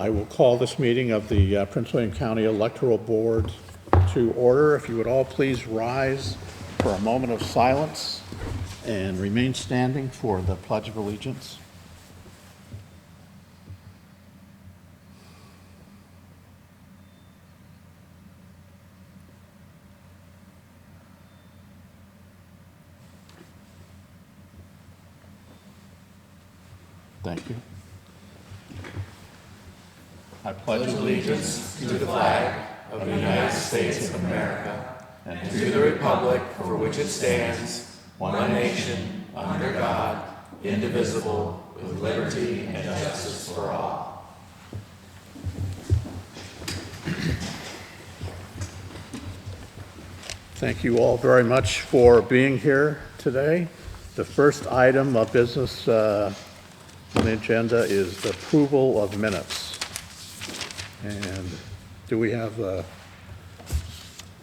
I will call this meeting of the Prince William County Electoral Board to order. If you would all please rise for a moment of silence and remain standing for the Pledge of Allegiance. Thank you. I pledge allegiance to the flag of the United States of America and to the republic for which it stands, one nation, under God, indivisible, with liberty and justice for all. Thank you all very much for being here today. The first item of business on the agenda is the approval of minutes. And do we have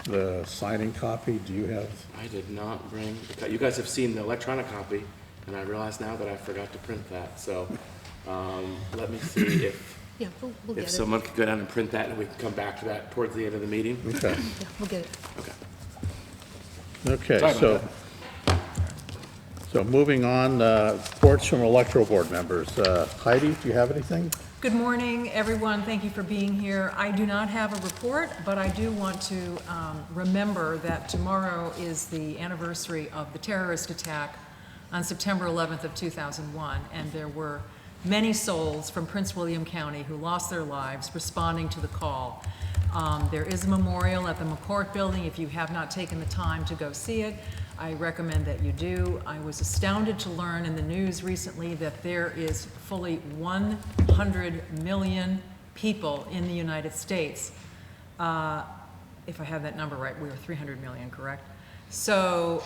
the signing copy? Do you have? I did not bring, you guys have seen the electronic copy, and I realize now that I forgot to print that. So let me see if we'll get if someone could go down and print that, and we can come back to that towards the end of the meeting. Okay. Yeah, we'll get it. Okay. Sorry about So moving on, reports from electoral board members. Heidi, do you have anything? Good morning, everyone. Thank you for being here. I do not have a report, but I do want to remember that tomorrow is the anniversary of the terrorist attack on September 11th of 2001, and there were many souls from Prince William County who lost their lives responding to the call. There is a memorial at the McCourt Building. If you have not taken the time to go see it, I recommend that you do. I was astounded to learn in the news recently that there is fully 100 million people in the United States. If I have that number right, we are 300 million, correct? So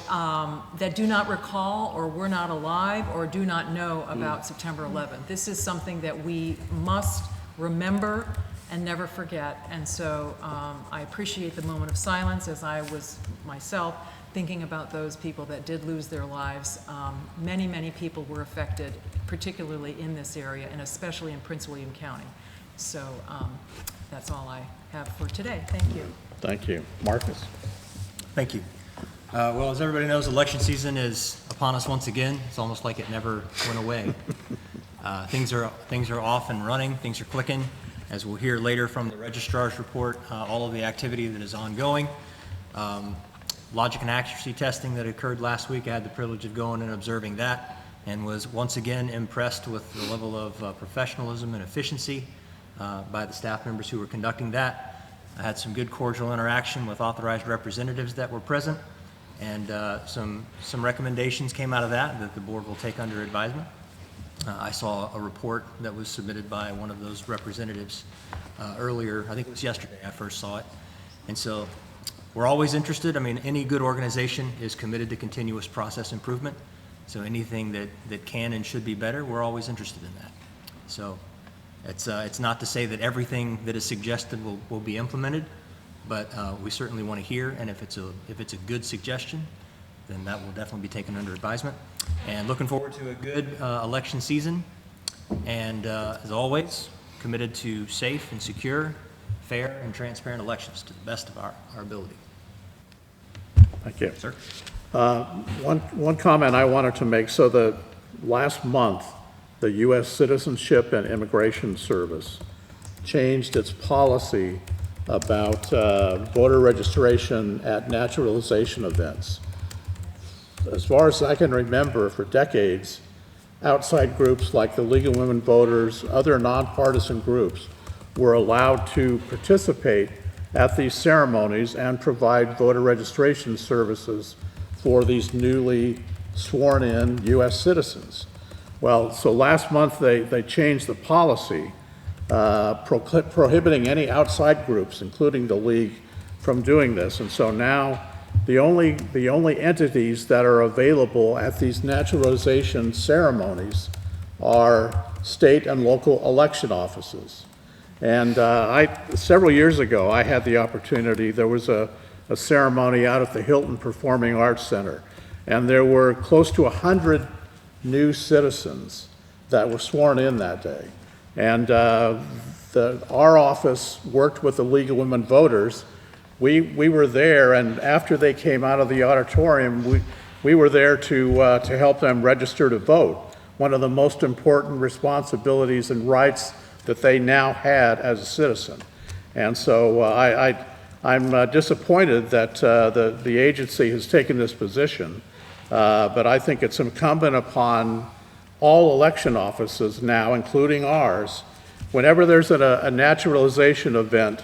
that do not recall or were not alive or do not know about September 11th. This is something that we must remember and never forget. And so I appreciate the moment of silence as I was myself thinking about those people that did lose their lives. Many, many people were affected, particularly in this area and especially in Prince William County. So that's all I have for today. Thank you. Thank you. Marcus? Thank you. Well, as everybody knows, election season is upon us once again. It's almost like it never went away. Things are off and running. Things are clicking. As we'll hear later from the registrar's report, all of the activity that is ongoing. Logic and accuracy testing that occurred last week, I had the privilege of going and observing that and was once again impressed with the level of professionalism and efficiency by the staff members who were conducting that. I had some good cordial interaction with authorized representatives that were present, and some recommendations came out of that the board will take under advisement. I saw a report that was submitted by one of those representatives earlier. I think it was yesterday I first saw it. And so we're always interested. I mean, any good organization is committed to continuous process improvement. So anything that can and should be better, we're always interested in that. So it's not to say that everything that is suggested will be implemented, but we certainly want to hear. And if it's a good suggestion, then that will definitely be taken under advisement. And looking forward to a good election season. And as always, committed to safe and secure, fair and transparent elections to the best of our ability. Thank you. Sir? One comment I wanted to make. So the last month, the U.S. Citizenship and Immigration Service changed its policy about voter registration at naturalization events. As far as I can remember, for decades, outside groups like the League of Women Voters, other nonpartisan groups, were allowed to participate at these ceremonies and provide voter registration services for these newly sworn-in U.S. citizens. Well, so last month they changed the policy prohibiting any outside groups, including the League, from doing this. And so now the only entities that are available at these naturalization ceremonies are state and local election offices. And several years ago, I had the opportunity, there was a ceremony out at the Hilton Performing Arts Center, and there were close to 100 new citizens that were sworn in that day. And our office worked with the League of Women Voters. We were there, and after they came out of the auditorium, we were there to help them register to vote, one of the most important responsibilities and rights that they now had as a citizen. And so I'm disappointed that the agency has taken this position, but I think it's incumbent upon all election offices now, including ours, whenever there's a naturalization event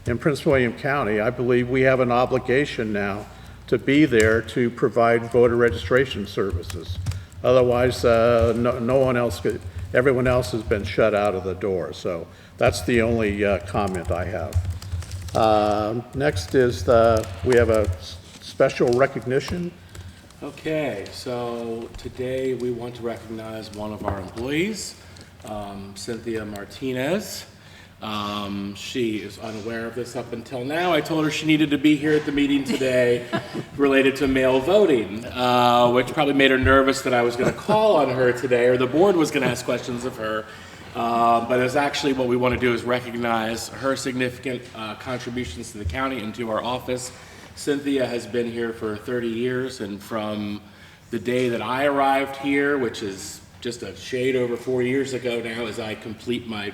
in Prince William County, I believe we have an obligation now to be there to provide voter registration services. Otherwise, no one else could, everyone else has been shut out of the door. So that's the only comment I have. Next is we have a special recognition. Okay, so today we want to recognize one of our employees, Cynthia Martinez. She is unaware of this up until now. I told her she needed to be here at the meeting today related to mail voting, which probably made her nervous that I was going to call on her today, or the board was going to ask questions of her. But it's actually what we want to do is recognize her significant contributions to the county and to our office. Cynthia has been here for 30 years, and from the day that I arrived here, which is just a shade over 4 years ago now as I complete my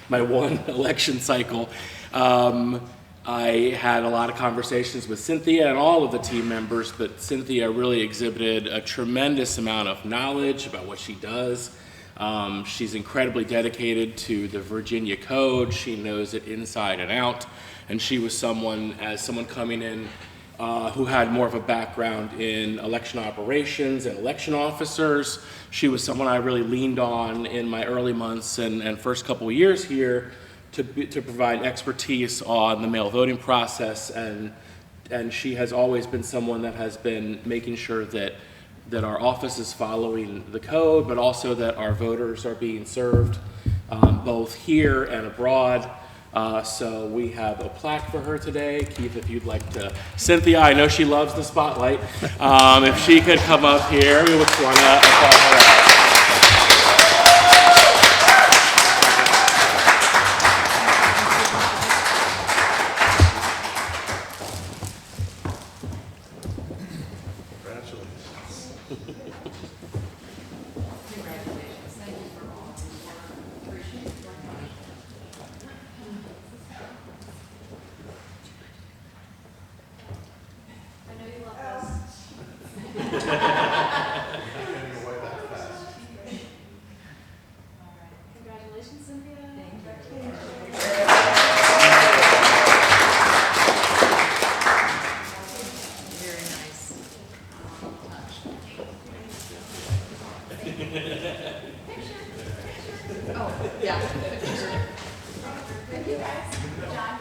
one election cycle, I had a lot of conversations with Cynthia and all of the team members, but Cynthia really exhibited a tremendous amount of knowledge about what she does. She's incredibly dedicated to the Virginia Code. She knows it inside and out, and she was someone coming in who had more of a background in election operations and election officers. She was someone I really leaned on in my early months and first couple of years here to provide expertise on the mail voting process, and she has always been someone that has been making sure that our office is following the code, but also that our voters are being served both here and abroad. So we have a plaque for her today. Keith, if you'd like to, Cynthia, I know she loves the spotlight. If she could come up here, we would want to applaud her. Congratulations, Cynthia. Very nice. Oh, yeah. Thank you, guys. John.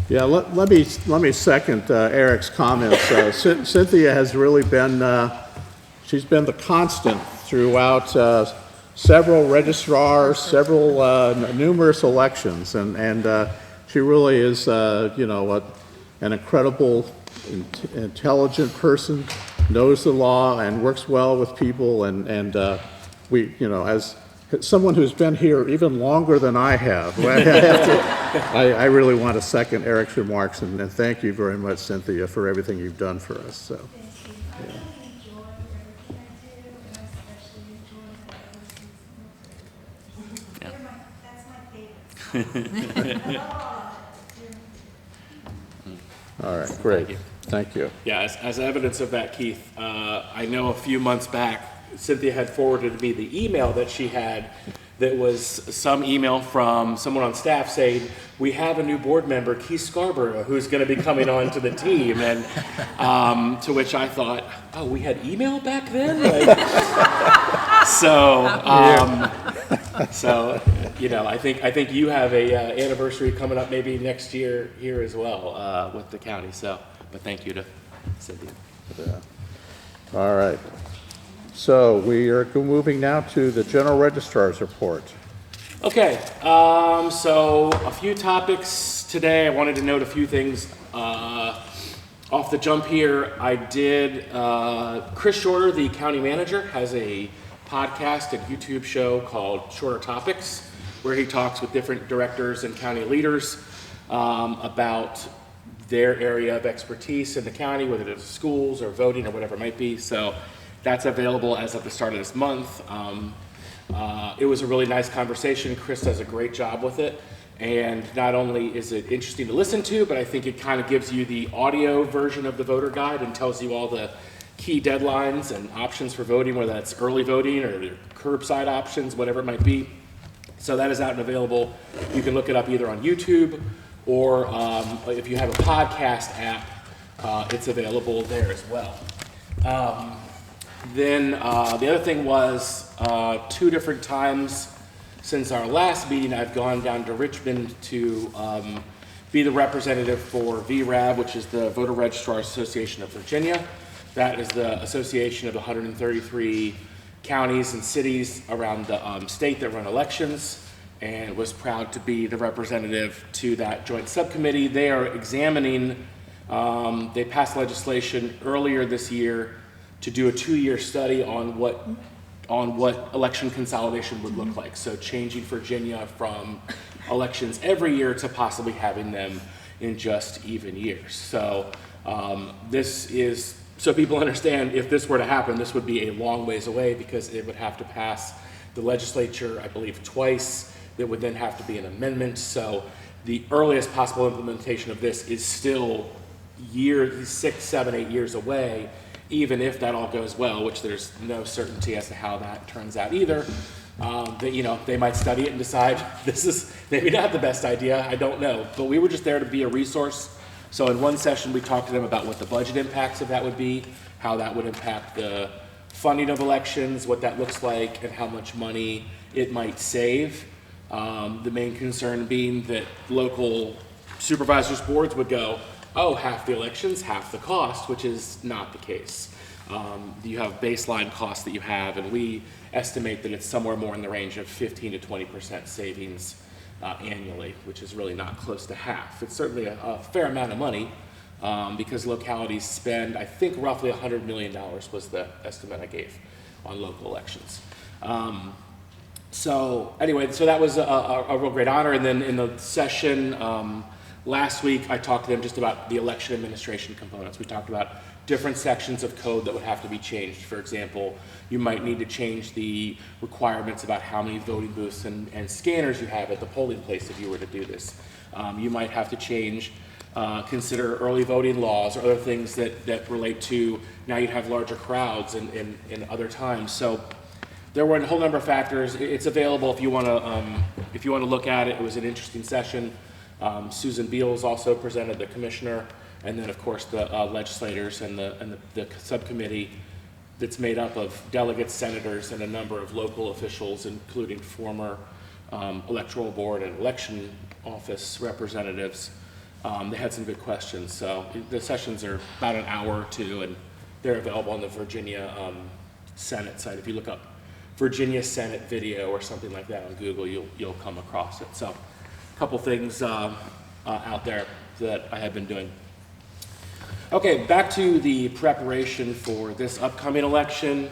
Yeah, let me second Eric's comments. Cynthia has really been, she's been the constant throughout several registrars, several numerous elections, and she really is, an incredible, intelligent person, knows the law and works well with people, and we, as someone who's been here even longer than I have, I really want to second Eric's remarks and thank you very much, Cynthia, for everything you've done for us. So. Thank you. I really enjoy everything I do, and I especially enjoy my That's my favorite. All right, great. Thank you. Yeah, as evidence of that, Keith, I know a few months back, Cynthia had forwarded me the email that she had that was some email from someone on staff saying, we have a new board member, Keith Scarborough, who's going to be coming on to the team. And to which I thought, oh, we had email back then? So, I think you have a anniversary coming up maybe next year here as well with the county. So, but thank you to Cynthia. Yeah. All right. So we are moving now to the General Registrar's report. Okay, so a few topics today. I wanted to note a few things off the jump here. I did, Chris Shorter, the county manager, has a podcast and YouTube show called Shorter Topics, where he talks with different directors and county leaders about their area of expertise in the county, whether it's schools or voting or whatever it might be. So that's available as of the start of this month. It was a really nice conversation. Chris does a great job with it. And not only is it interesting to listen to, but I think it kind of gives you the audio version of the voter guide and tells you all the key deadlines and options for voting, whether that's early voting or curbside options, whatever it might be. So that is out and available. You can look it up either on YouTube or if you have a podcast app, it's available there as well. Then the other thing was 2 different times since our last meeting, I've gone down to Richmond to be the representative for VRAV, which is the Voter Registrar Association of Virginia. That is the association of 133 counties and cities around the state that run elections, and was proud to be the representative to that joint subcommittee. They are examining, they passed legislation earlier this year to do a 2-year study on what election consolidation would look like. So changing Virginia from elections every year to possibly having them in just even years. So this is, so people understand, if this were to happen, this would be a long ways away because it would have to pass the legislature, I believe, twice. There would then have to be an amendment. So the earliest possible implementation of this is still 6, 7, 8 years away, even if that all goes well, which there's no certainty as to how that turns out either. They might study it and decide this is maybe not the best idea, I don't know. But we were just there to be a resource. So in one session, we talked to them about what the budget impacts of that would be, how that would impact the funding of elections, what that looks like, and how much money it might save. The main concern being that local supervisors boards would go, oh, half the elections, half the cost, which is not the case. You have baseline costs that you have, and we estimate that it's somewhere more in the range of 15 to 20% savings annually, which is really not close to half. It's certainly a fair amount of money because localities spend, I think, roughly $100 million was the estimate I gave on local elections. So that was a real great honor. And then in the session, last week, I talked to them just about the election administration components. We talked about different sections of code that would have to be changed. For example, you might need to change the requirements about how many voting booths and scanners you have at the polling place if you were to do this. You might have to change, consider early voting laws or other things that relate to now you have larger crowds in other times. So there were a whole number of factors. It's available if you want to look at it. It was an interesting session. Susan Beals also presented, the commissioner, and then of course the legislators and the subcommittee that's made up of delegates, senators, and a number of local officials, including former electoral board and election office representatives. They had some good questions. So the sessions are about an hour or 2, and they're available on the Virginia Senate site. If you look up Virginia Senate video or something like that on Google, you'll come across it. So a couple things out there that I have been doing. Okay, back to the preparation for this upcoming election.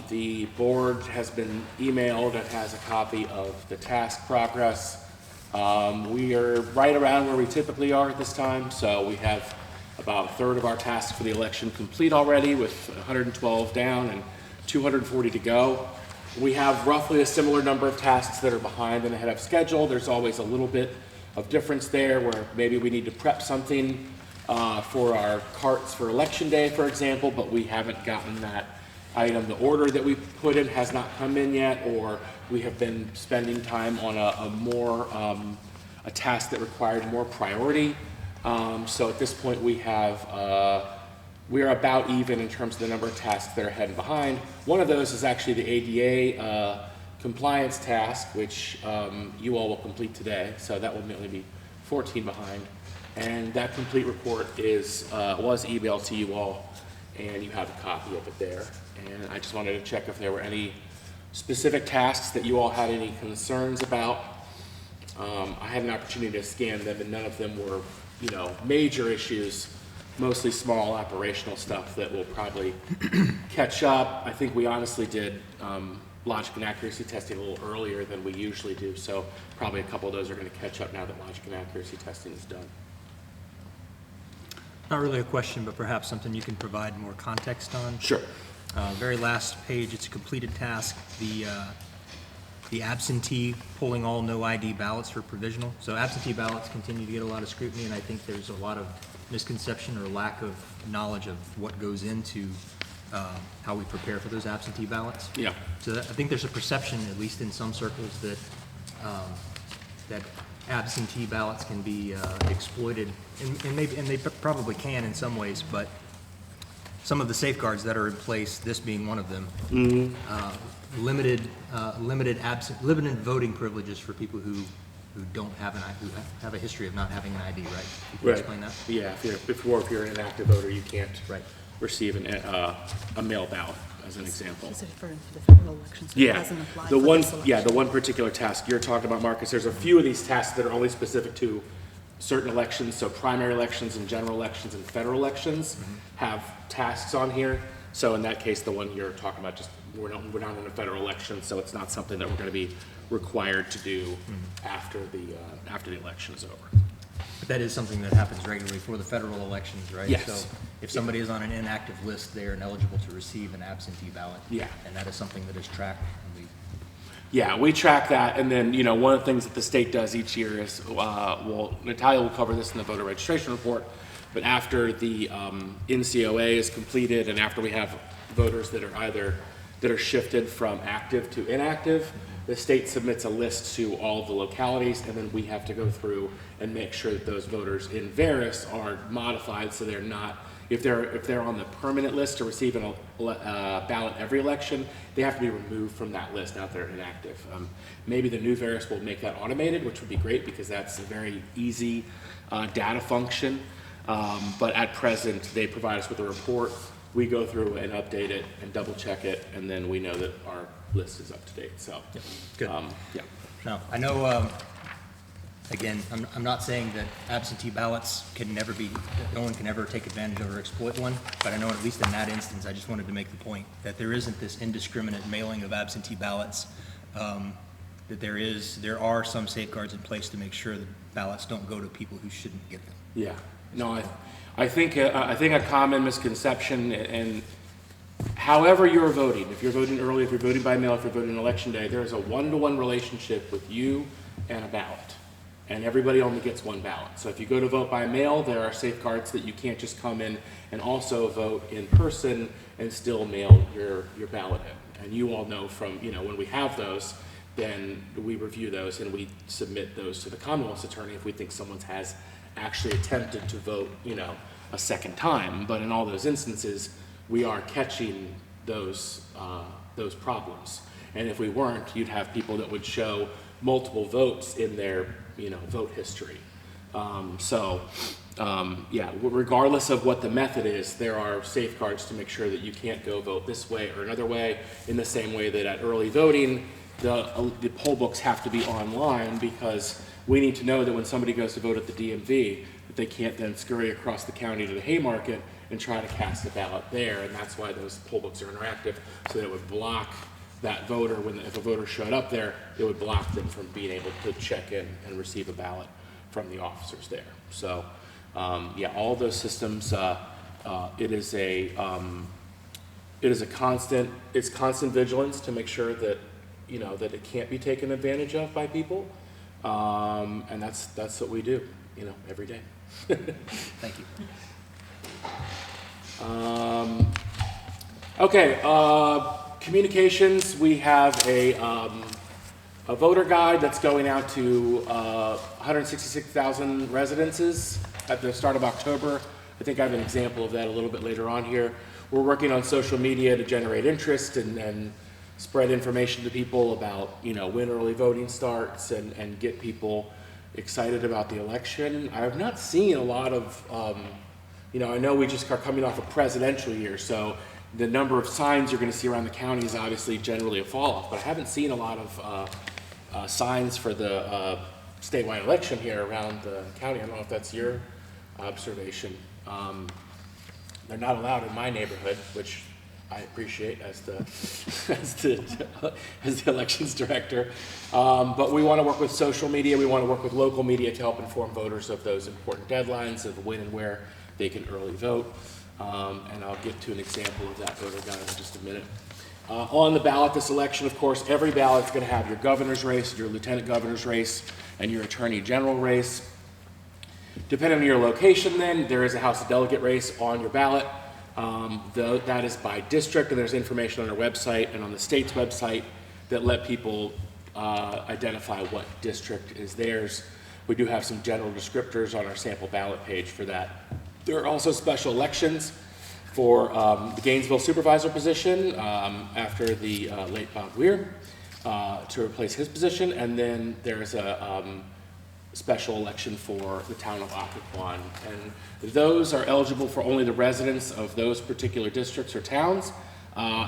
The board has been emailed and has a copy of the task progress. We are right around where we typically are at this time, so we have about a third of our tasks for the election complete already, with 112 down and 240 to go. We have roughly a similar number of tasks that are behind and ahead of schedule. There's always a little bit of difference there where maybe we need to prep something for our carts for election day, for example, but we haven't gotten that item. The order that we put in has not come in yet, or we have been spending time on a task that required more priority. So at this point we are about even in terms of the number of tasks that are ahead and behind. One of those is actually the ADA compliance task, which you all will complete today. So that will only be 14 behind. And that complete report was emailed to you all, and you have a copy of it there. And I just wanted to check if there were any specific tasks that you all had any concerns about. I had an opportunity to scan them, and none of them were, major issues, mostly small operational stuff that will probably catch up. I think we honestly did logic and accuracy testing a little earlier than we usually do, so probably a couple of those are going to catch up now that logic and accuracy testing is done. Not really a question, but perhaps something you can provide more context on. Sure. Very last page, it's a completed task, the absentee polling all no ID ballots for provisional. So absentee ballots continue to get a lot of scrutiny, and I think there's a lot of misconception or lack of knowledge of what goes into how we prepare for those absentee ballots. Yeah. So I think there's a perception, at least in some circles, that that absentee ballots can be exploited, and they probably can in some ways, but some of the safeguards that are in place, this being one of them, limited voting privileges for people who don't have who have a history of not having an ID, right? Can you explain that? Yeah, if you're an inactive voter, you can't Right. receive a mail ballot, as an example. Is it referring to the federal elections? So it Yeah, doesn't apply the for one, this yeah, election? the one particular task you're talking about, Marcus, there's a few of these tasks that are only specific to certain elections, so primary elections and general elections and federal elections have tasks on here. So in that case, the one you're talking about, just, we're not in a federal election, so it's not something that we're gonna be required to do after the election is over. But that is something that happens regularly for the federal elections, right? Yes. So if somebody is on an inactive list, they are ineligible to receive an absentee ballot. Yeah. And that is something that is tracked. And Yeah, we track that, and then, one of the things that the state does each year is, Natalia will cover this in the voter registration report, but after the NCOA is completed and after we have voters that are shifted from active to inactive, the state submits a list to all the localities, and then we have to go through and make sure that those voters in Veris are modified so they're not, if they're on the permanent list to receive a ballot every election, they have to be removed from that list now that they're inactive. Maybe the new Veris will make that automated, which would be great because that's a very easy data function. But at present, they provide us with a report. We go through and update it and double check it, and then we know that our list is up to date. So, Good. Yeah. Now, I know, again, I'm not saying that absentee ballots can never be, that no one can ever take advantage of or exploit one, but I know at least in that instance, I just wanted to make the point that there isn't this indiscriminate mailing of absentee ballots, that there are some safeguards in place to make sure that ballots don't go to people who shouldn't get them. Yeah. No, I think a common misconception, and however you're voting, if you're voting early, if you're voting by mail, if you're voting election day, there is a one-to-one relationship with you and a ballot. And everybody only gets one ballot. So if you go to vote by mail, there are safeguards that you can't just come in and also vote in person and still mail your ballot in. And you all know from, when we have those, then we review those and we submit those to the Commonwealth's attorney if we think someone has actually attempted to vote, a second time. But in all those instances, we are catching those problems. And if we weren't, you'd have people that would show multiple votes in their, vote history. Yeah, regardless of what the method is, there are safeguards to make sure that you can't go vote this way or another way, in the same way that at early voting, the poll books have to be online, because we need to know that when somebody goes to vote at the DMV, that they can't then scurry across the county to the Haymarket and try to cast a ballot there, and that's why those poll books are interactive, so that it would block that voter, if a voter showed up there, it would block them from being able to check in and receive a ballot from the officers there. So, yeah, all those systems, it is constant vigilance to make sure that, that it can't be taken advantage of by people. And that's what we do, every day. Thank you. Okay, communications, we have a voter guide that's going out to 166,000 residences at the start of October. I think I have an example of that a little bit later on here. We're working on social media to generate interest and spread information to people about, when early voting starts and get people excited about the election. I have not seen a lot of, I know we just are coming off a presidential year, so the number of signs you're going to see around the county is obviously generally a fall off, but I haven't seen a lot of signs for the statewide election here around the county. I don't know if that's your observation. They're not allowed in my neighborhood, which I appreciate as the as the elections director. But we want to work with social media. We want to work with local media to help inform voters of those important deadlines of when and where they can early vote. And I'll get to an example of that voter guide in just a minute. On the ballot this election, of course, every ballot is going to have your governor's race, your lieutenant governor's race, and your attorney general race. Depending on your location, then, there is a House of Delegate race on your ballot. Though that is by district, and there's information on our website and on the state's website that let people identify what district is theirs. We do have some general descriptors on our sample ballot page for that. There are also special elections for the Gainesville supervisor position after the late Bob Weir to replace his position, and then there's a special election for the town of Occoquan, and those are eligible for only the residents of those particular districts or towns.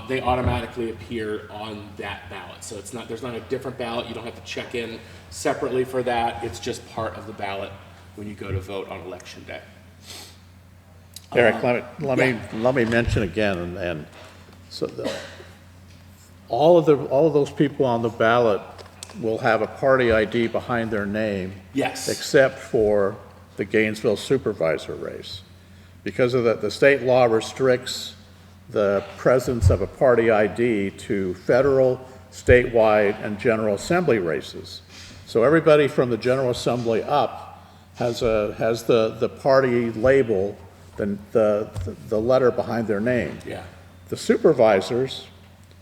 They automatically appear on that ballot, so there's not a different ballot. You don't have to check in separately for that. It's just part of the ballot when you go to vote on election day. Eric, let me mention again, and so all of those people on the ballot will have a party ID behind their name. Yes. Except for the Gainesville supervisor race. Because of that, the state law restricts the presence of a party ID to federal, statewide, and General Assembly races. So everybody from the General Assembly up has the party label, the letter behind their name. Yeah. The supervisors,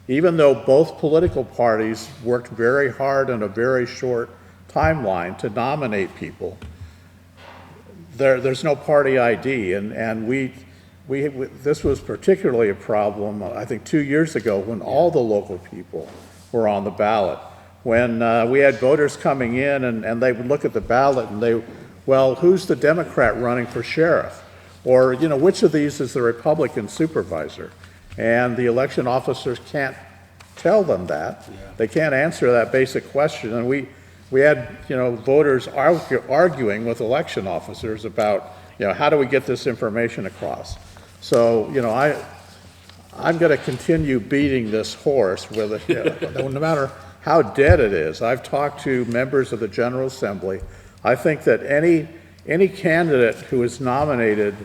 even though both political parties worked very hard on a very short timeline to nominate people, there's no party ID, and this was particularly a problem, I think 2 years ago, when all the local people were on the ballot. When we had voters coming in and they would look at the ballot and well, who's the Democrat running for sheriff? Or, which of these is the Republican supervisor? And the election officers can't tell them that. Yeah. They can't answer that basic question. And we had, voters arguing with election officers about, how do we get this information across? So, I'm going to continue beating this horse with it, no matter how dead it is. I've talked to members of the General Assembly. I think that any candidate who is nominated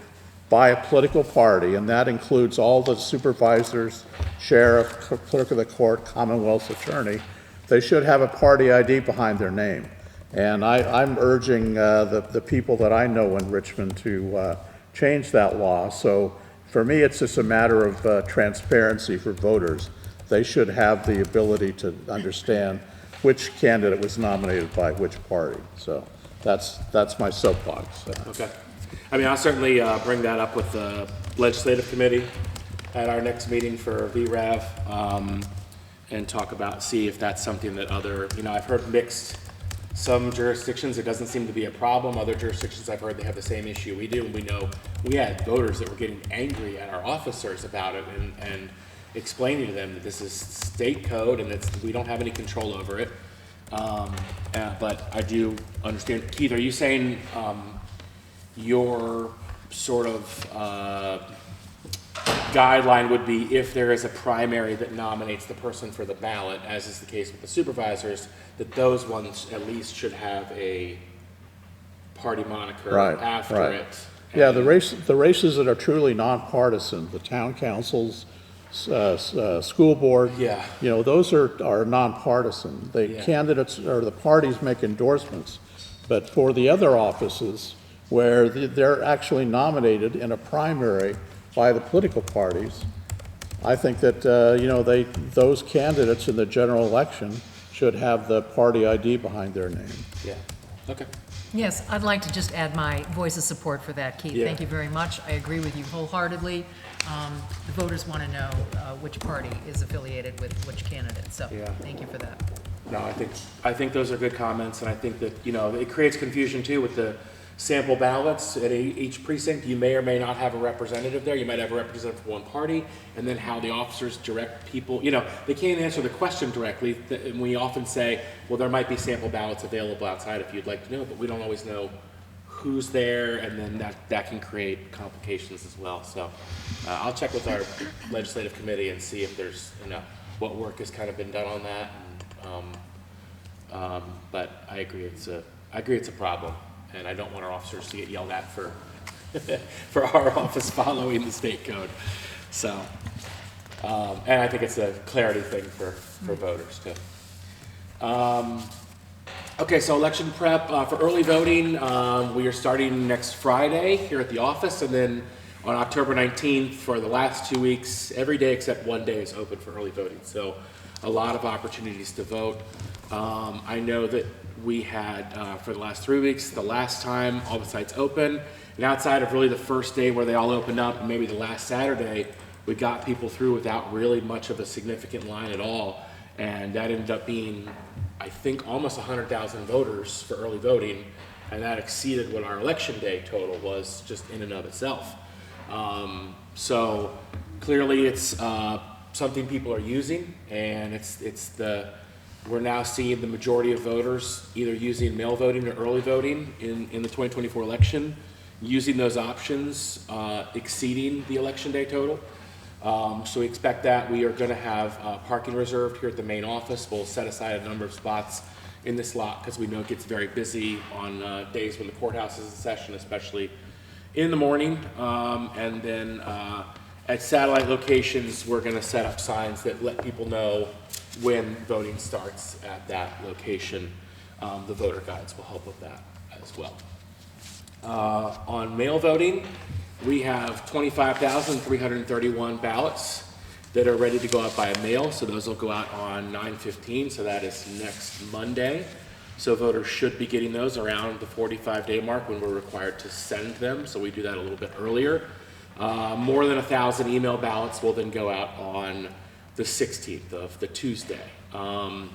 by a political party, and that includes all the supervisors, sheriff, clerk of the court, Commonwealth's attorney, they should have a party ID behind their name. And I'm urging the people that I know in Richmond to change that law. So for me, it's just a matter of transparency for voters. They should have the ability to understand which candidate was nominated by which party. So that's my soapbox. Okay. I mean, I'll certainly bring that up with the legislative committee at our next meeting for VRAV and see if that's something that I've heard mixed. Some jurisdictions, it doesn't seem to be a problem. Other jurisdictions, I've heard they have the same issue we do. And we know we had voters that were getting angry at our officers about it and explaining to them that this is state code and we don't have any control over it. But I do understand. Keith, are you saying your sort of guideline would be if there is a primary that nominates the person for the ballot, as is the case with the supervisors, that those ones at least should have a party moniker after it? Yeah, the races that are truly nonpartisan, the town councils, school board, those are nonpartisan. The candidates or the parties make endorsements, but for the other offices where they're actually nominated in a primary by the political parties, I think that those candidates in the general election should have the party ID behind their name. Yeah. Okay. Yes, I'd like to just add my voice of support for that, Keith. Yeah. Thank you very much. I agree with you wholeheartedly. The voters want to know which party is affiliated with which candidate, so thank you for that. No, I think those are good comments, and I think that it creates confusion too with the sample ballots at each precinct. You may or may not have a representative there. You might have a representative for one party, and then how the officers direct people. You know, they can't answer the question directly, and we often say, well, there might be sample ballots available outside if you'd like to know, but we don't always know who's there, and then that can create complications as well. So I'll check with our legislative committee and see if there's, you know, what work has kind of been done on that. And, but I agree it's a problem, and I don't want our officers to get yelled at for for our office following the state code. So, and I think it's a clarity thing for voters too. Okay, so election prep for early voting. We are starting next Friday here at the office, and then on October 19th for the last 2 weeks, every day except one day is open for early voting. So a lot of opportunities to vote. I know that we had, for the last 3 weeks, the last time all the sites open, and outside of really the first day where they all opened up, and maybe the last Saturday, we got people through without really much of a significant line at all. And that ended up being, I think, almost 100,000 voters for early voting, and that exceeded what our election day total was just in and of itself. So clearly it's something people are using, and we're now seeing the majority of voters either using mail voting or early voting in the 2024 election, using those options exceeding the election day total. So we expect that. We are going to have parking reserved here at the main office. We'll set aside a number of spots in this lot because we know it gets very busy on days when the courthouse is in session, especially in the morning. And then at satellite locations, we're going to set up signs that let people know when voting starts at that location. The voter guides will help with that as well. On mail voting, we have 25,331 ballots that are ready to go out by mail. So those will go out on 9/15. So that is next Monday. So voters should be getting those around the 45-day mark when we're required to send them. So we do that a little bit earlier. More than 1,000 email ballots will then go out on the 16th of the Tuesday. And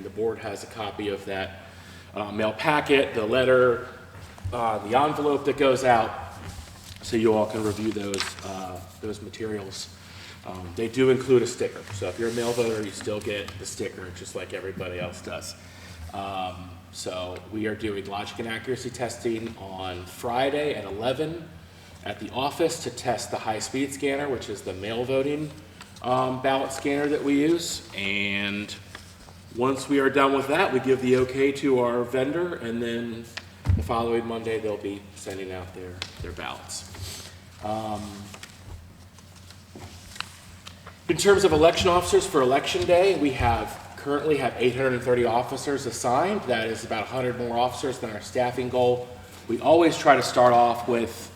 the board has a copy of that mail packet, the letter, the envelope that goes out, so you all can review those materials. They do include a sticker, so if you're a mail voter, you still get the sticker just like everybody else does. So we are doing logic and accuracy testing on Friday at 11 at the office to test the high-speed scanner, which is the mail voting ballot scanner that we use. And once we are done with that, we give the okay to our vendor, and then the following Monday they'll be sending out their ballots. In terms of election officers for election day, we currently have 830 officers assigned. That is about 100 more officers than our staffing goal. We always try to start off with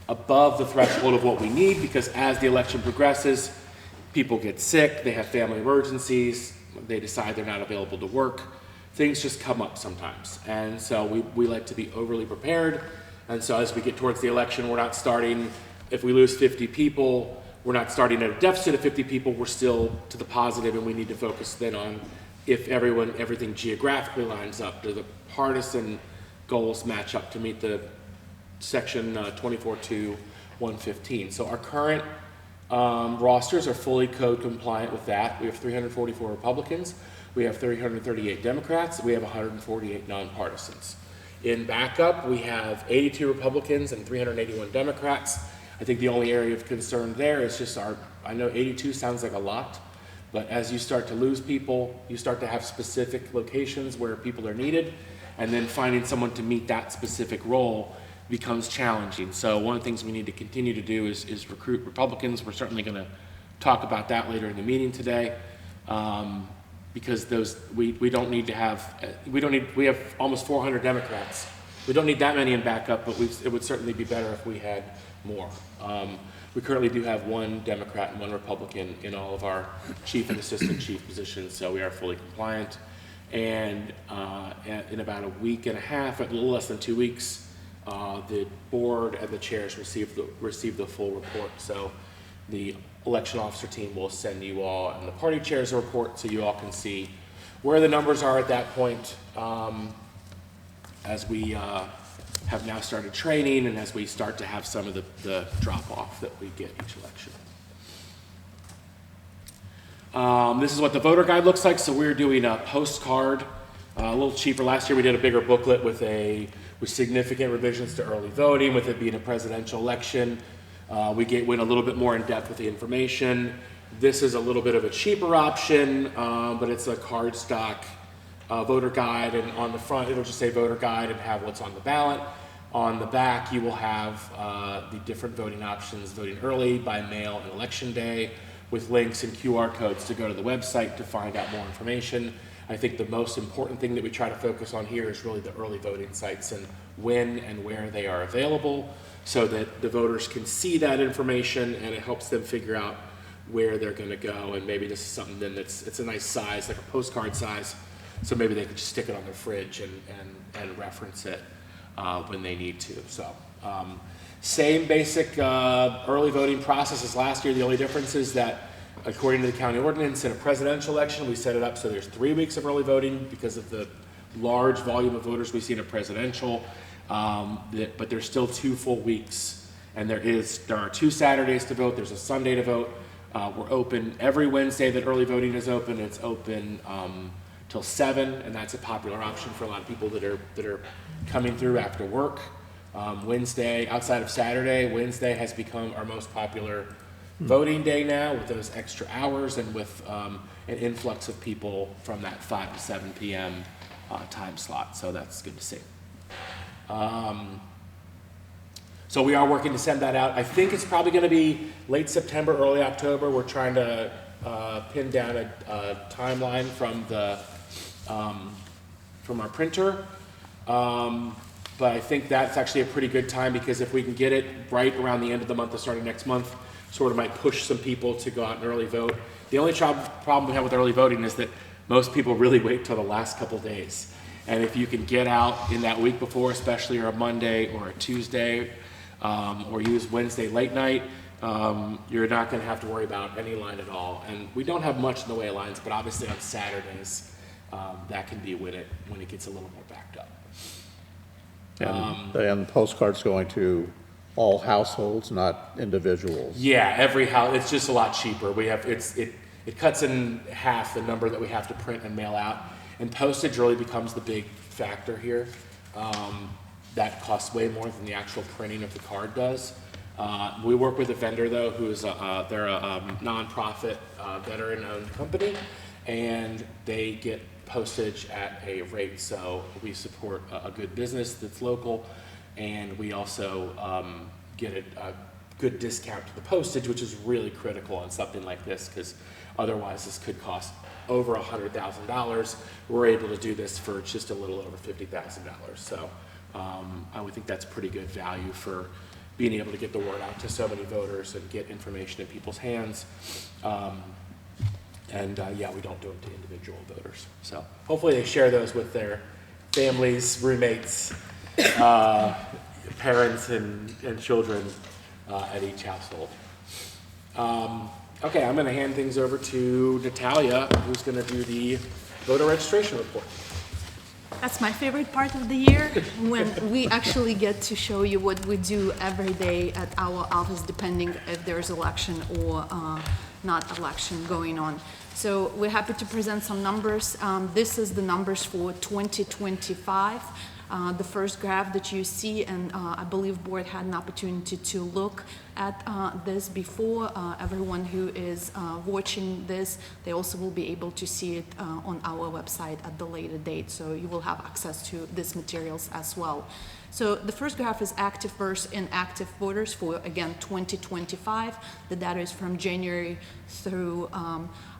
above the threshold of what we need, because as the election progresses, people get sick, they have family emergencies, they decide they're not available to work. Things just come up sometimes. And so we like to be overly prepared. And so as we get towards the election, we're not starting, if we lose 50 people, we're not starting at a deficit of 50 people, we're still to the positive, and we need to focus then on if everything geographically lines up. Do the partisan goals match up to meet the section 24-115? So our current rosters are fully code compliant with that. We have 344 Republicans, we have 338 Democrats, we have 148 nonpartisans. In backup, we have 82 Republicans and 381 Democrats. I think the only area of concern there is just I know 82 sounds like a lot, but as you start to lose people, you start to have specific locations where people are needed, and then finding someone to meet that specific role becomes challenging. So one of the things we need to continue to do is recruit Republicans. We're certainly going to talk about that later in the meeting today, because we don't need to have, we have almost 400 Democrats. We don't need that many in backup, but it would certainly be better if we had more. We currently do have one Democrat and one Republican in all of our chief and assistant chief positions, so we are fully compliant. And in about a week and a half, a little less than 2 weeks, the board and the chairs receive the full report. So the election officer team will send you all and the party chairs a report, so you all can see where the numbers are at that point, as we have now started training, and as we start to have some of the drop-off that we get each election. This is what the voter guide looks like. So we're doing a postcard, a little cheaper. Last year we did a bigger booklet with significant revisions to early voting, with it being a presidential election. We went a little bit more in depth with the information. This is a little bit of a cheaper option, but it's a cardstock voter guide, and on the front it'll just say voter guide and have what's on the ballot. On the back you will have the different voting options, voting early, by mail, and election day, with links and QR codes to go to the website to find out more information. I think the most important thing that we try to focus on here is really the early voting sites and when and where they are available, so that the voters can see that information and it helps them figure out where they're going to go. And maybe this is something then it's a nice size, like a postcard size, so maybe they can just stick it on their fridge and reference it when they need to. So same basic early voting process as last year. The only difference is that, according to the county ordinance, in a presidential election, we set it up so there's 3 weeks of early voting because of the large volume of voters we see in a presidential, but there's still 2 full weeks, and there are 2 Saturdays to vote, there's a Sunday to vote. We're open every Wednesday that early voting is open. It's open till 7, and that's a popular option for a lot of people that are coming through after work. Wednesday, outside of Saturday, Wednesday has become our most popular voting day now, with those extra hours and with an influx of people from that 5 to 7 p.m. Time slot. So that's good to see. So we are working to send that out. I think it's probably going to be late September, early October. We're trying to pin down a timeline from our printer. But I think that's actually a pretty good time, because if we can get it right around the end of the month or starting next month, sort of might push some people to go out and early vote. The only problem we have with early voting is that most people really wait till the last couple days. And if you can get out in that week before, especially or a Monday or a Tuesday, or use Wednesday late night, you're not going to have to worry about any line at all. And we don't have much in the way of lines, but obviously on Saturdays, that can be when it gets a little more backed up. And the postcard's going to all households, not individuals. Yeah, every house. It's just a lot cheaper. It cuts in half the number that we have to print and mail out, and postage really becomes the big factor here. That costs way more than the actual printing of the card does. We work with a vendor though, they're a nonprofit, veteran-owned company, and they get postage at a rate. So we support a good business that's local, and we also get a good discount to the postage, which is really critical on something like this, because otherwise this could cost over $100,000. We're able to do this for just a little over $50,000. So I would think that's pretty good value for being able to get the word out to so many voters and get information in people's hands. Yeah, we don't do them to individual voters. So hopefully they share those with their families, roommates, parents, and children at each household. Okay, I'm going to hand things over to Natalia, who's going to do the voter registration report. That's my favorite part of the year, when we actually get to show you what we do every day at our office, depending if there's election or not election going on. So we're happy to present some numbers. This is the numbers for 2025. The first graph that you see, and I believe board had an opportunity to look at this before. Everyone who is watching this, they also will be able to see it on our website at the later date, so you will have access to these materials as well. So the first graph is active versus inactive voters for, again, 2025. The data is from January through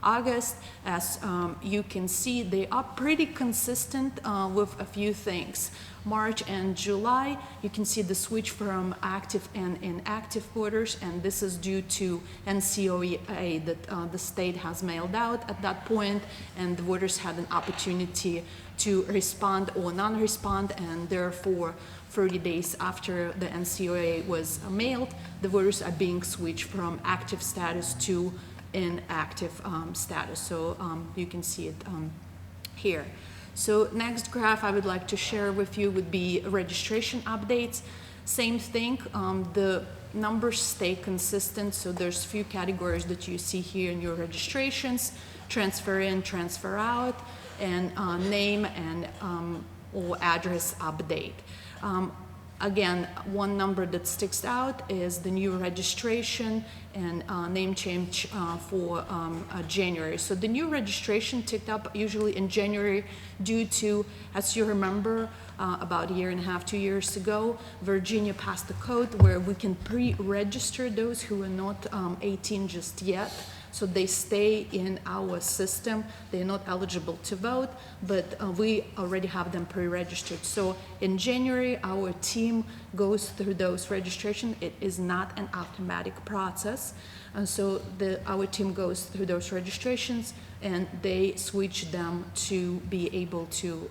August. As you can see, they are pretty consistent with a few things. March and July, you can see the switch from active and inactive voters, and this is due to NCOA that the state has mailed out at that point, and the voters had an opportunity to respond or non-respond, and therefore 30 days after the NCOA was mailed, the voters are being switched from active status to inactive status. So you can see it here. So next graph I would like to share with you would be registration updates. Same thing, the numbers stay consistent, so there's few categories that you see here in your registrations: transfer in, transfer out, and name and or address update. Again, one number that sticks out is the new registration and name change for January. So the new registration ticked up usually in January due to, as you remember, about a year and a half, 2 years ago, Virginia passed a code where we can pre-register those who are not 18 just yet. So they stay in our system. They're not eligible to vote, but we already have them pre-registered. So in January, our team goes through those registrations. It is not an automatic process. And so our team goes through those registrations and they switch them to be able to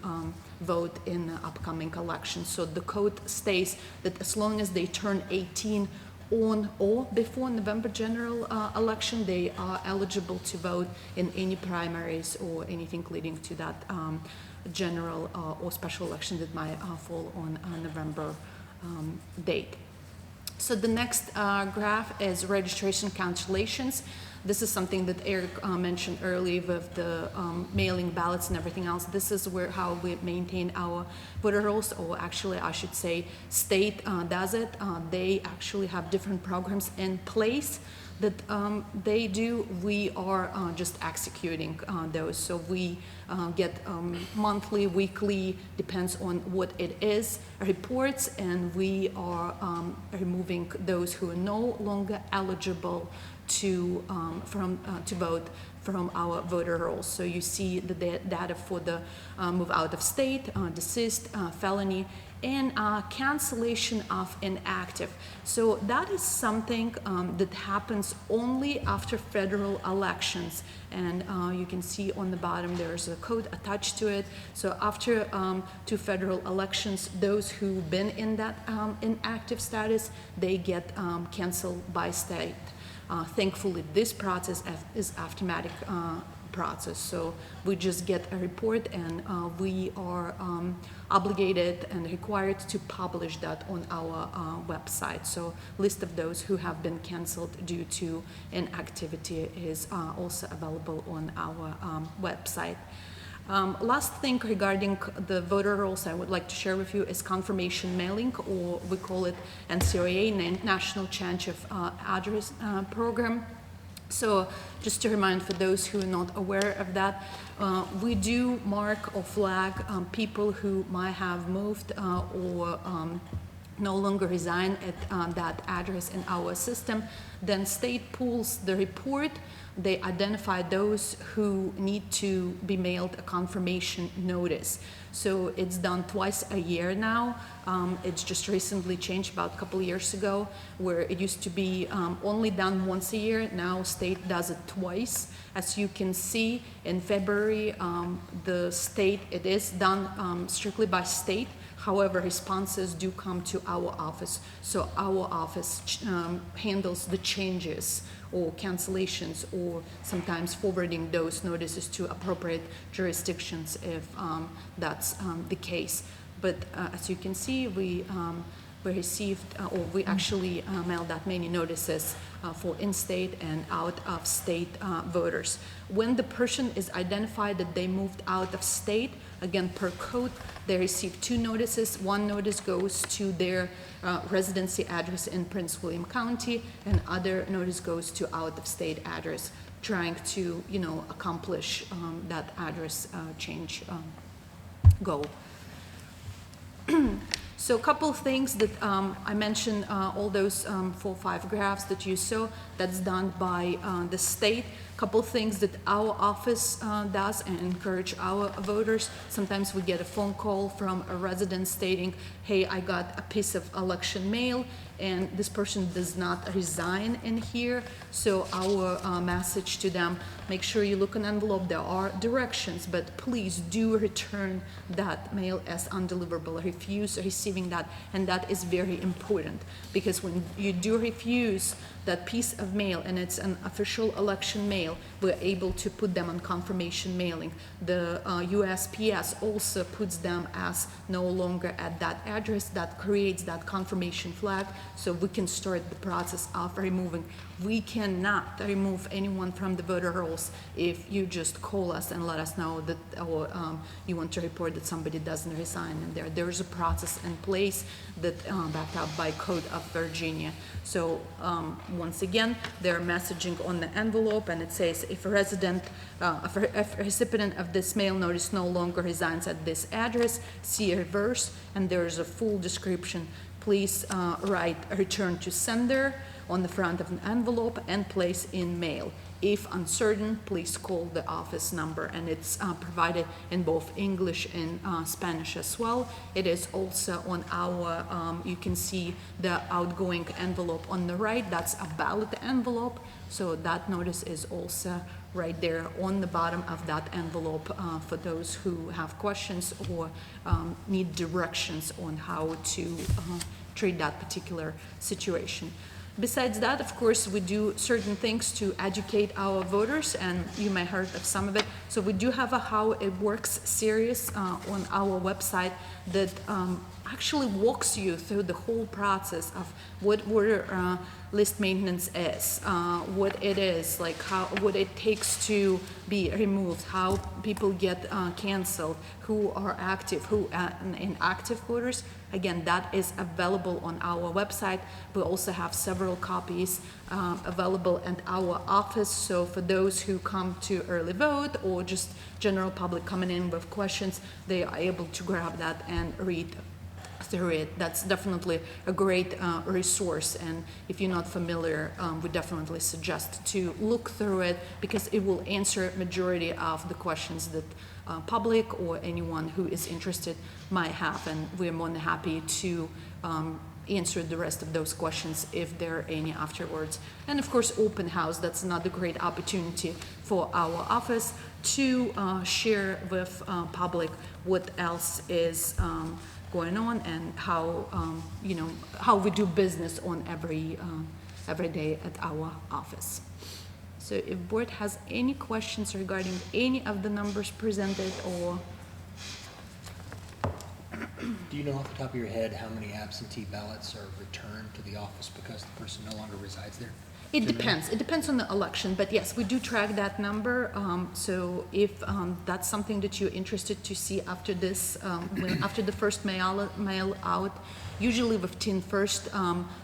vote in the upcoming election. So the code states that as long as they turn 18 on or before November general election, they are eligible to vote in any primaries or anything leading to that general or special election that might fall on November date. So the next graph is registration cancellations. This is something that Eric mentioned earlier with the mailing ballots and everything else. This is how we maintain our voter rolls, or actually I should say state does it. They actually have different programs in place that they do. We are just executing those. So we get monthly, weekly, depends on what it is, reports, and we are removing those who are no longer eligible to vote from our voter rolls. So you see the data for the move out of state, deceased, felony, and cancellation of inactive. So that is something that happens only after federal elections. And you can see on the bottom there's a code attached to it. So after 2 federal elections, those who've been in that inactive status, they get canceled by state. Thankfully, this process is automatic process. So we just get a report and we are obligated and required to publish that on our website. So list of those who have been canceled due to inactivity is also available on our website. Last thing regarding the voter rolls I would like to share with you is confirmation mailing, or we call it NCOA, National Change of Address Program. So just to remind for those who are not aware of that, we do mark or flag people who might have moved or no longer reside at that address in our system. Then state pulls the report. They identify those who need to be mailed a confirmation notice. So it's done twice a year now. It's just recently changed about a couple of years ago, where it used to be only done once a year. Now state does it twice. As you can see, in February, the state, it is done strictly by state. However, responses do come to our office. So our office handles the changes or cancellations, or sometimes forwarding those notices to appropriate jurisdictions if that's the case. But as you can see, we received, or we actually mailed that many notices for in-state and out-of-state voters. When the person is identified that they moved out of state, again, per code, they receive 2 notices. One notice goes to their residency address in Prince William County, and other notice goes to out-of-state address, trying to, accomplish that address change goal. So a couple of things that I mentioned, all those 4 or 5 graphs that you saw, that's done by the state. Couple of things that our office does and encourage our voters. Sometimes we get a phone call from a resident stating, hey, I got a piece of election mail and this person does not reside in here. So our message to them, make sure you look in an envelope. There are directions, but please do return that mail as undeliverable. Refuse receiving that, and that is very important, because when you do refuse that piece of mail and it's an official election mail, mail, we're able to put them on confirmation mailing. The USPS also puts them as no longer at that address. That creates that confirmation flag, so we can start the process of removing. We cannot remove anyone from the voter rolls if you just call us and let us know that, or you want to report that somebody doesn't resign in there. There's a process in place that backed up by Code of Virginia. So once again, they're messaging on the envelope, and it says, if a resident, if a recipient of this mail notice no longer resigns at this address, see reverse, and there's a full description. Please write return to sender on the front of an envelope and place in mail. If uncertain, please call the office number, and it's provided in both English and Spanish as well. It is also on our, you can see the outgoing envelope on the right, that's a ballot envelope, so that notice is also right there on the bottom of that envelope for those who have questions or need directions on how to treat that particular situation. Besides that, of course, we do certain things to educate our voters, and you may have heard of some of it. So we do have a How It Works series on our website that actually walks you through the whole process of what voter list maintenance is, what it is, like what it takes to be removed, how people get canceled, who are active, who are inactive voters. Again, that is available on our website. We also have several copies available at our office. So for those who come to early vote or just general public coming in with questions, they are able to grab that and read through it. That's definitely a great resource, and if you're not familiar, we definitely suggest to look through it, because it will answer majority of the questions that public or anyone who is interested might have, and we're more than happy to answer the rest of those questions if there are any afterwards. And of course, open house, that's another great opportunity for our office to share with public what else is going on and how how we do business on every day at our office. So if board has any questions regarding any of the numbers presented, or Do you know off the top of your head how many absentee ballots are returned to the office because the person no longer resides there? it depends. It depends on the election, but yes, we do track that number. So if that's something that you're interested to see after this, after the first mail out, usually within first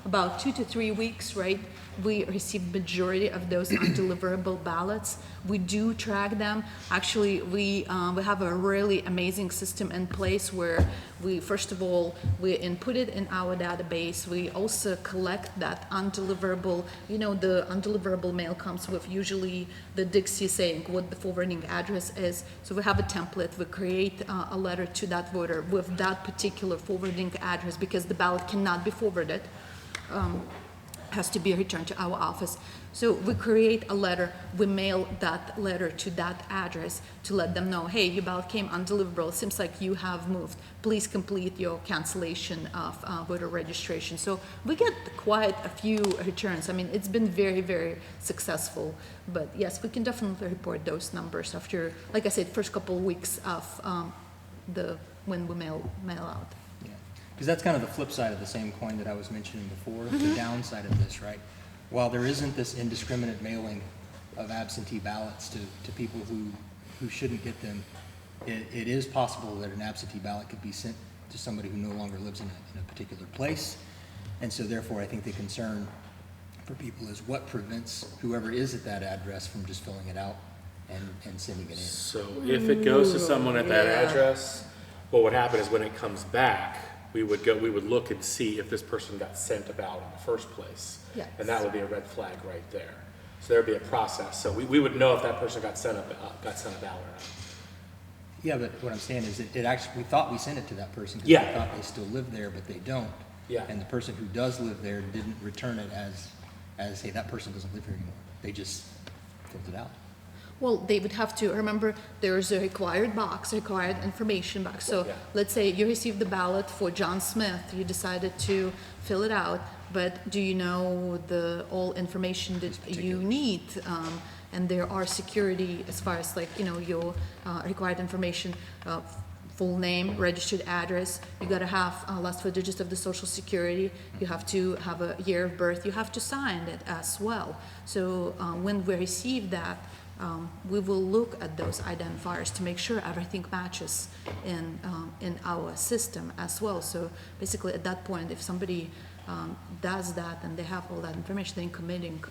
about 2 to 3 weeks, right, we receive majority of those undeliverable ballots. We do track them. Actually, we have a really amazing system in place where we, first of all, we input it in our database. We also collect that undeliverable, the undeliverable mail comes with usually the Dixie saying what the forwarding address is. So we have a template. We create a letter to that voter with that particular forwarding address, because the ballot cannot be forwarded. Has to be returned to our office. So we create a letter, we mail that letter to that address to let them know, hey, your ballot came undeliverable, seems like you have moved, please complete your cancellation of voter registration. So we get quite a few returns. I mean, it's been very, very successful, but yes, we can definitely report those numbers after, like I said, first couple of weeks of when we mail out. Because that's kind of the flip side of the same coin that I was mentioning before, the downside of this, right? While there isn't this indiscriminate mailing of absentee ballots to people who shouldn't get them, it is possible that an absentee ballot could be sent to somebody who no longer lives in a particular place. And so therefore, I think the concern for people is what prevents whoever is at that address from just filling it out and sending it in. So if it goes to someone at that address, what would happen is when it comes back, we would look and see if this person got sent a ballot in the first place. Yes. And that would be a red flag right there. So there'd be a process. So we would know if that person got sent a ballot or not. Yeah, but what I'm saying is it actually, we thought we sent it to that person because Yeah. we thought they still live there, but they don't. Yeah. And the person who does live there didn't return it as hey, that person doesn't live here anymore. They just filled it out. Well, they would have to, remember, there's a required box, a required information box. So Yeah. let's say you received the ballot for John Smith, you decided to fill it out, but do you know all information that you need? and there are security as far as like, your required information, full name, registered address, you gotta have last four digits of the social security, you have to have a year of birth, you have to sign it as well. So when we receive that, we will look at those identifiers to make sure everything matches in our system as well. So basically at that point, if somebody does that and they have all that information, they're committing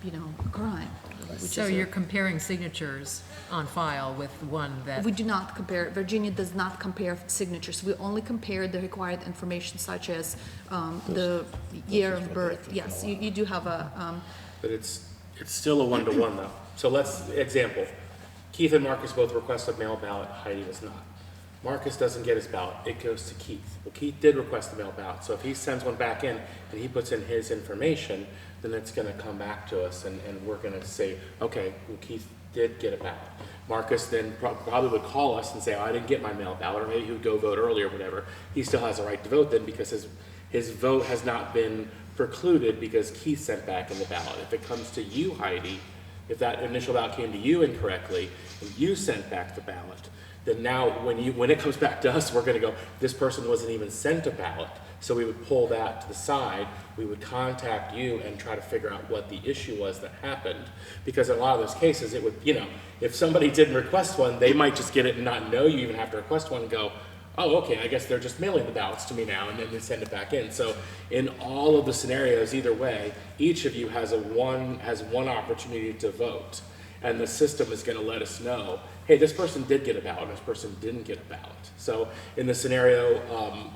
a crime. Which So is you're comparing signatures on file with one that, we do not compare, Virginia does not compare signatures. We only compare the required information such as the year of birth. Yes, you do have a, But it's still a one-to-one though. So example, Keith and Marcus both request a mail ballot, Heidi does not. Marcus doesn't get his ballot, it goes to Keith. Well, Keith did request a mail ballot, so if he sends one back in and he puts in his information, then it's gonna come back to us and we're gonna say, okay, well, Keith did get a ballot. Marcus then probably would call us and say, oh, I didn't get my mail ballot, or maybe he would go vote early or whatever. He still has a right to vote then because his vote has not been precluded because Keith sent back in the ballot. If it comes to you, Heidi, if that initial ballot came to you incorrectly and you sent back the ballot, then now when it comes back to us, we're gonna go, this person wasn't even sent a ballot. So we would pull that to the side, we would contact you and try to figure out what the issue was that happened. Because in a lot of those cases, it would, if somebody didn't request one, they might just get it and not know you even have to request one and go, oh, okay, I guess they're just mailing the ballots to me now, and then they send it back in. So in all of the scenarios, either way, each of you has one opportunity to vote. And the system is gonna let us know, hey, this person did get a ballot, this person didn't get a ballot. So in the scenario,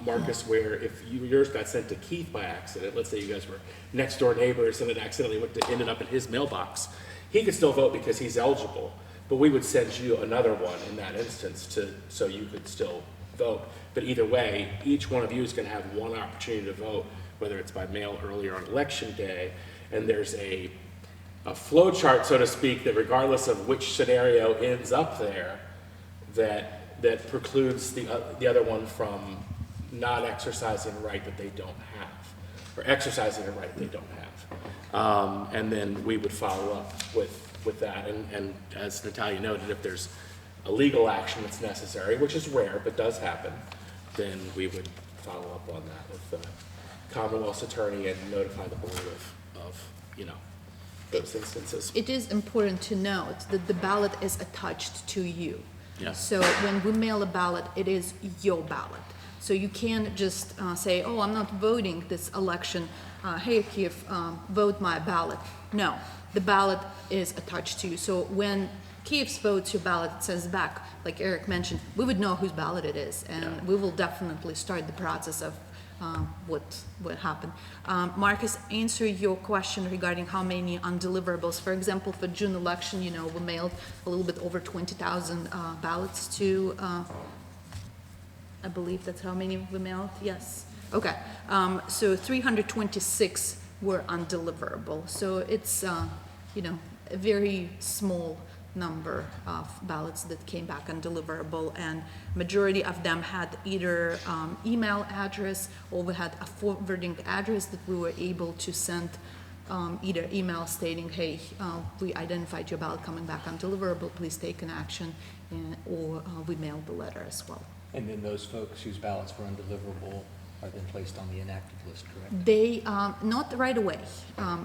Marcus, where if yours got sent to Keith by accident, let's say you guys were next door neighbors and it accidentally ended up in his mailbox, he could still vote because he's eligible, but we would send you another one in that instance so you could still vote. But either way, each one of you is gonna have one opportunity to vote, whether it's by mail earlier on election day, and there's a flow chart, so to speak, that regardless of which scenario ends up there, that precludes the other one from not exercising a right that they don't have, or exercising a right they don't have. And then we would follow up with that. And as Natalia noted, if there's a legal action that's necessary, which is rare but does happen, then we would follow up on that with the Commonwealth's attorney and notify the board of those instances. it is important to note that the ballot is attached to you. Yeah. So when we mail a ballot, it is your ballot. So you can't just say, oh, I'm not voting this election. Hey, Keith, vote my ballot. No, the ballot is attached to you. So when Keith votes your ballot, it says back, like Eric mentioned, we would know whose ballot it is, and we will definitely start the process of what happened. Marcus, answer your question regarding how many undeliverables. For example, for June election, we mailed a little bit over 20,000 ballots to, I believe that's how many we mailed, yes. Okay, so 326 were undeliverable. So it's, a very small number of ballots that came back undeliverable, and majority of them had either email address, or we had a forwarding address that we were able to send either email stating, hey, we identified your ballot coming back undeliverable, please take an action, or we mailed the letter as well. And then those folks whose ballots were undeliverable are then placed on the inactive list, correct? They, not right away.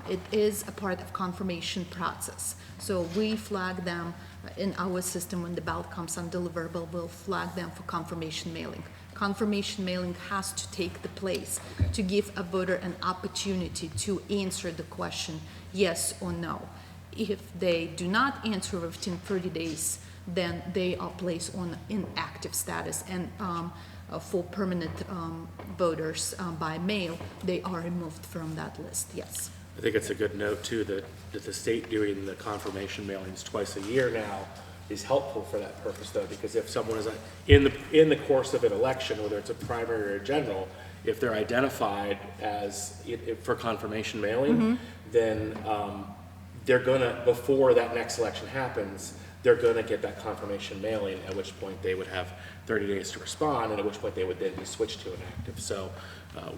It is a part of confirmation process. So we flag them in our system when the ballot comes undeliverable, we'll flag them for confirmation mailing. Confirmation mailing has to take the place to give a voter an opportunity to answer the question, yes or no. If they do not answer within 30 days, then they are placed on inactive status, and for permanent voters by mail, they are removed from that list, yes. I think it's a good note too that the state doing the confirmation mailings twice a year now is helpful for that purpose though, because if someone is in the course of an election, whether it's a primary or a general, if they're identified as for confirmation mailing, then they're gonna, before that next election happens, they're gonna get that confirmation mailing, at which point they would have 30 days to respond, and at which point they would then be switched to inactive. So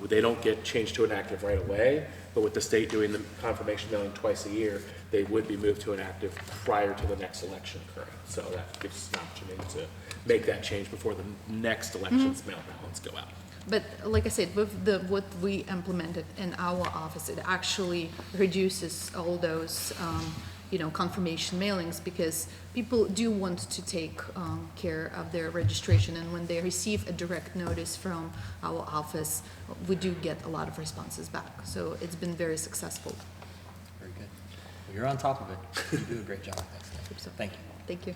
they don't get changed to inactive right away, but with the state doing the confirmation mailing twice a year, they would be moved to inactive prior to the next election occurring. So that gives us an opportunity to make that change before the next election's mail ballots go out. But like I said, with what we implemented in our office, it actually reduces all those, confirmation mailings, because people do want to take care of their registration, and when they receive a direct notice from our office, we do get a lot of responses back. So it's been very successful. Very good. Well, you're on top of it. You do a great job. So thank you. Thank you.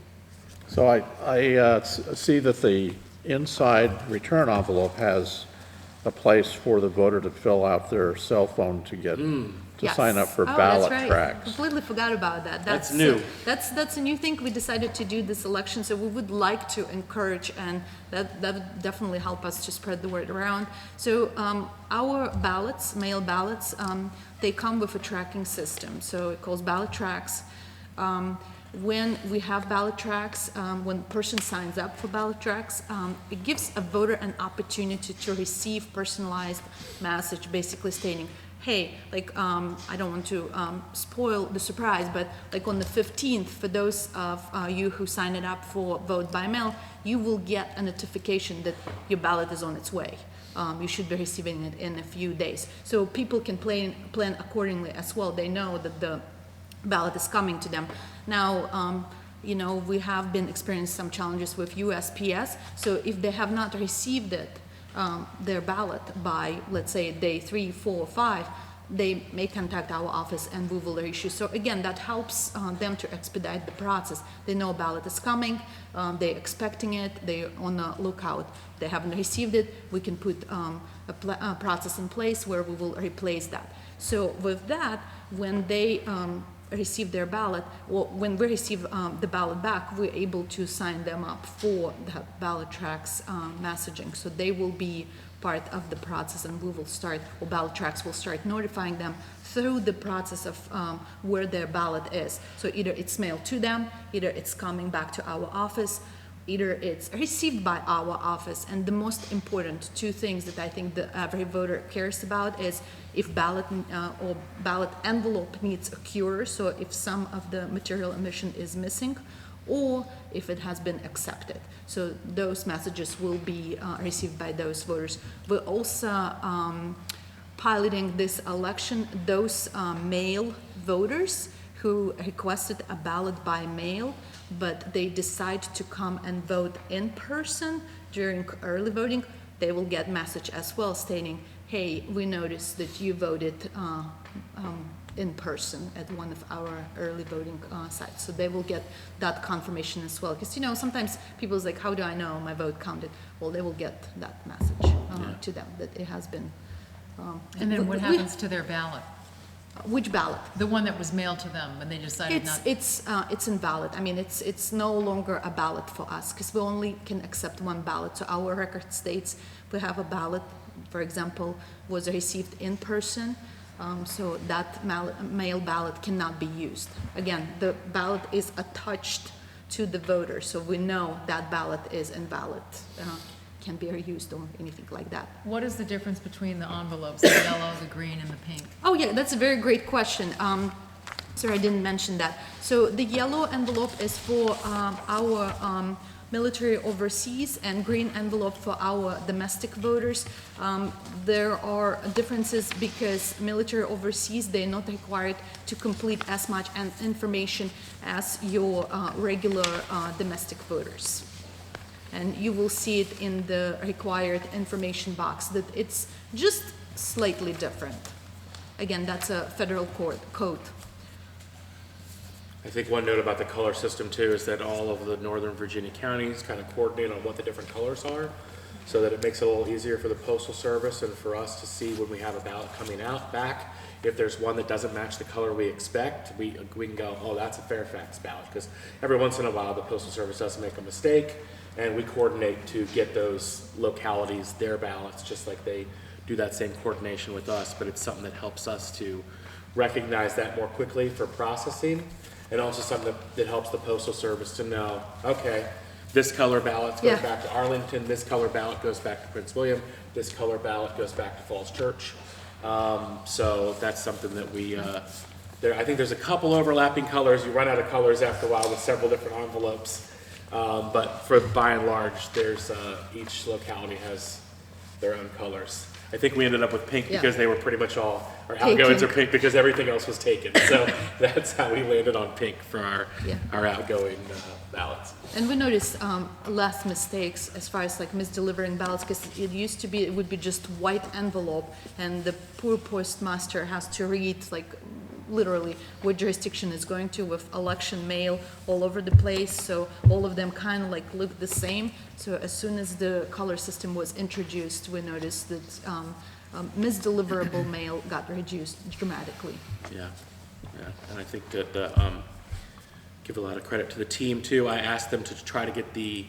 So I see that the inside return envelope has a place for the voter to fill out their cell phone to get, to Yes. sign up for Oh, ballot that's right. tracks. Completely forgot about that. That's new. That's a new thing we decided to do this election, so we would like to encourage, and that would definitely help us to spread the word around. So our ballots, mail ballots, they come with a tracking system, so it calls ballot tracks. When we have ballot tracks, when a person signs up for ballot tracks, it gives a voter an opportunity to receive personalized message, basically stating, hey, I don't want to spoil the surprise, but like on the 15th, for those of you who sign it up for vote by mail, you will get a notification that your ballot is on its way. You should be receiving it in a few days. So people can plan accordingly as well. They know that the ballot is coming to them. Now, we have been experiencing some challenges with USPS, so if they have not received it, their ballot by, let's say, day 3, 4, 5, they may contact our office and we will issue. So again, that helps them to expedite the process. They know a ballot is coming, they're expecting it, they're on the lookout. If they haven't received it, we can put a process in place where we will replace that. So with that, when they receive their ballot, or when we receive the ballot back, we're able to sign them up for the ballot tracks messaging. So they will be part of the process, and we will start, or ballot tracks will start notifying them through the process of where their ballot is. So either it's mailed to them, either it's coming back to our office, either it's received by our office. And the most important two things that I think that every voter cares about is if ballot or ballot envelope needs a cure, so if some of the material emission is missing, or if it has been accepted. So those messages will be received by those voters. We're also piloting this election those male voters who requested a ballot by mail, but they decide to come and vote in person during early voting. They will get message as well stating, hey, we noticed that you voted in person at one of our early voting sites. So they will get that confirmation as well. Because, sometimes people's like, how do I know my vote counted? Well, they will get that message to them that it has been. And then what happens to their ballot? Which ballot? The one that was mailed to them when they decided not. It's invalid. I mean, it's no longer a ballot for us because we only can accept one ballot. So our record states we have a ballot, for example, was received in person. So that mail ballot cannot be used. Again, the ballot is attached to the voter, so we know that ballot is invalid. Can't be reused or anything like that. What is the difference between the envelopes, the yellow, the green, and the pink? Oh yeah, that's a very great question. Sorry, I didn't mention that. So the yellow envelope is for our military overseas, and green envelope for our domestic voters. There are differences because military overseas, they're not required to complete as much information as your regular domestic voters. And you will see it in the required information box that it's just slightly different. Again, that's a federal code. I think one note about the color system too is that all of the Northern Virginia counties kind of coordinate on what the different colors are, so that it makes it a little easier for the Postal Service and for us to see when we have a ballot coming back. If there's one that doesn't match the color we expect, we can go, oh, that's a Fairfax ballot, because every once in a while the Postal Service does make a mistake, and we coordinate to get those localities their ballots, just like they do that same coordination with us. But it's something that helps us to recognize that more quickly for processing, and also something that helps the Postal Service to know, okay, this color ballot goes back to Arlington, this color ballot goes back to Prince William, this color ballot goes back to Falls Church. So that's something that we I think there's a couple overlapping colors. You run out of colors after a while with several different envelopes. But by and large, there's each locality has their own colors. I think we ended up with pink Yeah. because they were pretty much all, our outgoings are pink because everything else was taken. So that's how we landed on pink for our outgoing ballots. And we noticed less mistakes as far as like misdelivering ballots, because it used to be, it would be just white envelope, and the poor postmaster has to read like literally what jurisdiction is going to, with election mail all over the place, so all of them kind of like look the same. So as soon as the color system was introduced, we noticed that misdeliverable mail got reduced dramatically. Yeah, and I think that give a lot of credit to the team too. I asked them to try to get the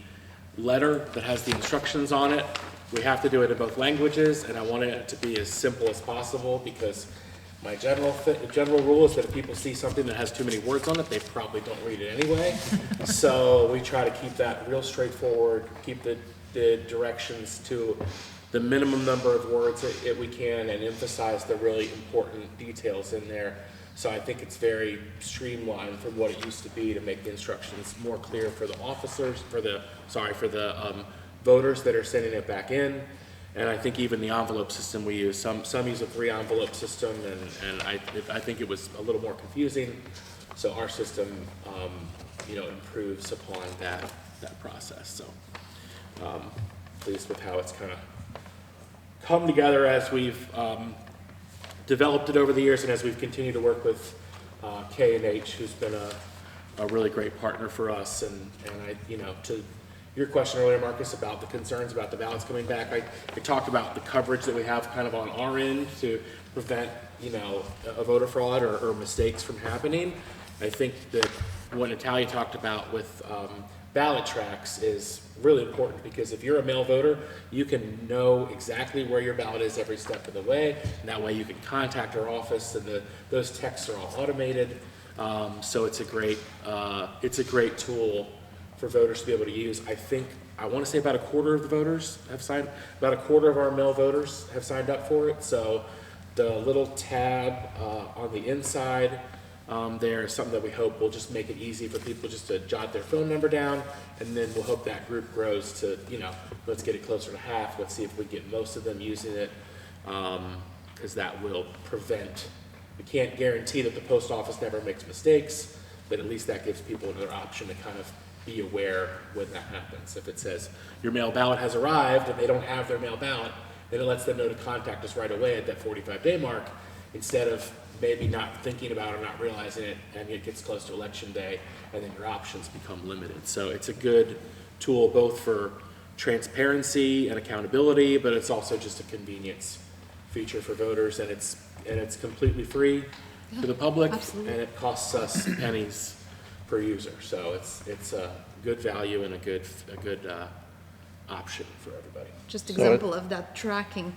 letter that has the instructions on it. We have to do it in both languages, and I wanted it to be as simple as possible, because my general rule is that if people see something that has too many words on it, they probably don't read it anyway. So we try to keep that real straightforward, keep the directions to the minimum number of words that we can, and emphasize the really important details in there. So I think it's very streamlined from what it used to be, to make the instructions more clear for the officers, for the voters that are sending it back in. And I think even the envelope system we use, some use a 3-envelope system, and I think it was a little more confusing. So our system, improves upon that process. So pleased with how it's kind of come together as we've developed it over the years, and as we've continued to work with K&H, who's been a really great partner for us. And to your question earlier, Marcus, about the concerns about the ballots coming back, I talked about the coverage that we have kind of on our end to prevent, a voter fraud or mistakes from happening. I think that what Natalia talked about with ballot tracks is really important, because if you're a mail voter, you can know exactly where your ballot is every step of the way, and that way you can contact our office, and those texts are all automated. So it's a great tool for voters to be able to use. I want to say about a quarter of the voters have signed, about a quarter of our mail voters have signed up for it. So the little tab on the inside there is something that we hope will just make it easy for people just to jot their phone number down, and then we'll hope that group grows to, let's get it closer to half. Let's see if we get most of them using it, because that will prevent, we can't guarantee that the post office never makes mistakes, but at least that gives people another option to kind of be aware when that happens. If it says your mail ballot has arrived and they don't have their mail ballot, then it lets them know to contact us right away at that 45-day mark, instead of maybe not thinking about it or not realizing it, and it gets close to election day, and then your options become limited. So it's a good tool both for transparency and accountability, but it's also just a convenience feature for voters, and it's completely free to the public, absolutely. and it costs us pennies per user. So it's a good value and a good option for everybody. Just example of that tracking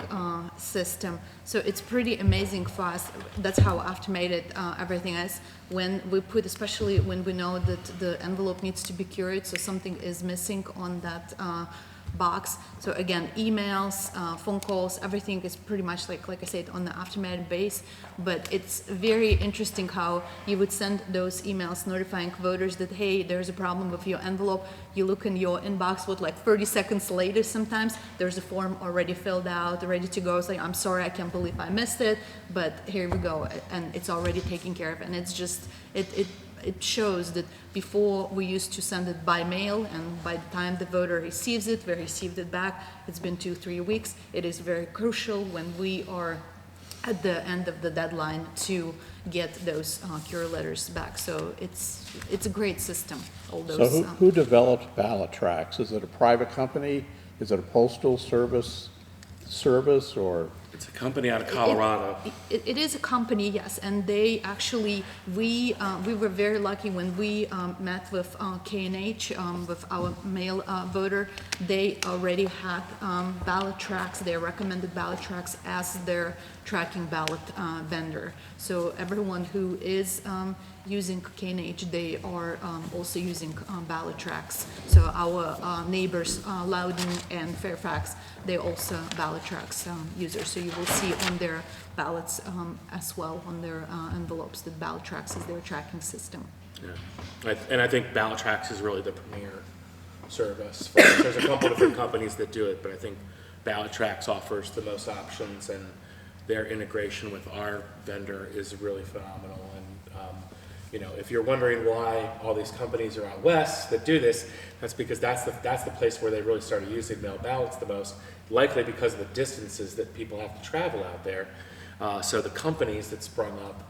system. So it's pretty amazing for us. That's how automated everything is. When we put, especially when we know that the envelope needs to be cured, so something is missing on that box. So again, emails, phone calls, everything is pretty much like I said, on the automated base. But it's very interesting how you would send those emails notifying voters that, hey, there's a problem with your envelope. You look in your inbox, with like 30 seconds later sometimes, there's a form already filled out, ready to go. It's like, I'm sorry, I can't believe I missed it, but here we go. And it's already taken care of. And it's just, it shows that before we used to send it by mail, and by the time the voter receives it, we received it back, it's been 2-3 weeks. It is very crucial when we are at the end of the deadline to get those cure letters back. So it's a great system. All those. So who developed ballot tracks? Is it a private company? Is it a postal service, or? It's a company out of Colorado. It is a company, yes, and they actually, we were very lucky when we met with K&H, with our mail voter. They already had ballot tracks, their recommended ballot tracks, as their tracking ballot vendor. So everyone who is using KNH, they are also using ballot tracks. So our neighbors, Loudon and Fairfax, they also ballot tracks users. So you will see on their ballots as well, on their envelopes, that ballot tracks is their tracking system. Yeah. And I think ballot tracks is really the premier service. There's a couple different companies that do it, but I think ballot tracks offers the most options, and their integration with our vendor is really phenomenal. And you know, if you're wondering why all these companies are out west that do this, that's because that's the place where they really started using mail ballots the most, likely because of the distances that people have to travel out there. So the companies that sprung up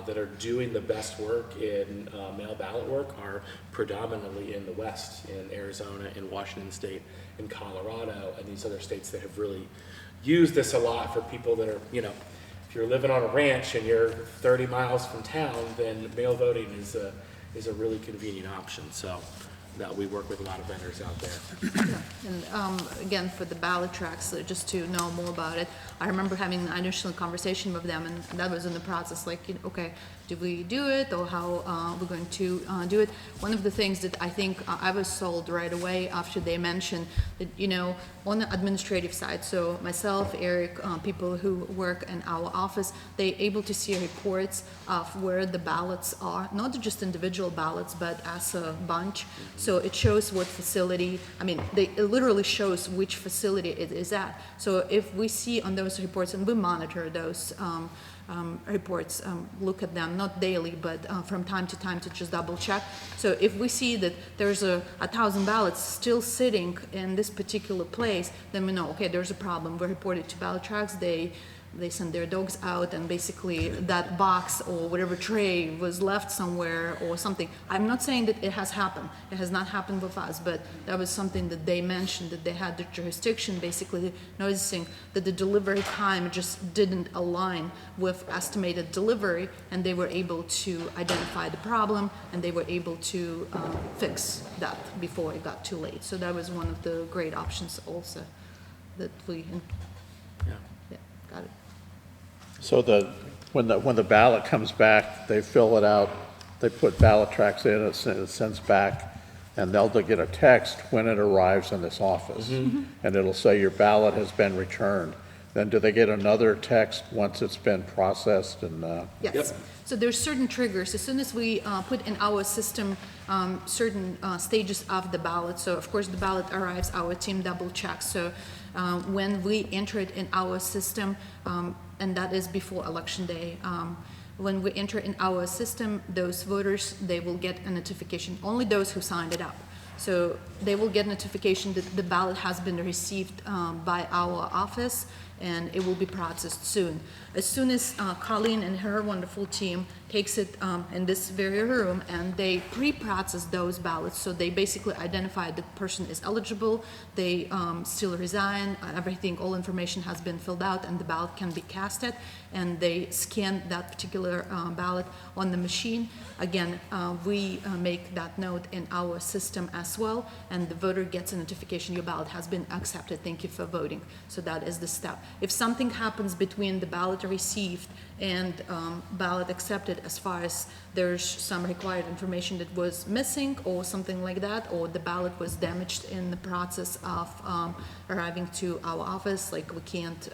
that are doing the best work in mail ballot work are predominantly in the West, in Arizona, in Washington State, in Colorado, and these other states that have really used this a lot for people that are, you know, if you're living on a ranch and you're 30 miles from town, then mail voting is a really convenient option. So that we work with a lot of vendors out there. Yeah. And again, for the ballot tracks, just to know more about it, I remember having an initial conversation with them, and that was in the process, like, you know, okay, do we do it, or how we're going to do it? One of the things that I think I was sold right away after they mentioned that, you know, on the administrative side, so myself, Eric, people who work in our office, they able to see reports of where the ballots are, not just individual ballots, but as a bunch. So it shows what facility, I mean, it literally shows which facility it is at. So if we see on those reports, and we monitor those reports, look at them, not daily, but from time to time to just double check. So if we see that there's 1,000 ballots still sitting in this particular place, then we know, okay, there's a problem. We report it to ballot tracks, they send their dogs out, and basically that box or whatever tray was left somewhere or something. I'm not saying that it has happened. It has not happened with us, but that was something that they mentioned, that they had the jurisdiction basically noticing that the delivery time just didn't align with estimated delivery, and they were able to identify the problem, and they were able to fix that before it got too late. So that was one of the great options also that we, yeah, got it. So when the ballot comes back, they fill it out, they put ballot tracks in, it sends back, and they'll get a text when it arrives in this office. Mm-hmm. And it'll say your ballot has been returned. Then do they get another text once it's been processed and? Yes. Yep. So there's certain triggers. As soon as we put in our system certain stages of the ballot, so of course the ballot arrives, our team double checks. So when we enter it in our system, and that is before Election Day, when we enter in our system, those voters, they will get a notification, only those who signed it up. So they will get notification that the ballot has been received by our office, and it will be processed soon. As soon as Colleen and her wonderful team takes it in this very room, and they pre-process those ballots, so they basically identify the person is eligible, they still resign, everything, all information has been filled out, and the ballot can be casted, and they scan that particular ballot on the machine. Again, we make that note in our system as well, and the voter gets a notification, your ballot has been accepted, thank you for voting. So that is the step. If something happens between the ballot received and ballot accepted, as far as there's some required information that was missing or something like that, or the ballot was damaged in the process of arriving to our office, like we can't,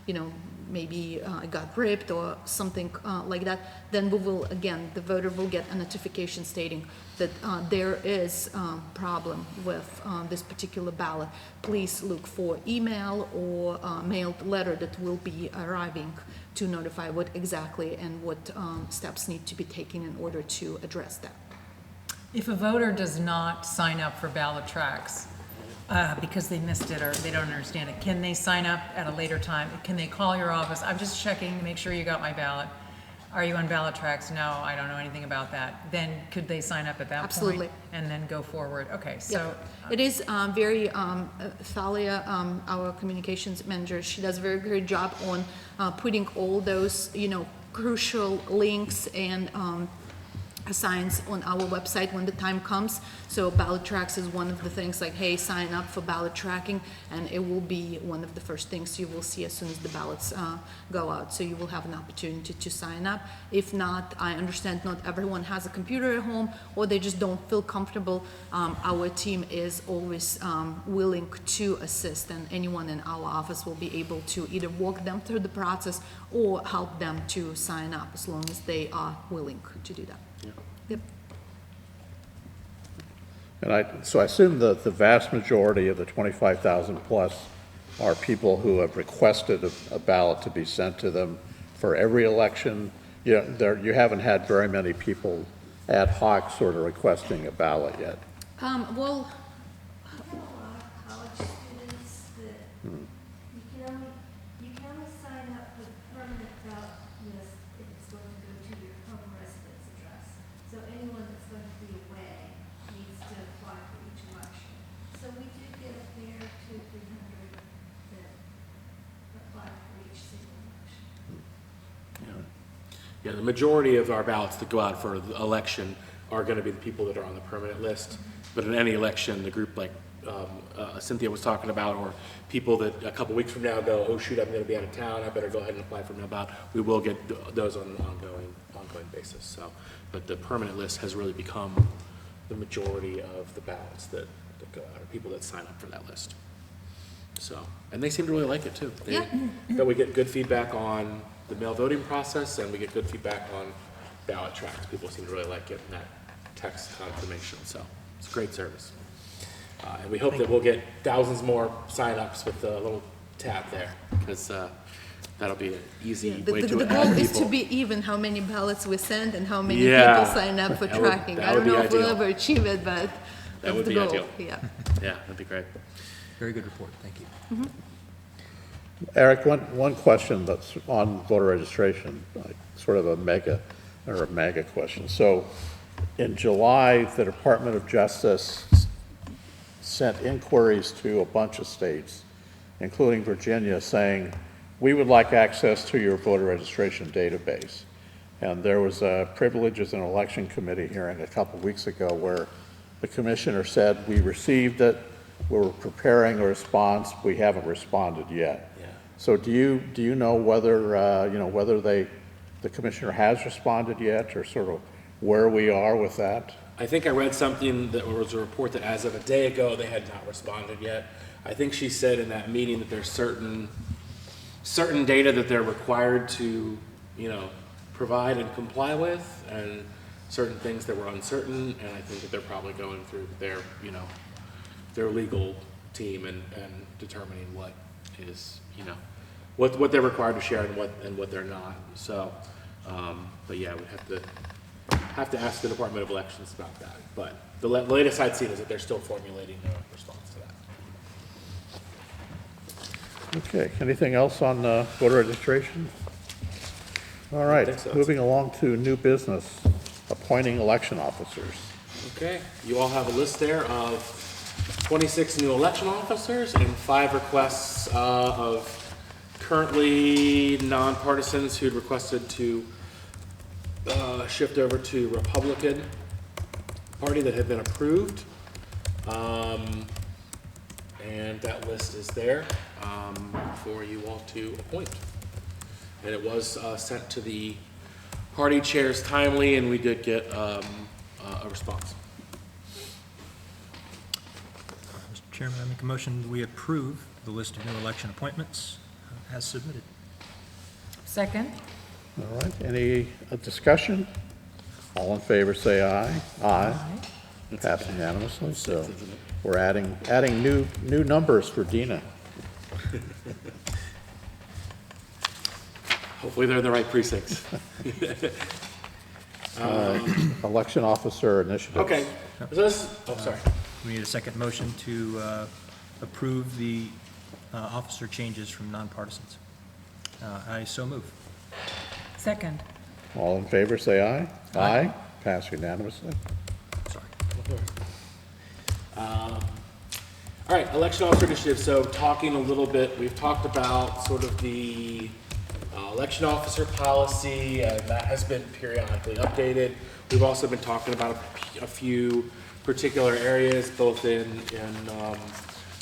you know, maybe it got ripped or something like that, then we will, again, the voter will get a notification stating that there is problem with this particular ballot. Please look for email or mailed letter that will be arriving to notify what exactly and what steps need to be taken in order to address that. If a voter does not sign up for ballot tracks because they missed it or they don't understand it, can they sign up at a later time? Can they call your office? I'm just checking to make sure you got my ballot. Are you on ballot tracks? No, I don't know anything about that. Then could they sign up at that Absolutely. point and then go forward? Okay, so. It is very, Thalia, our communications manager, she does a very great job on putting all those, you know, crucial links and signs on our website when the time comes. So ballot tracks is one of the things, like, hey, sign up for ballot tracking, and it will be one of the first things you will see as soon as the ballots go out. So you will have an opportunity to sign up. If not, I understand not everyone has a computer at home, or they just don't feel comfortable. Our team is always willing to assist, and anyone in our office will be able to either walk them through the process or help them to sign up, as long as they are willing to do that. Yep. And so I assume that the vast majority of the 25,000 plus are people who have requested a ballot to be sent to them for every election. You haven't had very many people ad hoc sort of requesting a ballot yet. Well, I know a lot of college students that you can only sign up for the permanent ballot list if it's going to go to your home residence address. So anyone that's going to be away needs to apply for each election. So we do get a fair 200-300 that apply for each single election. Yeah, the majority of our ballots that go out for the election are going to be the people that are on the permanent list. But in any election, the group like Cynthia was talking about, or people that a couple weeks from now go, oh shoot, I'm going to be out of town, I better go ahead and apply for my ballot, we will get those on an ongoing basis. So, but the permanent list has really become the majority of the ballots that go out, or people that sign up for that list. So, and they seem to really like it too. Yeah. But we get good feedback on the mail voting process, and we get good feedback on ballot tracks. People seem to really like it, and that text confirmation. So it's a great service. And we hope that we'll get thousands more sign-ups with the little tab there, because that'll be an easy way to the add goal people. is to be even how many ballots we send and how many Yeah. people sign up for That would- tracking. that I would don't know be if we'll ideal. ever achieve it, but that's would the be goal. ideal. Yeah. Yeah, that'd be great. Very good report, thank you. Eric, one question that's on voter registration, like sort of a mega question. So in July, the Department of Justice sent inquiries to a bunch of states, including Virginia, saying, we would like access to your voter registration database. And there was a Privileges and Election Committee hearing a couple weeks ago where the commissioner said, we received it, we're preparing a response, we haven't responded yet. Yeah. So do you know whether, whether the commissioner has responded yet, or sort of where we are with that? I think I read something that was a report that as of a day ago, they had not responded yet. I think she said in that meeting that there's certain data that they're required to, provide and comply with, and certain things that were uncertain, and I think that they're probably going through their legal team and determining what is, what they're required to share and what they're not. So, but yeah, we'd have to ask the Department of Elections about that. But the latest I'd seen is that they're still formulating a response to that. Okay, anything else on voter registration? All right, think so. moving along to new business, appointing election officers. Okay, you all have a list there of 26 new election officers and 5 requests of currently nonpartisans who'd requested to shift over to Republican Party that had been approved. And that list is there for you all to appoint. And it was sent to the party chairs timely, and we did get a response. Mr. Chairman, I make a motion that we approve the list of new election appointments as submitted. Second? All right, any discussion? All in favor, say aye. Aye. Passed unanimously, so we're adding new numbers for Dina. Hopefully they're in the right precincts. Election officer initiatives. Okay, so sorry. We need a second motion to approve the officer changes from nonpartisans. I so move. Second. All in favor, say aye. Aye. Passed unanimously. Sorry. All right, election officer initiative. So talking a little bit, we've talked about sort of the election officer policy, and that has been periodically updated. We've also been talking about a few particular areas, both in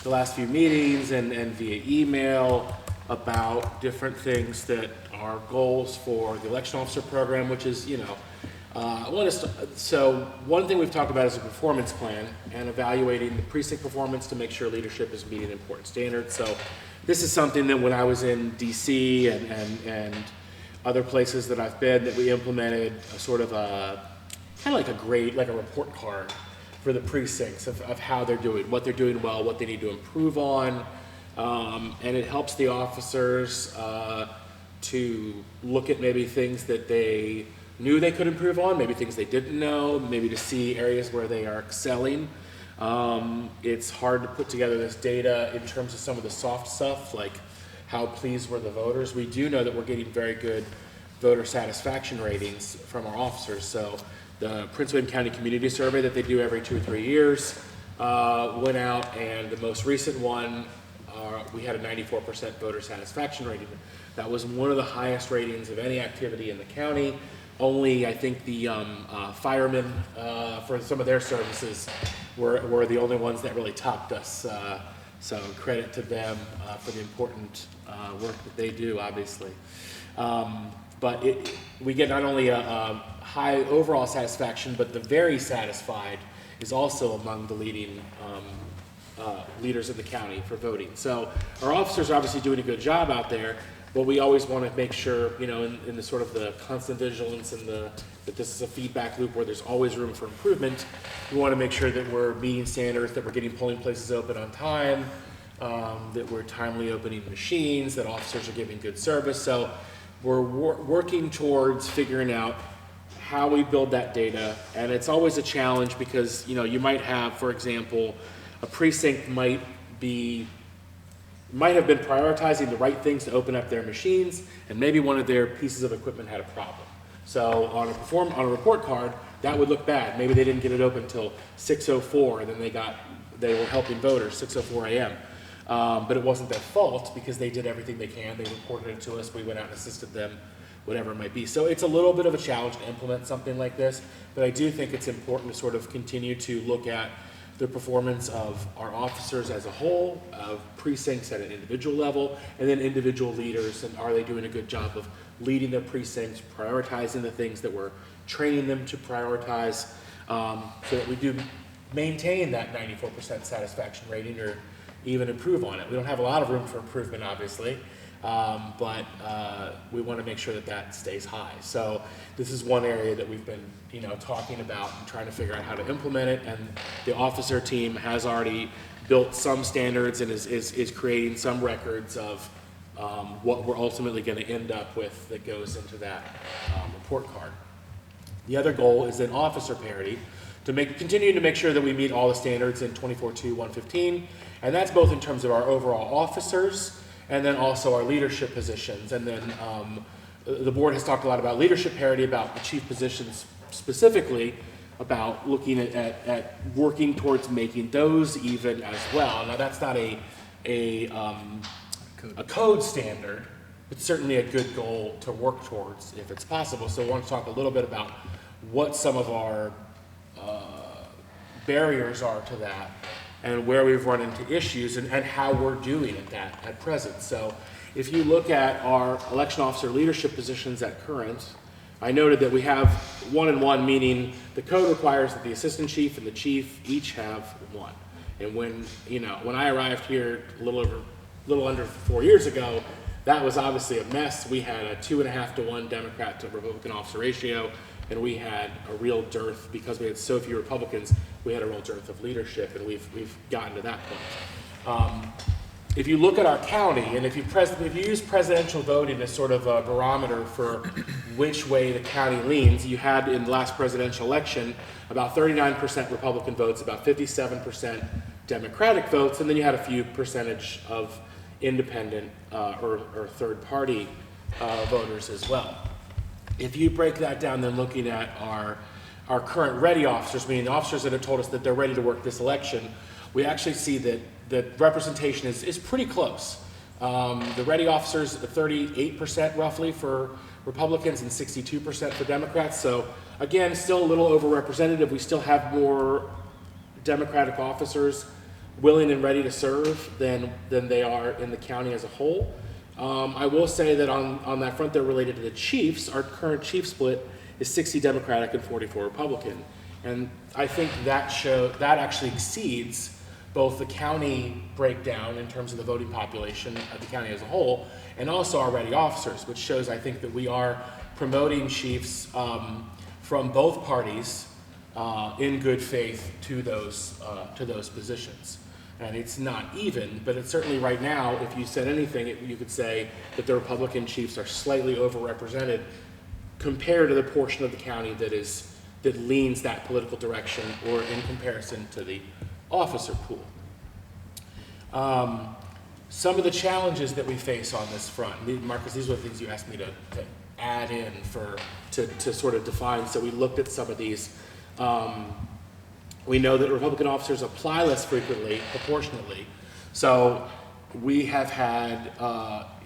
the last few meetings and via email, about different things that are goals for the election officer program, which is, so one thing we've talked about is a performance plan and evaluating the precinct performance to make sure leadership is meeting important standards. So this is something that when I was in DC and other places that I've been, that we implemented a sort of a, kind of like a grade, like a report card for the precincts of how they're doing, what they're doing well, what they need to improve on. And it helps the officers to look at maybe things that they knew they could improve on, maybe things they didn't know, maybe to see areas where they are excelling. It's hard to put together this data in terms of some of the soft stuff, like how pleased were the voters. We do know that we're getting very good voter satisfaction ratings from our officers. So the Prince William County Community Survey that they do every 2 or 3 years went out, and the most recent one, we had a 94% voter satisfaction rating. That was one of the highest ratings of any activity in the county. Only, I think, the firemen for some of their services were the only ones that really topped us. So credit to them for the important work that they do, obviously. But we get not only a high overall satisfaction, but the very satisfied is also among the leading leaders of the county for voting. So our officers are obviously doing a good job out there, but we always want to make sure, in the sort of the constant vigilance and that this is a feedback loop where there's always room for improvement. We want to make sure that we're meeting standards, that we're getting polling places open on time, that we're timely opening machines, that officers are giving good service. So we're working towards figuring out how we build that data, and it's always a challenge because, you might have, for example, a precinct might have been prioritizing the right things to open up their machines, and maybe one of their pieces of equipment had a problem. So on a report card, that would look bad. Maybe they didn't get it open until 6:04, and then they were helping voters 6:04 a.m. But it wasn't their fault because they did everything they can. They reported it to us. We went out and assisted them, whatever it might be. So it's a little bit of a challenge to implement something like this, but I do think it's important to sort of continue to look at the performance of our officers as a whole, of precincts at an individual level, and then individual leaders, and are they doing a good job of leading their precincts, prioritizing the things that we're training them to prioritize, so that we do maintain that 94% satisfaction rating or even improve on it. We don't have a lot of room for improvement, obviously, but we want to make sure that that stays high. So this is one area that we've been, talking about and trying to figure out how to implement it. And the officer team has already built some standards and is creating some records of what we're ultimately going to end up with that goes into that report card. The other goal is then officer parity, to continue to make sure that we meet all the standards in 24-115, and that's both in terms of our overall officers and then also our leadership positions. And then the board has talked a lot about leadership parity, about the chief positions specifically, about looking at working towards making those even as well. Now that's not a code standard, but certainly a good goal to work towards if it's possible. So I want to talk a little bit about what some of our barriers are to that, and where we've run into issues, and how we're doing at present. So if you look at our election officer leadership positions at current, I noted that we have 1 and 1, meaning the code requires that the assistant chief and the chief each have 1. And when I arrived here a little under 4 years ago, that was obviously a mess. We had a 2.5 to 1 Democrat to Republican officer ratio, and we had a real dearth, because we had so few Republicans, we had a real dearth of leadership, and we've gotten to that point. If you look at our county, and if you use presidential voting as sort of a barometer for which way the county leans, you had in the last presidential election about 39% Republican votes, about 57% Democratic votes, and then you had a few percentage of independent or third-party voters as well. If you break that down, then looking at our current ready officers, meaning the officers that have told us that they're ready to work this election, we actually see that representation is pretty close. The ready officers, 38% roughly for Republicans and 62% for Democrats. So again, still a little overrepresented. We still have more Democratic officers willing and ready to serve than they are in the county as a whole. I will say that on that front, they're related to the chiefs. Our current chief split is 60 Democratic and 44 Republican. And I think that actually exceeds both the county breakdown in terms of the voting population of the county as a whole, and also our ready officers, which shows, I think, that we are promoting chiefs from both parties in good faith to those positions. And it's not even, but it's certainly right now, if you said anything, you could say that the Republican chiefs are slightly overrepresented compared to the portion of the county that leans that political direction, or in comparison to the officer pool. Some of the challenges that we face on this front, Marcus, these are the things you asked me to add in to sort of define. So we looked at some of these. We know that Republican officers apply less frequently, proportionately. So we have had,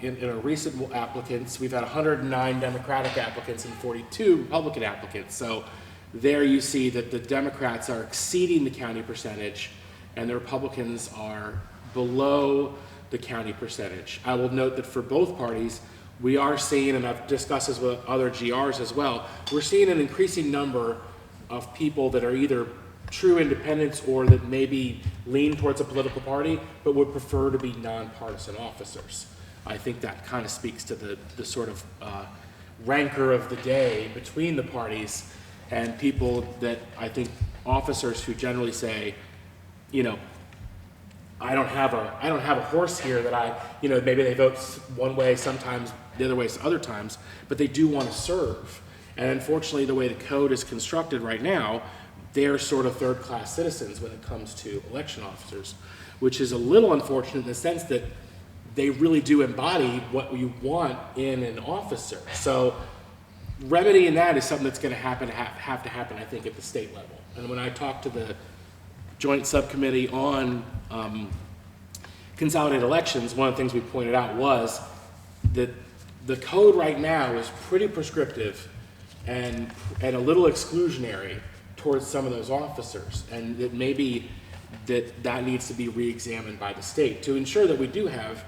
in our recent applicants, we've had 109 Democratic applicants and 42 Republican applicants. So there you see that the Democrats are exceeding the county percentage and the Republicans are below the county percentage. I will note that for both parties, we are seeing, and I've discussed this with other GRs as well, we're seeing an increasing number of people that are either true independents or that maybe lean towards a political party but would prefer to be nonpartisan officers. I think that kind of speaks to the sort of rancor of the day between the parties, and people that, I think, officers who generally say, you know, I don't have a horse here that maybe they vote one way sometimes, the other way other times, but they do want to serve. And unfortunately, the way the code is constructed right now, they're sort of third-class citizens when it comes to election officers, which is a little unfortunate in the sense that they really do embody what you want in an officer. So remedying that is something that's going to have to happen, I think, at the state level. And when I talked to the joint subcommittee on consolidated elections, one of the things we pointed out was that the code right now is pretty prescriptive and a little exclusionary towards some of those officers, and that maybe that needs to be re-examined by the state to ensure that we do have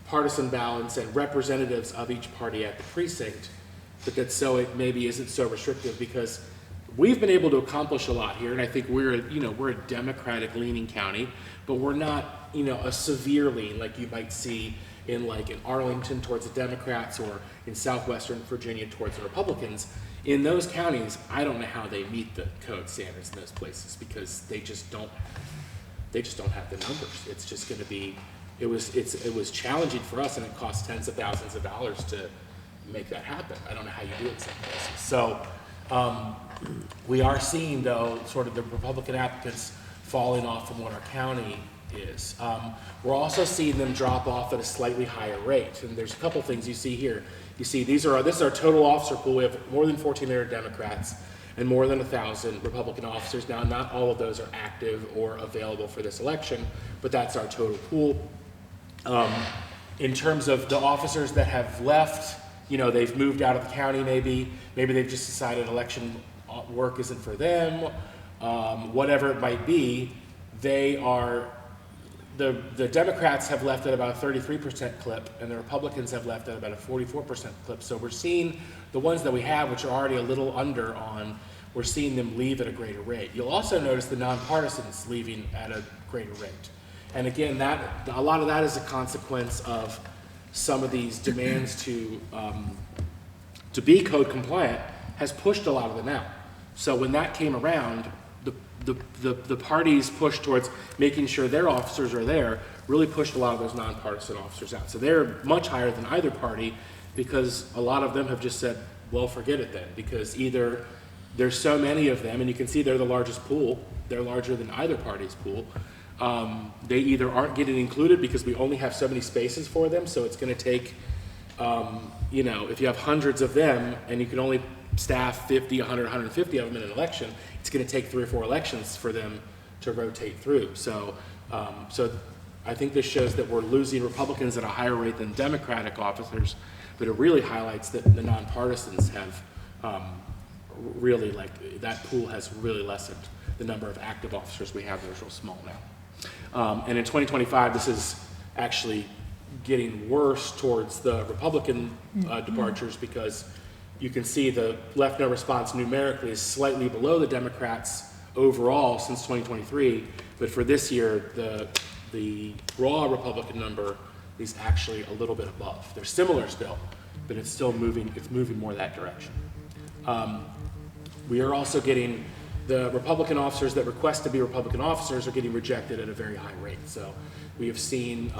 partisan balance and representatives of each party at the precinct, but that so it maybe isn't so restrictive, because we've been able to accomplish a lot here, and I think we're a Democratic leaning county, but we're not a severe lean like you might see in Arlington towards the Democrats or in southwestern Virginia towards the Republicans. In those counties, I don't know how they meet the code standards in those places, because they just don't have the numbers. It's just going to be, it was challenging for us, and it cost tens of thousands of dollars to make that happen. I don't know how you do it in some places. So we are seeing, though, sort of the Republican applicants falling off from what our county is. We're also seeing them drop off at a slightly higher rate, and there's a couple things you see here. You see, this is our total officer pool. We have more than 1,400 Democrats and more than 1,000 Republican officers. Now, not all of those are active or available for this election, but that's our total pool. In terms of the officers that have left, they've moved out of the county maybe they've just decided election work isn't for them, whatever it might be, the Democrats have left at about a 33% clip, and the Republicans have left at about a 44% clip. So we're seeing the ones that we have, which are already a little under on, we're seeing them leave at a greater rate. You'll also notice the nonpartisans leaving at a greater rate. And again, a lot of that is a consequence of some of these demands to be code compliant has pushed a lot of them out. So when that came around, the parties pushed towards making sure their officers are there, really pushed a lot of those nonpartisan officers out. So they're much higher than either party, because a lot of them have just said, well, forget it then, because either there's so many of them, and you can see they're the largest pool, they're larger than either party's pool. They either aren't getting included because we only have so many spaces for them, so it's going to take, if you have hundreds of them and you can only staff 50, 100, 150 of them in an election, it's going to take 3 or 4 elections for them to rotate through. So I think this shows that we're losing Republicans at a higher rate than Democratic officers, but it really highlights that the nonpartisans have really, like, that pool has really lessened. The number of active officers we have is real small now. And in 2025, this is actually getting worse towards the Republican departures, because you can see the left no response numerically is slightly below the Democrats overall since 2023, but for this year, the raw Republican number is actually a little bit above. They're similar still, but it's still moving, it's moving more that direction. We are also getting the Republican officers that request to be Republican officers are getting rejected at a very high rate. So we have seen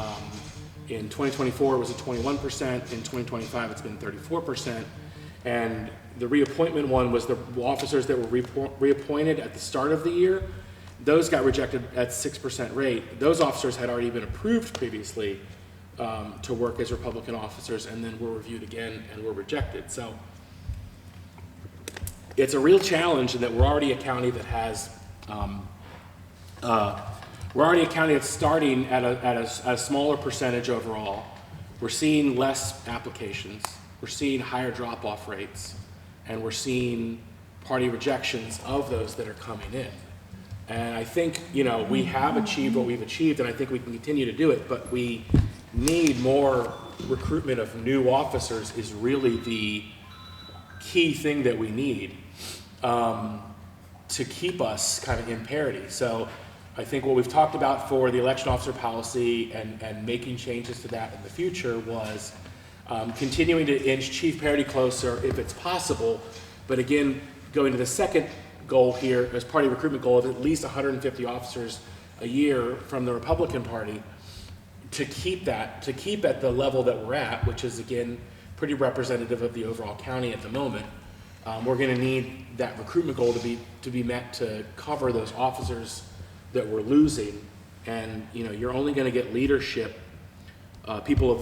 in 2024 it was at 21%, in 2025 it's been 34%, and the reappointment one was the officers that were reappointed at the start of the year. Those got rejected at 6% rate. Those officers had already been approved previously to work as Republican officers, and then were reviewed again and were rejected. So it's a real challenge in that we're already a county that has, we're already a county that's starting at a smaller percentage overall. We're seeing less applications. We're seeing higher drop-off rates, and we're seeing party rejections of those that are coming in. And I think, you know, we have achieved what we've achieved, and I think we can continue to do it, but we need more recruitment of new officers is really the key thing that we need to keep us kind of in parity. So I think what we've talked about for the election officer policy and making changes to that in the future was continuing to inch chief parity closer if it's possible, but again, going to the second goal here as party recruitment goal of at least 150 officers a year from the Republican Party, to keep at the level that we're at, which is again pretty representative of the overall county at the moment. We're going to need that recruitment goal to be met to cover those officers that we're losing, and you know, you're only going to get leadership people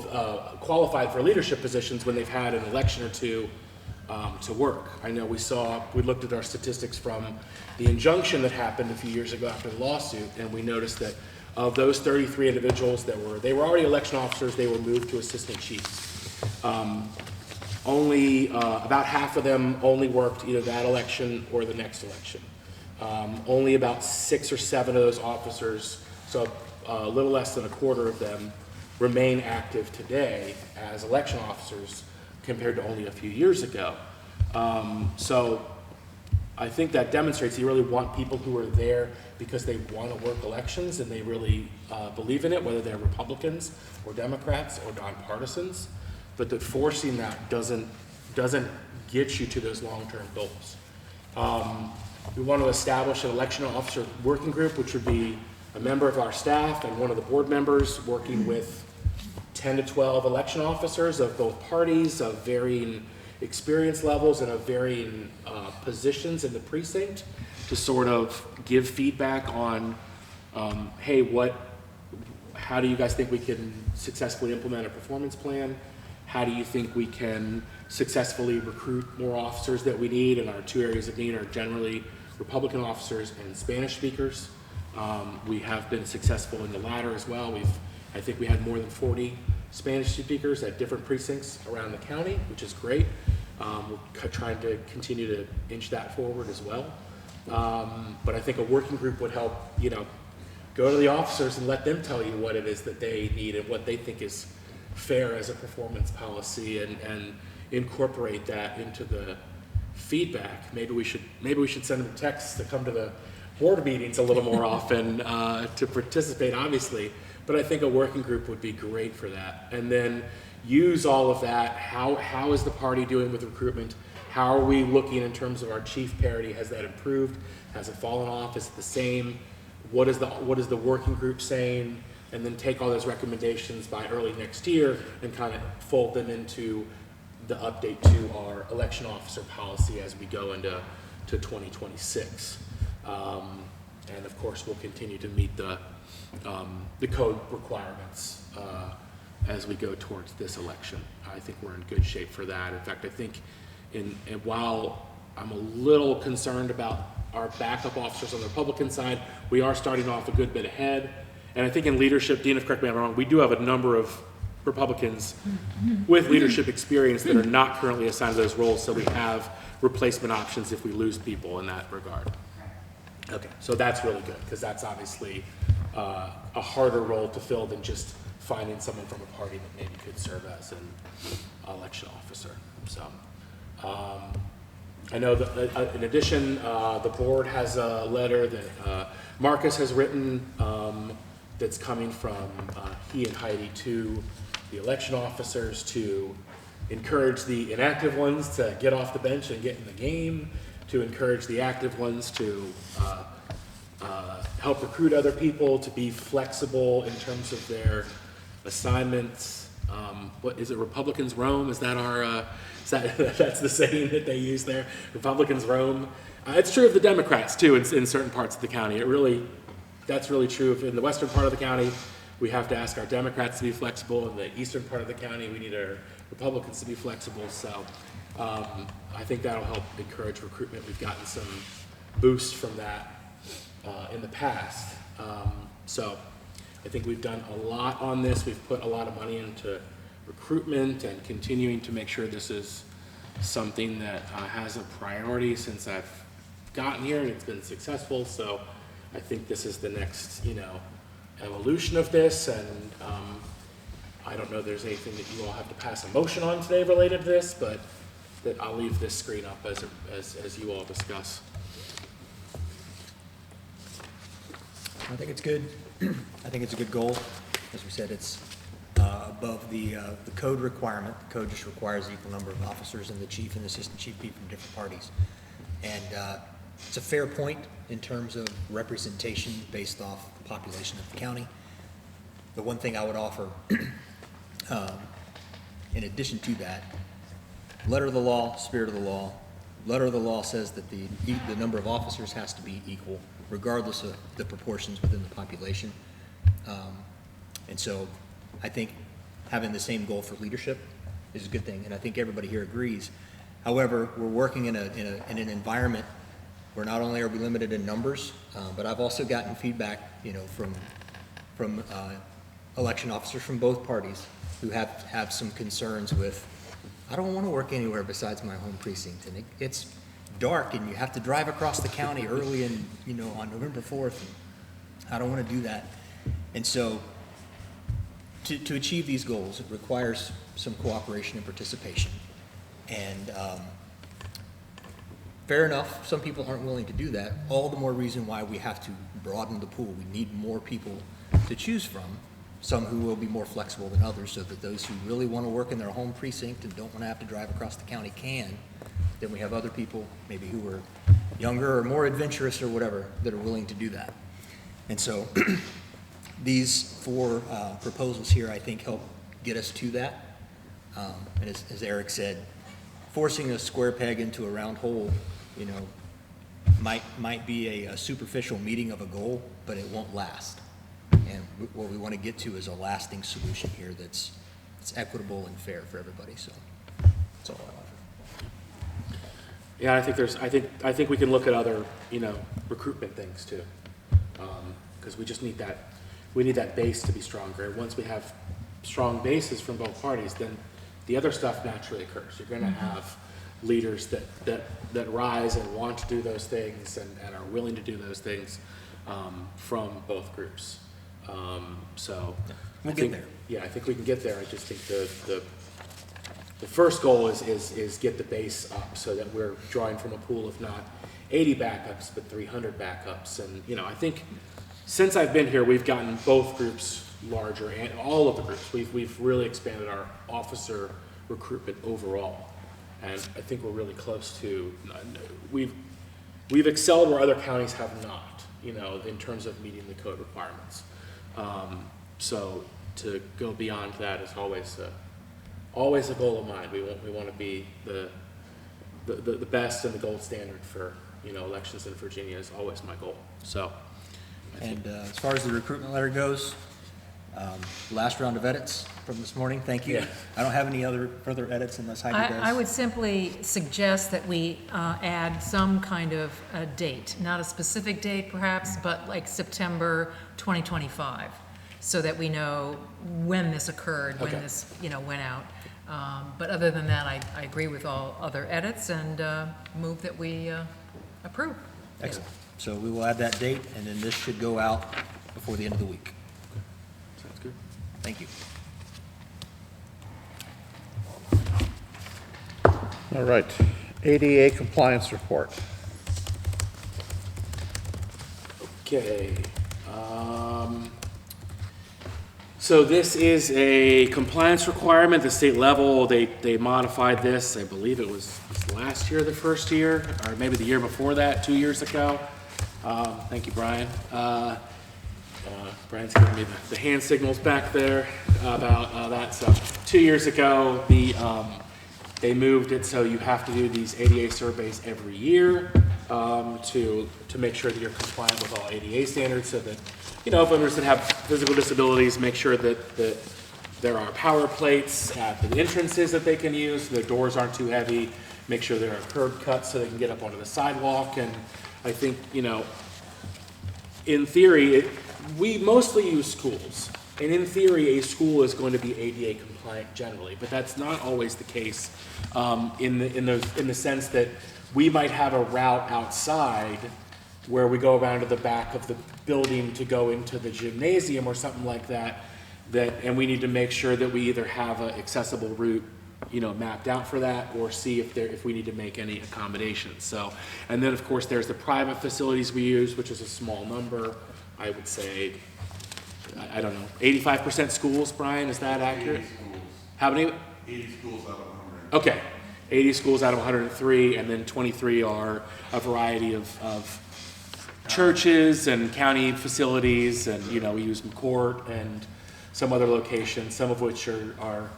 qualified for leadership positions when they've had an election or two to work. I know we looked at our statistics from the injunction that happened a few years ago after the lawsuit, and we noticed that of those 33 individuals they were already election officers, they were moved to assistant chiefs. Only about half of them only worked either that election or the next election. Only about 6 or 7 of those officers, so a little less than a quarter of them, remain active today as election officers compared to only a few years ago. So I think that demonstrates you really want people who are there because they want to work elections and they really believe in it, whether they're Republicans or Democrats or nonpartisans, but that forcing that doesn't get you to those long-term goals. We want to establish an election officer working group, which would be a member of our staff and one of the board members working with 10 to 12 election officers of both parties, of varying experience levels and of varying positions in the precinct, to sort of give feedback on, hey, how do you guys think we can successfully implement a performance plan? How do you think we can successfully recruit more officers that we need? And our 2 areas of need are generally Republican officers and Spanish speakers. We have been successful in the latter as well. I think we had more than 40 Spanish speakers at different precincts around the county, which is great. We're trying to continue to inch that forward as well. But I think a working group would help, you know, go to the officers and let them tell you what it is that they need and what they think is fair as a performance policy, and incorporate that into the feedback. Maybe we should send them texts to come to the board meetings a little more often to participate, obviously. But I think a working group would be great for that. And then use all of that. How is the party doing with recruitment? How are we looking in terms of our chief parity? Has that improved? Has it fallen off? Is it the same? What is the working group saying? And then take all those recommendations by early next year and kind of fold them into the update to our election officer policy as we go into 2026. And of course, we'll continue to meet the code requirements as we go towards this election. I think we're in good shape for that. In fact, I think and while I'm a little concerned about our backup officers on the Republican side, we are starting off a good bit ahead. And I think in leadership, Dean, if correct me if I'm wrong, we do have a number of Republicans with leadership experience that are not currently assigned to those roles, so we have replacement options if we lose people in that regard. Okay, so that's really good, because that's obviously a harder role to fill than just finding someone from a party that maybe could serve as an election officer. So I know that in addition, the board has a letter that Marcus has written that's coming from he and Heidi to the election officers to encourage the inactive ones to get off the bench and get in the game, to encourage the active ones to help recruit other people, to be flexible in terms of their assignments. What is it, Republicans roam? Is that our, that's the saying that they use there? Republicans roam. It's true of the Democrats too in certain parts of the county. That's really true. If in the western part of the county, we have to ask our Democrats to be flexible. In the eastern part of the county, we need our Republicans to be flexible. So I think that'll help encourage recruitment. We've gotten some boost from that in the past. So I think we've done a lot on this. We've put a lot of money into recruitment and continuing to make sure this is something that has a priority since I've gotten here, and it's been successful. So I think this is the next, evolution of this, and I don't know if there's anything that you all have to pass a motion on today related to this, but that I'll leave this screen up as you all discuss. I think it's good. I think it's a good goal. As we said, it's above the code requirement. The code just requires an equal number of officers, and the chief and assistant chief be from different parties. And it's a fair point in terms of representation based off the population of the county. The one thing I would offer, in addition to that, letter of the law, spirit of the law. Letter of the law says that the number of officers has to be equal, regardless of the proportions within the population. And so I think having the same goal for leadership is a good thing, and I think everybody here agrees. However, we're working in an environment where not only are we limited in numbers, but I've also gotten feedback, from election officers from both parties who have some concerns with, I don't want to work anywhere besides my home precinct, and it's dark, and you have to drive across the county early and on November 4th. And I don't want to do that, and so to achieve these goals, it requires some cooperation and participation. And fair enough, some people aren't willing to do that. All the more reason why we have to broaden the pool. We need more people to choose from, some who will be more flexible than others, so that those who really want to work in their home precinct and don't want to have to drive across the county can. Then we have other people, maybe who are younger or more adventurous or whatever, that are willing to do that. And so these four proposals here, I think, help get us to that. And as Eric said, forcing a square peg into a round hole, might be a superficial meeting of a goal, but it won't last. And what we want to get to is a lasting solution here that's equitable and fair for everybody. So that's all I offer. Yeah, I think we can look at other, recruitment things too, because we just need that. We need that base to be stronger. Once we have strong bases from both parties, then the other stuff naturally occurs. You're going to have leaders that rise and want to do those things and are willing to do those things from both groups. So We'll get there. Yeah, I think we can get there. I just think the first goal is get the base up so that we're drawing from a pool of not 80 backups, but 300 backups. And, I think since I've been here, we've gotten both groups larger, and all of the groups. We've really expanded our officer recruitment overall. And I think we're really close to, we've excelled where other counties have not, in terms of meeting the code requirements. So to go beyond that is always a goal of mine. We want to be the best and the gold standard for, elections in Virginia is always my goal. So. And as far as the recruitment letter goes, last round of edits from this morning, thank you. Yeah. I don't have any other further edits unless Heidi does. I would simply suggest that we add some kind of a date, not a specific date perhaps, but like September 2025. so that we know when this occurred, when Okay. this, went out. But other than that, I agree with all other edits and move that we approve. Excellent. So we will add that date, and then this should go out before the end of the week. Sounds good. Thank you. All right, ADA compliance report. Okay. So this is a compliance requirement, the state level, they modified this, I believe it was last year, the first year, or maybe the year before that, 2 years ago. Thank you, Brian. Brian's giving me the hand signals back there about that. So 2 years ago, they moved it so you have to do these ADA surveys every year to make sure that you're compliant with all ADA standards, so that, voters that have physical disabilities, make sure that there are power plates at the entrances that they can use, the doors aren't too heavy, make sure there are curb cuts so they can get up onto the sidewalk. And I think, in theory, we mostly use schools. And in theory, a school is going to be ADA compliant generally, but that's not always the case in the sense that we might have a route outside where we go around to the back of the building to go into the gymnasium or something like that, and we need to make sure that we either have an accessible route, mapped out for that, or see if we need to make any accommodations. So, and then of course there's the private facilities we use, which is a small number. I would say, I don't know, 85% schools, Brian, is that accurate? 80 schools. How many? 80 schools out of 100. Okay, 80 schools out of 103, and then 23 are a variety of churches and county facilities, and, we use McCourt and some other locations, some of which are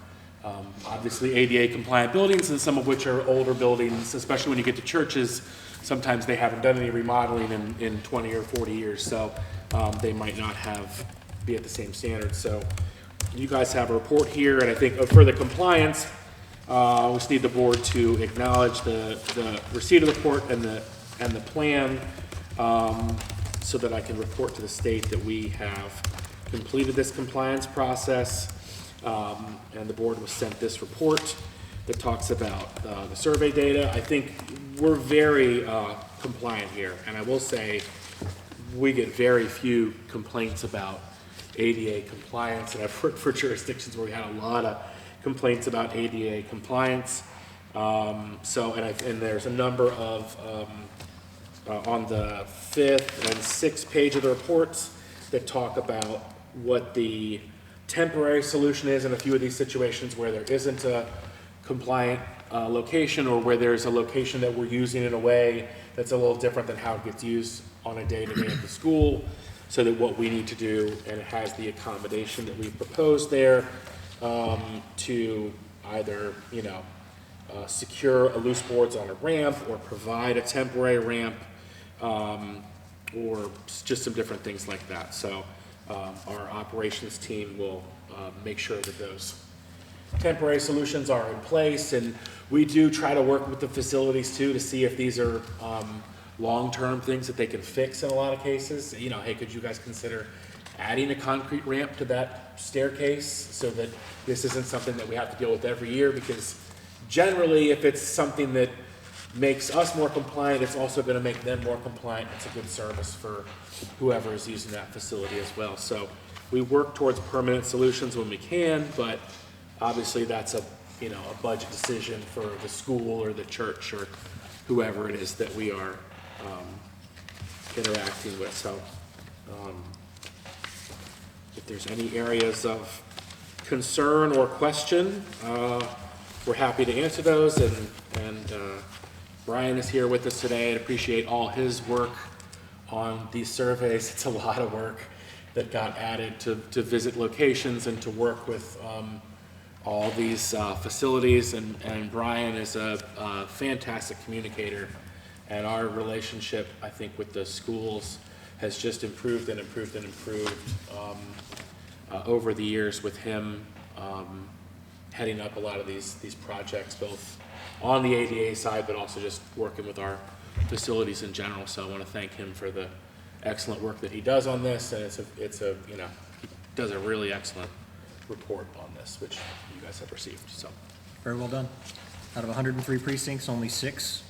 obviously ADA compliant buildings, and some of which are older buildings, especially when you get to churches. Sometimes they haven't done any remodeling in 20 or 40 years, so they might not be at the same standard. So you guys have a report here, and I think for the compliance, we just need the board to acknowledge the receipt of the report and the plan, so that I can report to the state that we have completed this compliance process. And the board was sent this report that talks about the survey data. I think we're very compliant here, and I will say we get very few complaints about ADA compliance, and I've worked for jurisdictions where we had a lot of complaints about ADA compliance. And there's a number of on the 5th and 6th page of the reports that talk about what the temporary solution is in a few of these situations where there isn't a compliant location, or where there's a location that we're using in a way that's a little different than how it gets used on a day-to-day at the school, so that what we need to do, and it has the accommodation that we've proposed there, to either, secure a loose boards on a ramp, or provide a temporary ramp, or just some different things like that. So our operations team will make sure that those temporary solutions are in place, and we do try to work with the facilities too to see if these are long-term things that they can fix in a lot of cases. Hey, could you guys consider adding a concrete ramp to that staircase so that this isn't something that we have to deal with every year? Because generally, if it's something that makes us more compliant, it's also going to make them more compliant. It's a good service for whoever is using that facility as well. So we work towards permanent solutions when we can, but obviously that's a budget decision for the school or the church or whoever it is that we are interacting with. So if there's any areas of concern or question, we're happy to answer those. And Brian is here with us today. I appreciate all his work on these surveys. It's a lot of work that got added to visit locations and to work with all these facilities. And Brian is a fantastic communicator. And our relationship, I think, with the schools has just improved and improved and improved over the years with him heading up a lot of these projects, both on the ADA side, but also just working with our facilities in general. So I want to thank him for the excellent work that he does on this. And it's a he does a really excellent report on this, which you guys have received, so. Very well done. Out of 103 precincts, only 6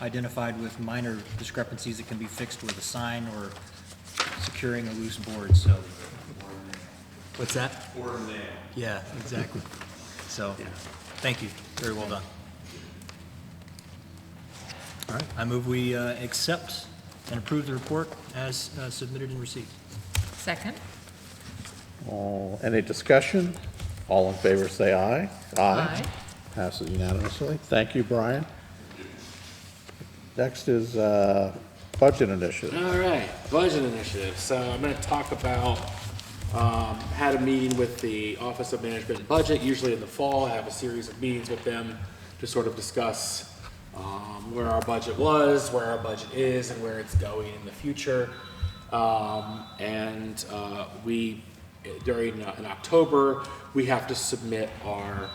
identified with minor discrepancies that can be fixed with a sign or securing a loose board, so. What's that? Yeah, exactly. So, thank you. Very well done. All right, I move we accept and approve the report as submitted and received. Second? Any discussion? All in favor, say aye. Aye. Passes unanimously. Thank you, Brian. Next is budget initiative. All right, budget initiative. So I'm going to talk about, had a meeting with the Office of Management and Budget, usually in the fall. I have a series of meetings with them to sort of discuss where our budget was, where our budget is, and where it's going in the future. We, in October, we have to submit our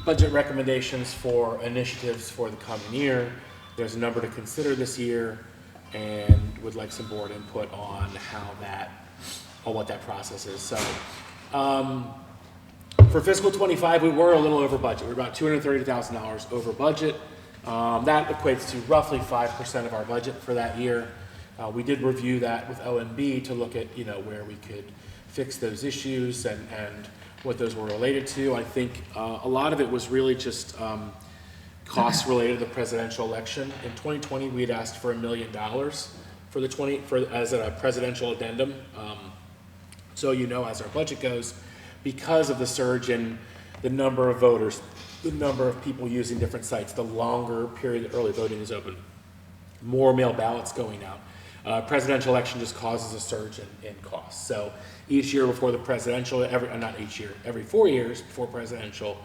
budget recommendations for initiatives for the coming year. There's a number to consider this year, and would like some board input on what that process is. So, for fiscal 25, we were a little over budget. We're about $230,000 over budget. That equates to roughly 5% of our budget for that year. We did review that with OMB to look at, where we could fix those issues and what those were related to. I think a lot of it was really just costs related to the presidential election. In 2020, we had asked for $1 million as a presidential addendum. So as our budget goes, because of the surge in the number of voters, the number of people using different sites, the longer period that early voting is open, more mail ballots going out. Presidential election just causes a surge in costs. So each year before the presidential, not each year, every 4 years before presidential,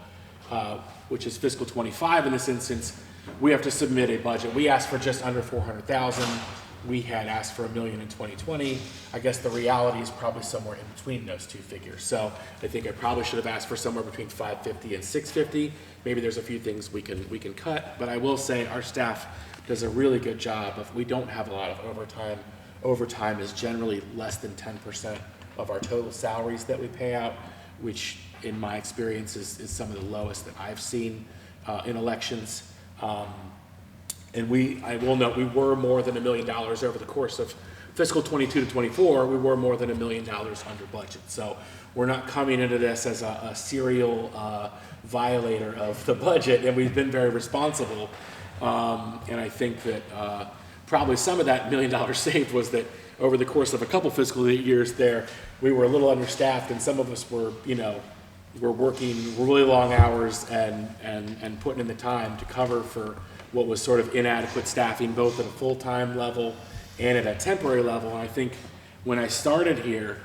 which is fiscal 25 in this instance, we have to submit a budget. We asked for just under 400,000. We had asked for $1 million in 2020. I guess the reality is probably somewhere in between those two figures. So I think I probably should have asked for somewhere between 550 and 650. Maybe there's a few things we can cut, but I will say our staff does a really good job of, we don't have a lot of overtime. Overtime is generally less than 10% of our total salaries that we pay out, which in my experience is some of the lowest that I've seen in elections. And I will note, we were more than $1 million over the course of fiscal 22 to 24. We were more than $1 million under budget. So we're not coming into this as a serial violator of the budget, and we've been very responsible. And I think that probably some of that $1 million saved was that over the course of a couple fiscal years there, we were a little understaffed, and some of us were, were working really long hours and putting in the time to cover for what was sort of inadequate staffing, both at a full-time level and at a temporary level. And I think when I started here,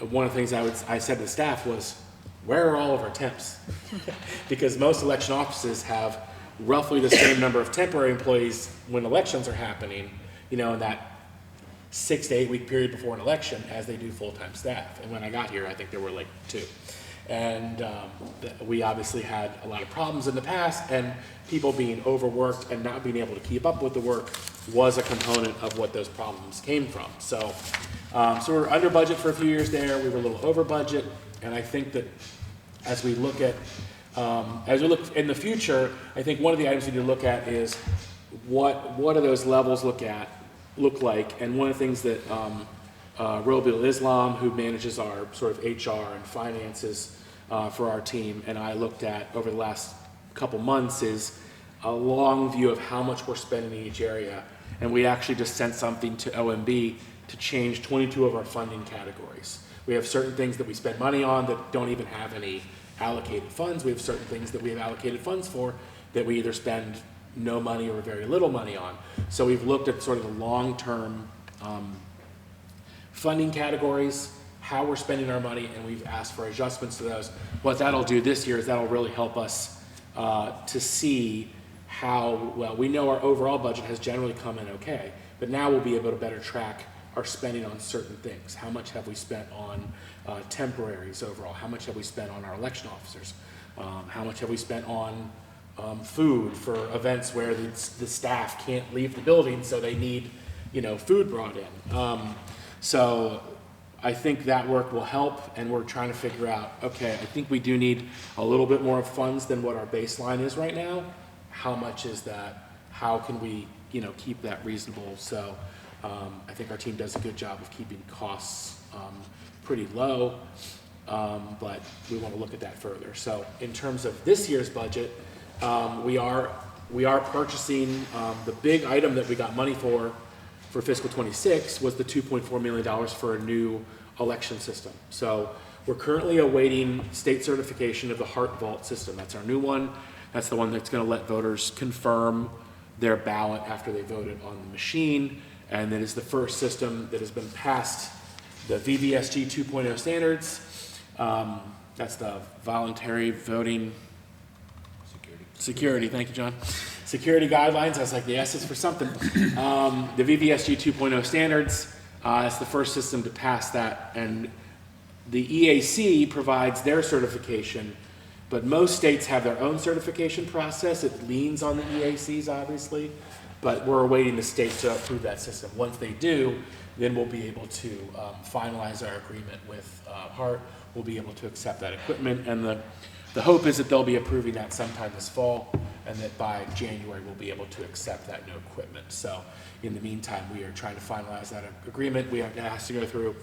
one of the things I said to the staff was, where are all of our temps? Because most election offices have roughly the same number of temporary employees when elections are happening, in that 6 to 8 week period before an election, as they do full-time staff. And when I got here, I think there were like 2. And we obviously had a lot of problems in the past, and people being overworked and not being able to keep up with the work was a component of what those problems came from. So we were under budget for a few years there. We were a little over budget, and I think that as we look in the future, I think one of the items we need to look at is what do those levels look like, and one of the things that Robil Islam, who manages our sort of HR and finances for our team, and I looked at over the last couple months is a long view of how much we're spending in each area. And we actually just sent something to OMB to change 22 of our funding categories. We have certain things that we spend money on that don't even have any allocated funds. We have certain things that we have allocated funds for that we either spend no money or very little money on. So we've looked at sort of the long-term funding categories, how we're spending our money, and we've asked for adjustments to those. What that'll do this year is that'll really help us to see how well. We know our overall budget has generally come in okay, but now we'll be able to better track our spending on certain things. How much have we spent on temporaries overall? How much have we spent on our election officers? How much have we spent on food for events where the staff can't leave the building, so they need food brought in? So I think that work will help, and we're trying to figure out, okay, I think we do need a little bit more funds than what our baseline is right now. How much is that? How can we, keep that reasonable? So I think our team does a good job of keeping costs pretty low, but we want to look at that further. So in terms of this year's budget, we are purchasing, the big item that we got money for fiscal '26 was the $2.4 million for a new election system. So we're currently awaiting state certification of the Heart Vault system. That's our new one. That's the one that's going to let voters confirm their ballot after they voted on the machine. And that is the first system that has been passed the VVSG 2.0 standards. That's the voluntary voting security. Thank you, John. Security guidelines. I was like, the S is for something. The VVSG 2.0 standards. It's the first system to pass that, and the EAC provides their certification. But most states have their own certification process. It leans on the EACs, obviously, but we're awaiting the states to approve that system. Once they do, then we'll be able to finalize our agreement with HART. We'll be able to accept that equipment, and the hope is that they'll be approving that sometime this fall, and that by January we'll be able to accept that new equipment. So in the meantime, we are trying to finalize that agreement. We have to go through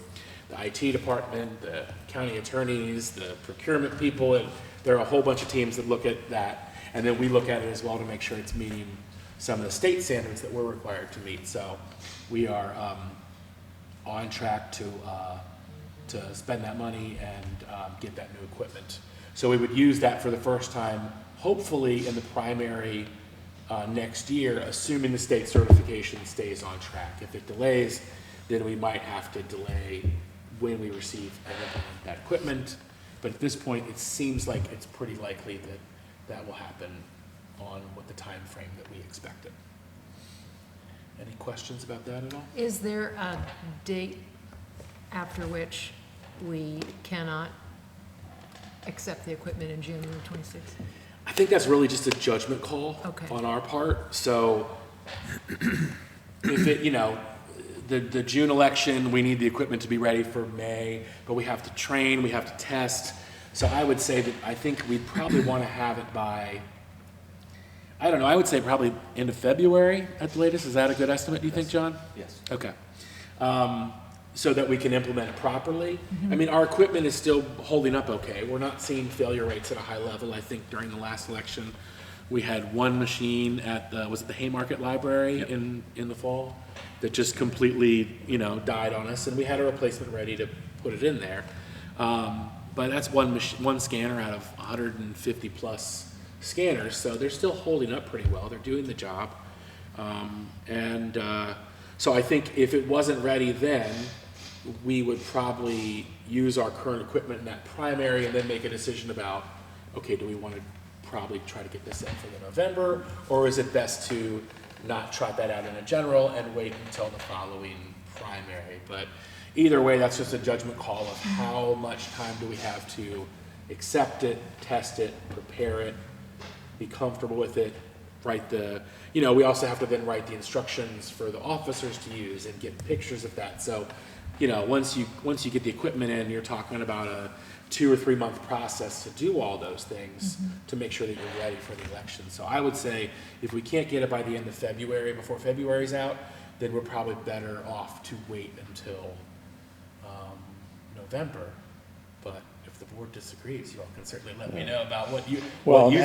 the IT department, the county attorneys, the procurement people, and there are a whole bunch of teams that look at that, and then we look at it as well to make sure it's meeting some of the state standards that we're required to meet. So we are on track to spend that money and get that new equipment. So we would use that for the first time, hopefully in the primary next year, assuming the state certification stays on track. If it delays, then we might have to delay when we receive and implement that equipment. But at this point, it seems like it's pretty likely that that will happen on what the time frame that we expected. Any questions about that at all? Is there a date after which we cannot accept the equipment in January 26th? I think that's really just a judgment call on our part. So if it, the June election, we need the equipment to be ready for May, but we have to train, we have to test. So I would say that I think we'd probably want to have it by, I don't know, I would say probably end of February at the latest. Is that a good estimate, do you think, John? Yes. Okay. So that we can implement it properly. I mean, our equipment is still holding up okay. We're not seeing failure rates at a high level. I think during the last election, we had one machine at the, was it the Haymarket Library in the fall, that just completely, died on us, and we had a replacement ready to put it in there. But that's one scanner out of 150 plus scanners, so they're still holding up pretty well. They're doing the job. So I think if it wasn't ready then, we would probably use our current equipment in that primary and then make a decision about, okay, do we want to probably try to get this in for the November, or is it best to not trot that out in a general and wait until the following primary? But either way, that's just a judgment call of how much time do we have to accept it, test it, prepare it, be comfortable with it, write the, we also have to then write the instructions for the officers to use and get pictures of that. So, once you get the equipment in, you're talking about a 2 or 3 month process to do all those things to make sure that you're ready for the election. So I would say if we can't get it by the end of February, before February's out, then we're probably better off to wait until November. But if the board disagrees, you all can certainly let me know about what you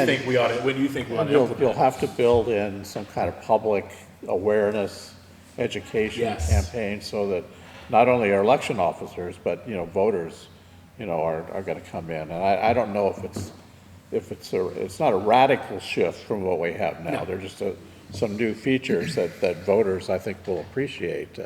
think we ought to implement. You'll have to build in some kind of public awareness, education campaign, so that not only our election officers, but, voters, are gonna come in. And I don't know if it's not a radical shift from what we have now. No. They're just some new features that voters, I think, will appreciate.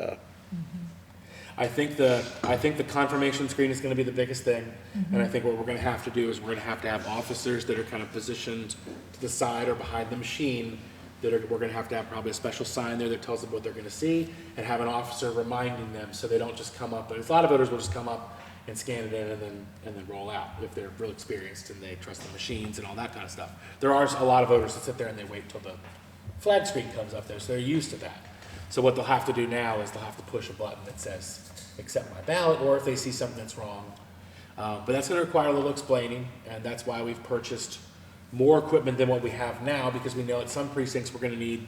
I think the confirmation screen is going to be the biggest thing, and I think what we're going to have to do is we're going to have officers that are kind of positioned to the side or behind the machine. We're going to have probably a special sign there that tells them what they're going to see, and have an officer reminding them so they don't just come up. But a lot of voters will just come up and scan it in and then roll out if they're real experienced and they trust the machines and all that kind of stuff. There are a lot of voters that sit there and they wait till the flag screen comes up there, so they're used to that. So what they'll have to do now is they'll have to push a button that says, accept my ballot, or if they see something that's wrong. But that's gonna require a little explaining, and that's why we've purchased more equipment than what we have now, because we know at some precincts we're gonna need,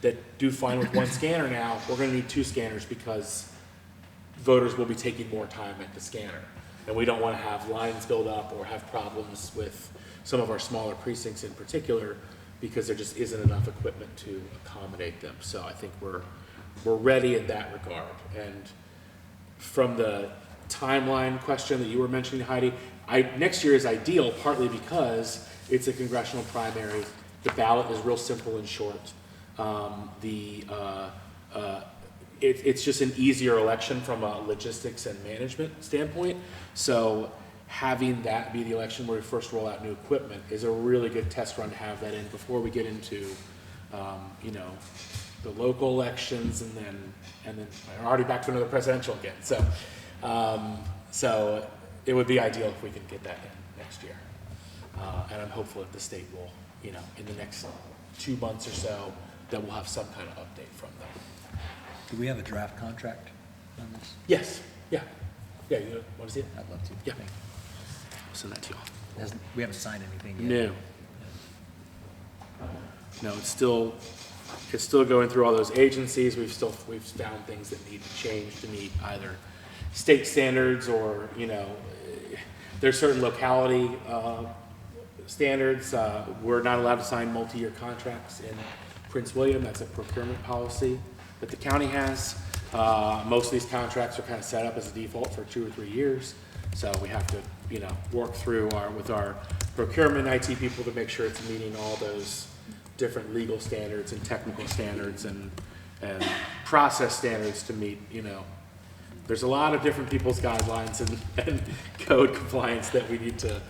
that do fine with one scanner now, we're gonna need 2 scanners because voters will be taking more time at the scanner. And we don't wanna have lines build up or have problems with some of our smaller precincts in particular, because there just isn't enough equipment to accommodate them. So I think we're ready in that regard. And from the timeline question that you were mentioning, Heidi, next year is ideal partly because it's a congressional primary. The ballot is real simple and short. It's just an easier election from a logistics and management standpoint. So having that be the election where we first roll out new equipment is a really good test run to have that in before we get into, you know, the local elections and then we're already back to another presidential again. So it would be ideal if we could get that in next year. And I'm hopeful that the state will, you know, in the next 2 months or so, that we'll have some kind of update from them. Do we have a draft contract on this? Yes, yeah. Yeah, you want to see it? I'd love to. Yeah. Thank you. I'll send that to you all. We haven't signed anything yet. No, it's still going through all those agencies. We've found things that need to change to meet either state standards or, you know, there's certain locality standards. We're not allowed to sign multi-year contracts in Prince William. That's a procurement policy that the county has. Most of these contracts are kind of set up as a default for 2 or 3 years. So we have to, you know, work through with our procurement IT people to make sure it's meeting all those different legal standards and technical standards and process standards to meet, you know, there's a lot of different people's guidelines and code compliance that we need to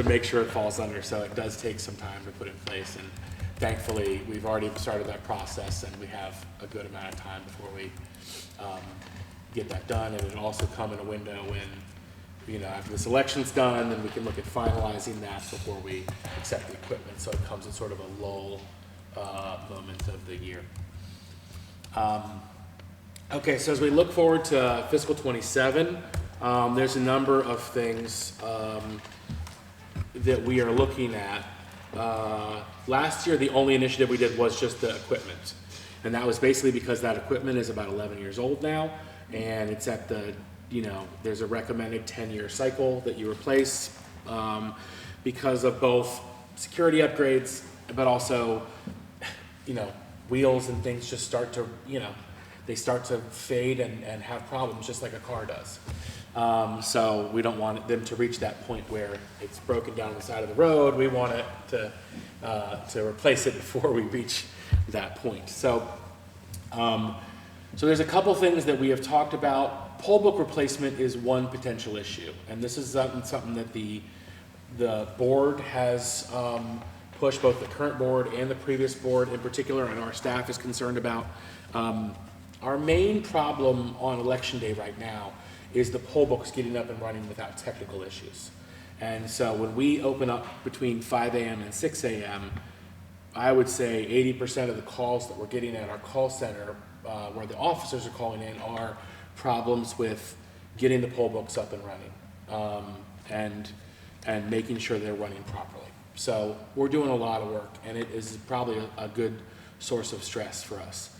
make sure it falls under. So it does take some time to put in place. And thankfully, we've already started that process and we have a good amount of time before we get that done. And it'll also come in a window when, you know, after this election's done, then we can look at finalizing that before we accept the equipment. So it comes in sort of a lull moment of the year. Okay, so as we look forward to fiscal 27, there's a number of things that we are looking at. Last year, the only initiative we did was just the equipment. And that was basically because that equipment is about 11 years old now, and it's at the, you know, there's a recommended 10-year cycle that you replace because of both security upgrades, but also, you know, wheels and things just start to, you know, they start to fade and have problems just like a car does. So we don't want them to reach that point where it's broken down on the side of the road. We want it to replace it before we reach that point. So there's a couple things that we have talked about. Poll book replacement is one potential issue, and this is something that the board has pushed, both the current board and the previous board in particular, and our staff is concerned about. Our main problem on election day right now is the poll books getting up and running without technical issues. And so when we open up between 5 a.m. and 6 a.m., I would say 80% of the calls that we're getting at our call center, where the officers are calling in, are problems with getting the poll books up and running and making sure they're running properly. So we're doing a lot of work, and it is probably a good source of stress for us.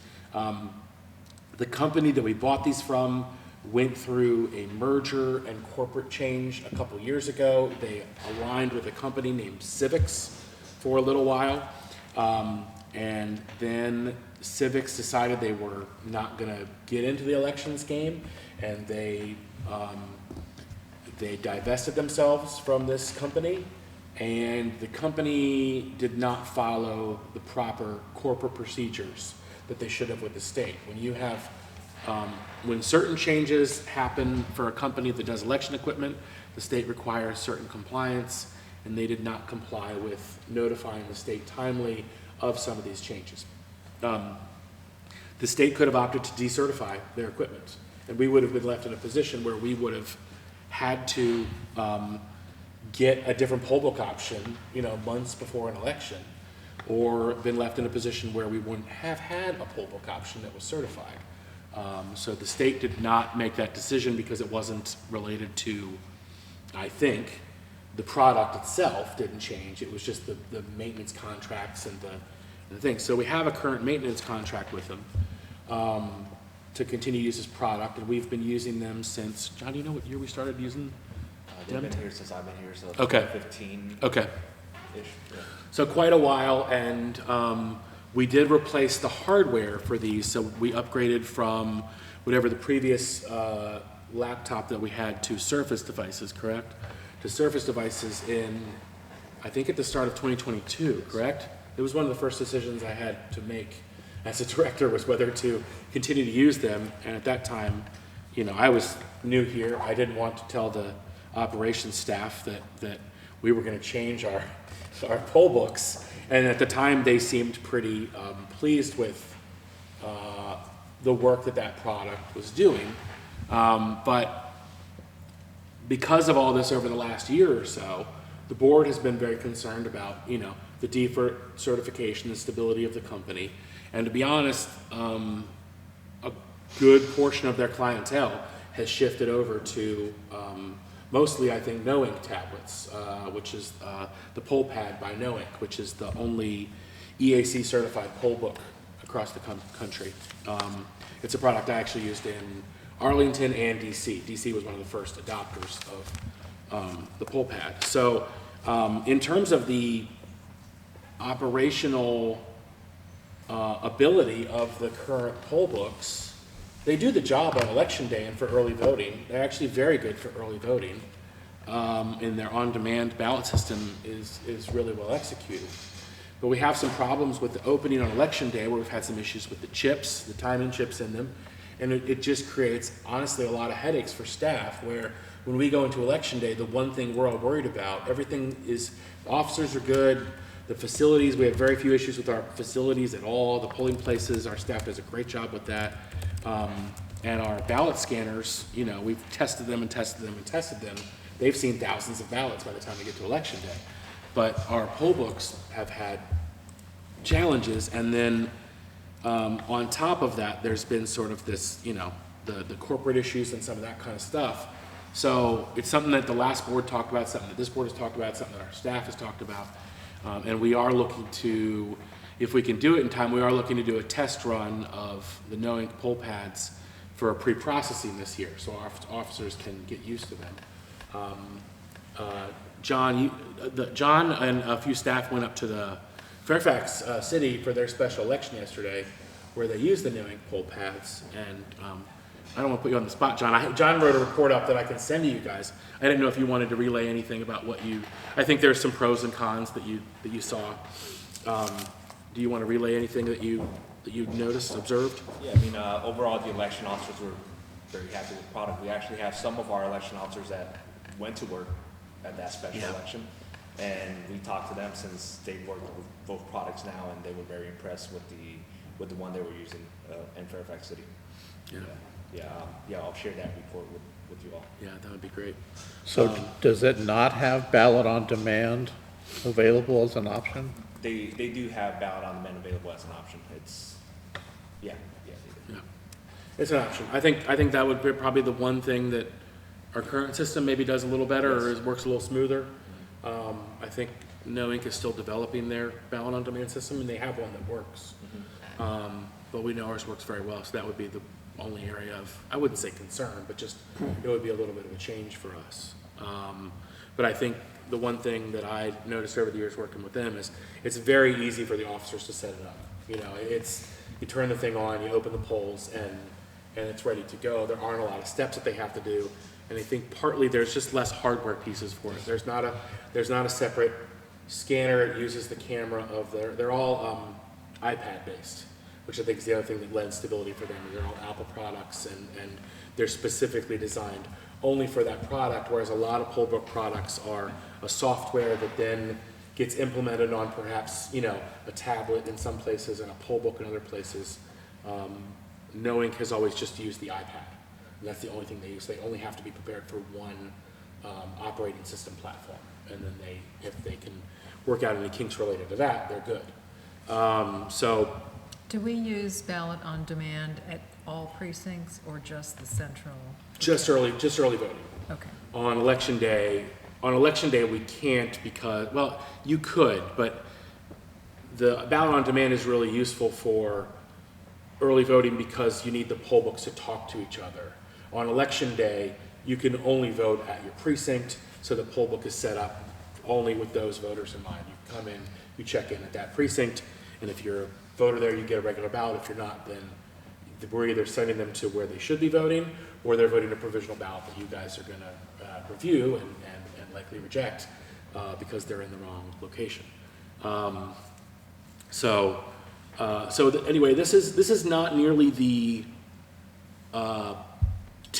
The company that we bought these from went through a merger and corporate change a couple years ago. They aligned with a company named Civics for a little while. And then Civics decided they were not going to get into the elections game, and they divested themselves from this company, and the company did not follow the proper corporate procedures that they should have with the state. When you have, when certain changes happen for a company that does election equipment, the state requires certain compliance, and they did not comply with notifying the state timely of some of these changes. The state could have opted to decertify their equipment, and we would have been left in a position where we would have had to get a different poll book option, you know, months before an election. or been left in a position where we wouldn't have had a poll book option that was certified. So the state did not make that decision because it wasn't related to, I think, the product itself didn't change. It was just the maintenance contracts and the things. So we have a current maintenance contract with them to continue to use this product, and we've been using them since, John, do you know what year we started using They've them? been here since I've been here, so Okay. 15-ish. Okay. Yeah. So quite a while, and we did replace the hardware for these, so we upgraded from whatever the previous laptop that we had to Surface devices, correct? To Surface devices in, I think at the start of 2022, correct? It was one of the first decisions I had to make as a director, was whether to continue to use them, and at that time, you know, I was new here. I didn't want to tell the operations staff that we were gonna change our poll books, and at the time, they seemed pretty pleased with the work that product was doing. But because of all this over the last year or so, the board has been very concerned about, you know, the DFERT certification, the stability of the company. And to be honest, a good portion of their clientele has shifted over to mostly, I think, No Ink tablets, which is the poll pad by No Ink, which is the only EAC certified poll book across the country. It's a product I actually used in Arlington and DC. DC was one of the first adopters of the poll pad. So in terms of the operational ability of the current poll books, they do the job on election day and for early voting. They're actually very good for early voting. And their on-demand ballot system is really well executed. But we have some problems with the opening on election day, where we've had some issues with the chips, the timing chips in them. And it just creates, honestly, a lot of headaches for staff, where when we go into election day, the one thing we're all worried about, everything is, the officers are good, the facilities, we have very few issues with our facilities at all, the polling places, our staff does a great job with that. And our ballot scanners, you know, we've tested them and tested them and tested them. They've seen thousands of ballots by the time we get to election day. But our poll books have had challenges, and then on top of that, there's been sort of this, you know, the corporate issues and some of that kind of stuff. So it's something that the last board talked about, something that this board has talked about, something that our staff has talked about. And we are looking to, if we can do it in time, we are looking to do a test run of the No Ink poll pads for pre-processing this year, so our officers can get used to them. John and a few staff went up to the Fairfax City for their special election yesterday, where they used the No Ink poll pads, and I don't want to put you on the spot, John. John wrote a report up that I can send to you guys. I didn't know if you wanted to relay anything about what you, I think there's some pros and cons that you saw. Do you want to relay anything that you noticed, observed? Yeah, I mean, overall, the election officers were very happy with the product. We actually have some of our election officers that went to work at that special election, and we talked to them since they've worked with both products now, and they were very impressed with the one they were using in Fairfax City. Yeah, I'll share that report with you all. Yeah, that would be great. So does it not have ballot on demand available as an option? They do have ballot on demand available as an option. It's, yeah, they do. Yeah, it's an option. I think that would be probably the one thing that our current system maybe does a little better, or works a little smoother. I think No Ink is still developing their ballot on demand system, and they have one that works. But we know ours works very well, so that would be the only area of, I wouldn't say concern, but just, it would be a little bit of a change for us. But I think the one thing that I noticed over the years working with them is it's very easy for the officers to set it up. You know, you turn the thing on, you open the polls, and it's ready to go. There aren't a lot of steps that they have to do, and I think partly there's just less hardware pieces for it. There's not a separate scanner. It uses the camera of they're all iPad based, which I think is the other thing that lends stability for them. They're all Apple products, and they're specifically designed only for that product, whereas a lot of poll book products are a software that then gets implemented on perhaps, you know, a tablet in some places and a poll book in other places. No Ink has always just used the iPad, and that's the only thing they use. They only have to be prepared for one operating system platform, and then if they can work out any kinks related to that, they're good. So Do we use ballot on demand at all precincts or just the central? just early voting. Okay. On election day we can't because, well, you could, but the ballot on demand is really useful for early voting because you need the poll books to talk to each other. On election day, you can only vote at your precinct, so the poll book is set up only with those voters in mind. You come in, you check in at that precinct, and if you're a voter there, you get a regular ballot. If you're not, then we're either sending them to where they should be voting, or they're voting a provisional ballot that you guys are gonna review and likely reject because they're in the wrong location. Anyway, this is not nearly the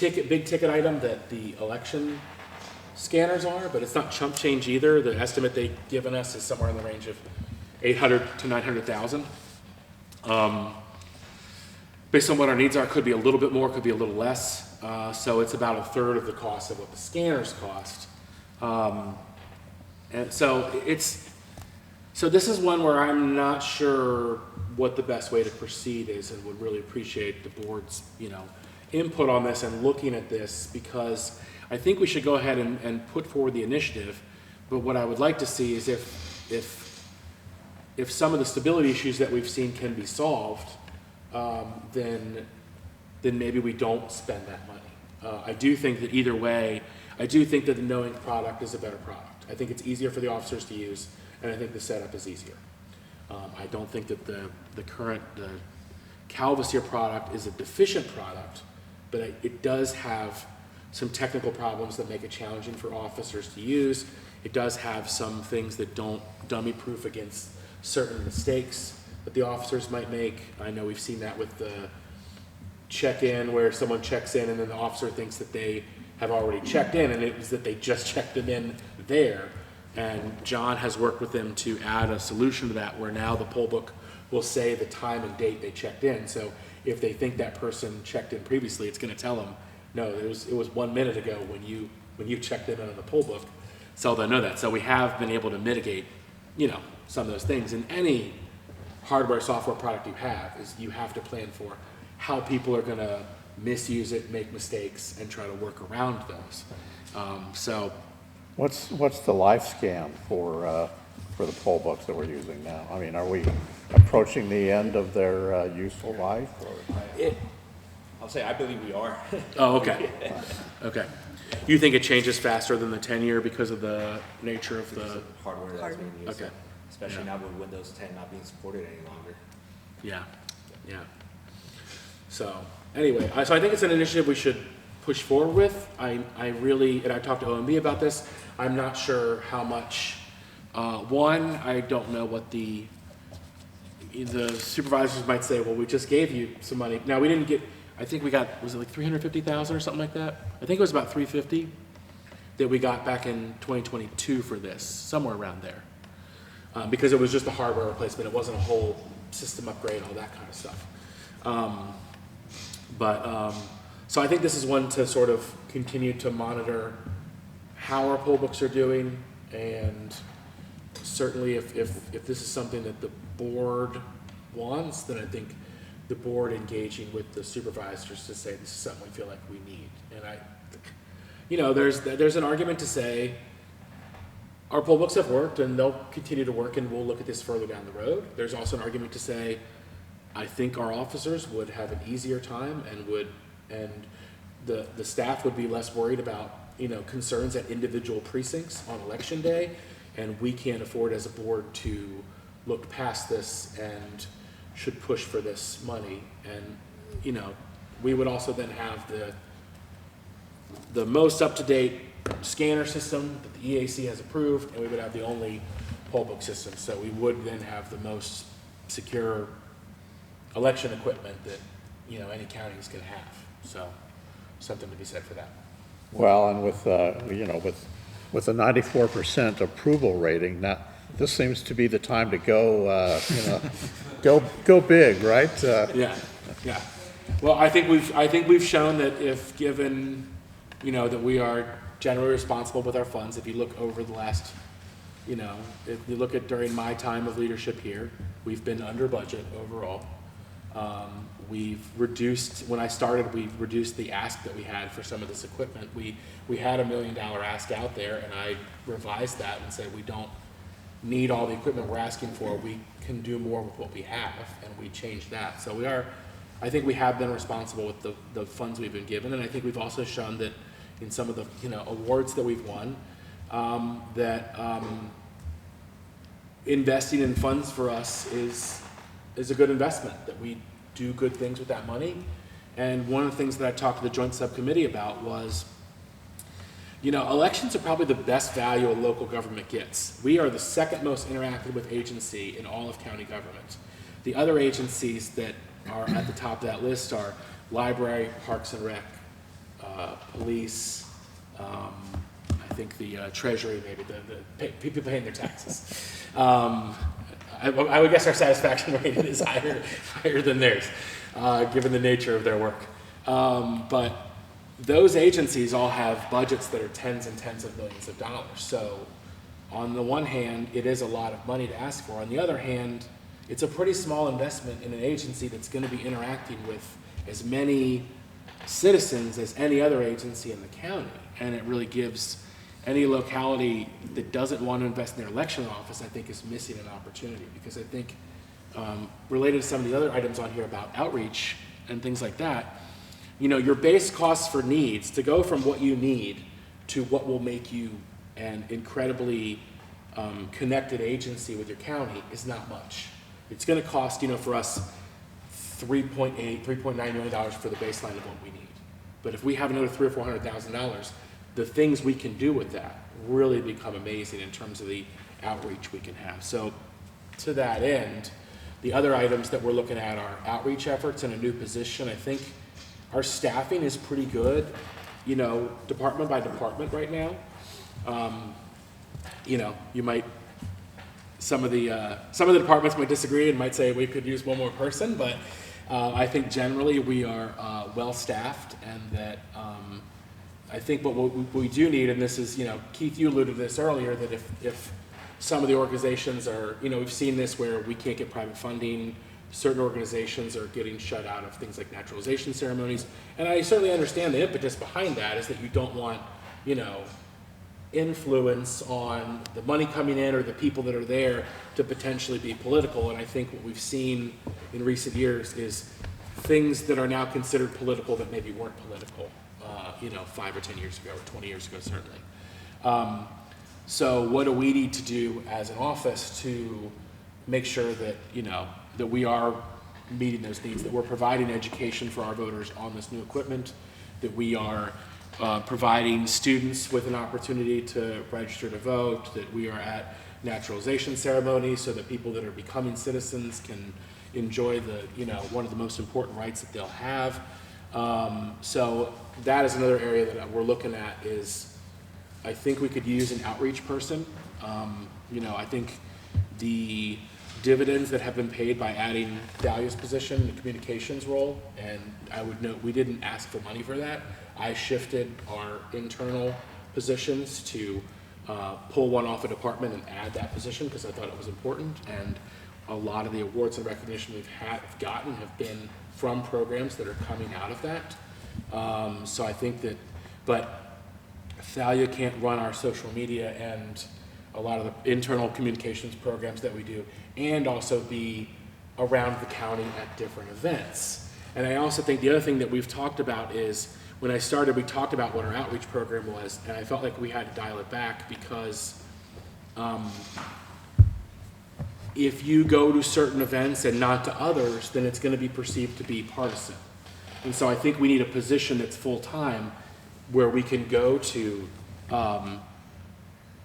big ticket item that the election scanners are, but it's not chump change either. The estimate they've given us is somewhere in the range of 800 to 900,000. Based on what our needs are, it could be a little bit more, could be a little less. So it's about a third of the cost of what the scanners cost. And so this is one where I'm not sure what the best way to proceed is, and would really appreciate the board's, input on this and looking at this, because I think we should go ahead and put forward the initiative. But what I would like to see is if some of the stability issues that we've seen can be solved, then maybe we don't spend that money. I do think that either way, I do think that the knowing product is a better product. I think it's easier for the officers to use, and I think the setup is easier. I don't think that the current Calvasier product is a deficient product, but it does have some technical problems that make it challenging for officers to use. It does have some things that don't dummy-proof against certain mistakes that the officers might make. I know we've seen that with the check-in, where someone checks in and then the officer thinks that they have already checked in, and it was that they just checked them in there. And John has worked with them to add a solution to that, where now the poll book will say the time and date they checked in. So if they think that person checked in previously, it's going to tell them, no, it was 1 minute ago when you checked in on the poll book. So they'll know that. So we have been able to mitigate, some of those things. And any hardware, software product you have to plan for how people are going to misuse it, make mistakes, and try to work around those. What's the life scan for the poll books that we're using now? I mean, are we approaching the end of their useful life? Or? I'll say, I believe we are. Oh, okay. Okay. You think it changes faster than the 10-year because of the nature of Because the... of hardware that's being used. Okay. Especially now with Windows 10 not being supported any longer. Yeah. So, anyway, so I think it's an initiative we should push forward with. I really, and I talked to OMB about this, I'm not sure how much, I don't know what the supervisors might say, well, we just gave you some money. Now, we didn't get, I think we got, was it like 350,000 or something like that? I think it was about 350 that we got back in 2022 for this, somewhere around there. Because it was just a hardware replacement. It wasn't a whole system upgrade, all that kind of stuff. So I think this is one to sort of continue to monitor how our poll books are doing, and certainly if this is something that the board wants, then I think the board engaging with the supervisors to say this is something we feel like we need. And there's an argument to say our poll books have worked and they'll continue to work, and we'll look at this further down the road. There's also an argument to say I think our officers would have an easier time and the staff would be less worried about concerns at individual precincts on election day, and we can't afford as a board to look past this and should push for this money. And we would also then have the most up-to-date scanner system that the EAC has approved, and we would have the only poll book system. So we would then have the most secure election equipment that any county is going to have. So something to be said for that. Well, and with with a 94% approval rating, now this seems to be the time to go go big, right? Yeah. Well, I think we've shown that if given that we are generally responsible with our funds. If you look over the last You know, if you look at during my time of leadership here, we've been under budget overall. We've reduced, when I started, we reduced the ask that we had for some of this equipment. We had $1 million ask out there, and I revised that and said we don't need all the equipment we're asking for. We can do more with what we have, and we changed that. So we are, I think we have been responsible with the funds we've been given, and I think we've also shown that in some of the, you know, awards that we've won, investing in funds for us is a good investment, that we do good things with that money. And one of the things that I talked to the joint subcommittee about was, you know, elections are probably the best value a local government gets. We are the second most interacted with agency in all of county government. The other agencies that are at the top of that list are library, parks and rec, police, I think the treasury, maybe the people paying their taxes. I would guess our satisfaction rate is higher than theirs, given the nature of their work. But those agencies all have budgets that are tens and tens of millions of dollars. So on the one hand, it is a lot of money to ask for. On the other hand, it's a pretty small investment in an agency that's going to be interacting with as many citizens as any other agency in the county. And it really gives any locality that doesn't want to invest in their election office, I think, is missing an opportunity. Because I think, related to some of the other items on here about outreach and things like that, you know, your base costs for needs, to go from what you need to what will make you an incredibly connected agency with your county is not much. It's going to cost, you know, for us, $3.9 million for the baseline of what we need. But if we have another $300,000 or $400,000, the things we can do with that really become amazing in terms of the outreach we can have. So to that end, the other items that we're looking at are outreach efforts in a new position. I think our staffing is pretty good, you know, department by department right now. You know, you might, some of the departments might disagree and might say we could use one more person, but I think generally we are well-staffed, and that I think what we do need, and this is, you know, Keith, you alluded to this earlier, that if some of the organizations are, you know, we've seen this where we can't get private funding, certain organizations are getting shut out of things like naturalization ceremonies, and I certainly understand the impetus behind that is that you don't want, you know, influence on the money coming in or the people that are there to potentially be political. And I think what we've seen in recent years is things that are now considered political that maybe weren't political, you know, 5 or 10 years ago, or 20 years ago, certainly. So what do we need to do as an office to make sure that, you know, that we are meeting those needs, that we're providing education for our voters on this new equipment, that we are providing students with an opportunity to register to vote, that we are at naturalization ceremonies so that people that are becoming citizens can enjoy the, you know, one of the most important rights that they'll have. So that is another area that we're looking at is, I think we could use an outreach person. You know, I think the dividends that have been paid by adding Dahlia's position, the communications role, and I would note we didn't ask for money for that. I shifted our internal positions to pull one off a department and add that position because I thought it was important. And a lot of the awards and recognition we've gotten have been from programs that are coming out of that. So I think that, but Thalia can't run our social media and a lot of the internal communications programs that we do, and also be around the county at different events. And I also think the other thing that we've talked about is, when I started, we talked about what our outreach program was, and I felt like we had to dial it back because if you go to certain events and not to others, then it's going to be perceived to be partisan. And so I think we need a position that's full-time where we can go to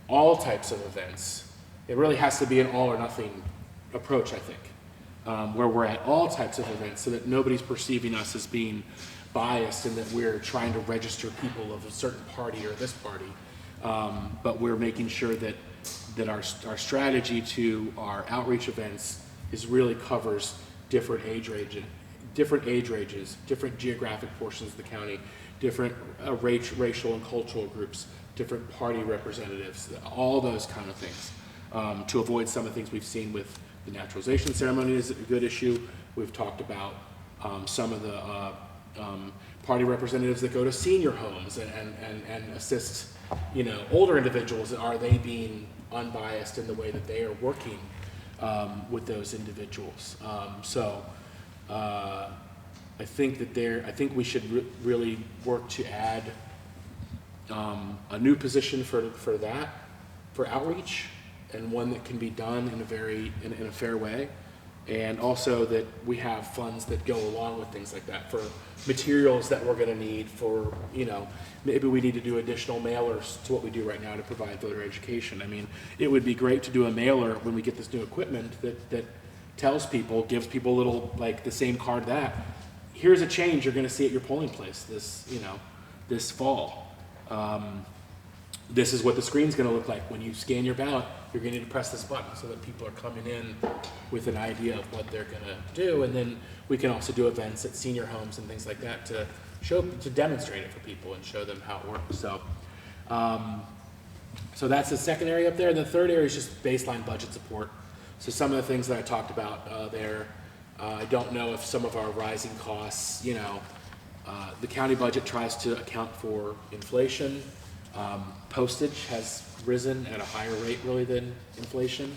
all types of events. It really has to be an all-or-nothing approach, I think, where we're at all types of events so that nobody's perceiving us as being biased and that we're trying to register people of a certain party or this party, but we're making sure that our strategy to our outreach events is really covers different age ranges, different geographic portions of the county, different racial and cultural groups, different party representatives, all those kind of things. to avoid some of the things we've seen with the naturalization ceremony is a good issue. We've talked about some of the party representatives that go to senior homes and assist, older individuals. Are they being unbiased in the way that they are working with those individuals? I think we should really work to add a new position for that, for outreach, and one that can be done in a fair way. And also that we have funds that go along with things like that for materials that we're gonna need for, maybe we need to do additional mailers to what we do right now to provide voter education. I mean, it would be great to do a mailer when we get this new equipment that tells people, gives people a little, like the same card that, here's a change you're gonna see at your polling place this fall. This is what the screen's gonna look like. When you scan your ballot, you're gonna need to press this button so that people are coming in with an idea of what they're gonna do. And then we can also do events at senior homes and things like that to demonstrate it for people and show them how it works. So that's the second area up there. And the third area is just baseline budget support. So some of the things that I talked about there, I don't know if some of our rising costs, the county budget tries to account for inflation. Postage has risen at a higher rate really than inflation.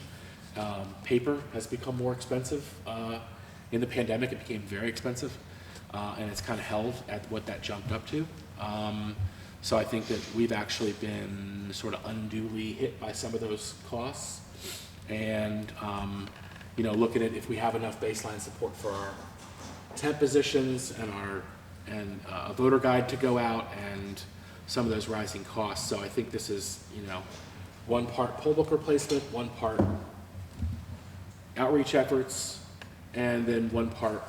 Paper has become more expensive. In the pandemic, it became very expensive, and it's kind of held at what that jumped up to. So I think that we've actually been sort of unduly hit by some of those costs. And, look at it, if we have enough baseline support for our temp positions and a voter guide to go out and some of those rising costs. So I think this is, one part poll book replacement, one part outreach efforts, and then one part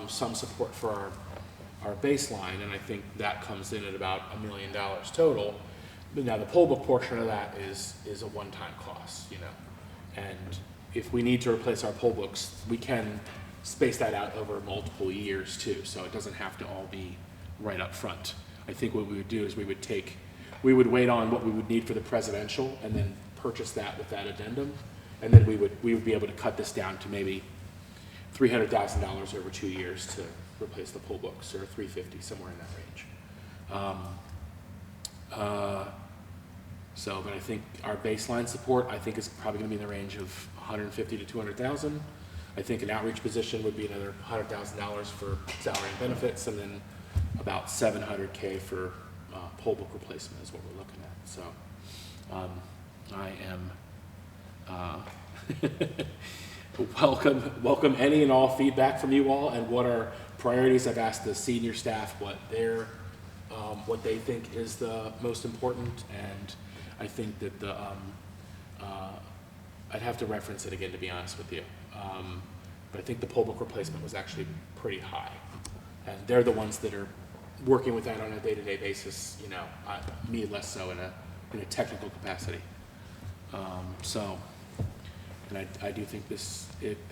some support for our baseline. And I think that comes in at about $1 million total. But now the poll book portion of that is a one-time cost, And if we need to replace our poll books, we can space that out over multiple years too. So it doesn't have to all be right up front. I think what we would do is we would wait on what we would need for the presidential and then purchase that with that addendum. And then we would be able to cut this down to maybe $300,000 over 2 years to replace the poll books, or $350,000, somewhere in that range. But I think our baseline support, is probably gonna be in the range of $150,000 to $200,000. I think an outreach position would be another $100,000 for salary and benefits, and then about $700K for poll book replacement is what we're looking at. So I am welcome any and all feedback from you all and what are priorities. I've asked the senior staff what they think is the most important, and I think that I'd have to reference it again to be honest with you. But I think the poll book replacement was actually pretty high, and they're the ones that are working with that on a day-to-day basis. Me less so in a technical capacity. And I do think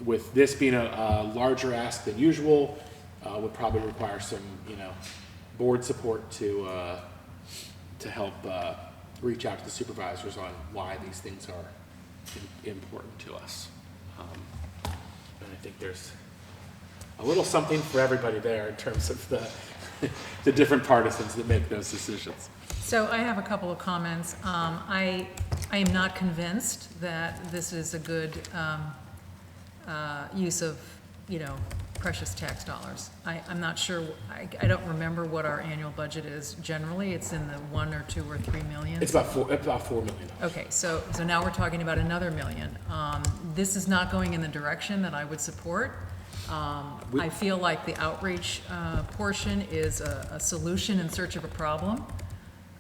with this being a larger ask than usual, would probably require some board support to help reach out to the supervisors on why these things are important to us. And I think there's a little something for everybody there in terms of the different partisans that make those decisions. So I have a couple of comments. I am not convinced that this is a good use of, precious tax dollars. I'm not sure, I don't remember what our annual budget is generally. It's in the 1 or 2 or 3 million. It's about $4 million. Okay, so now we're talking about another million. This is not going in the direction that I would support. I feel like the outreach portion is a solution in search of a problem.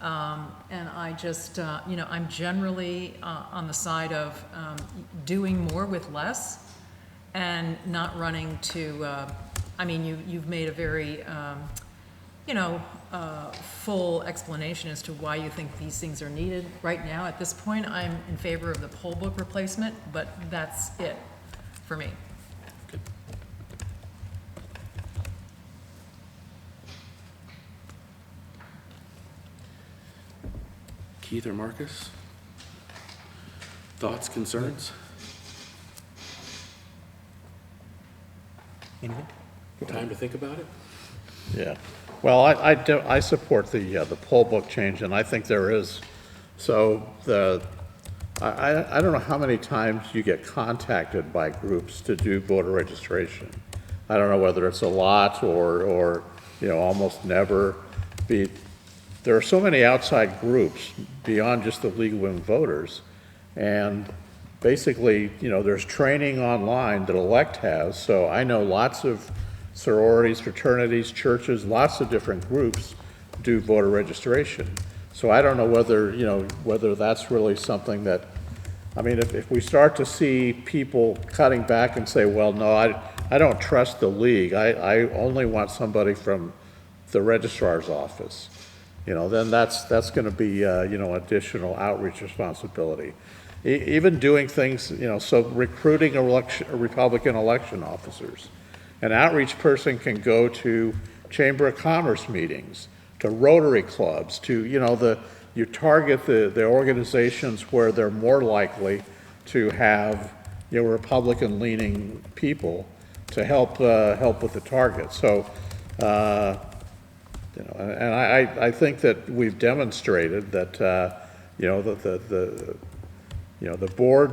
And I just, I'm generally on the side of doing more with less and not running to, you've made a very, full explanation as to why you think these things are needed. Right now, at this point, I'm in favor of the poll book replacement, but that's it for me. Keith or Marcus? Thoughts, concerns? Anything? Time to think about it? Yeah. Well, I support the poll book change, and I think there is. So I don't know how many times you get contacted by groups to do voter registration. I don't know whether it's a lot or almost never. There are so many outside groups beyond just the League of Women Voters, and basically, there's training online that Elect has. So I know lots of sororities, fraternities, churches, lots of different groups do voter registration. So I don't know whether that's really something that, I mean, if we start to see people cutting back and say, well, no, I don't trust the league, I only want somebody from the registrar's office, then that's going to be, additional outreach responsibility. Even doing things, so recruiting Republican election officers. An outreach person can go to Chamber of Commerce meetings, to Rotary clubs, to, you target the organizations where they're more likely to have, Republican-leaning people to help with the target. So, and I think that we've demonstrated that, the board,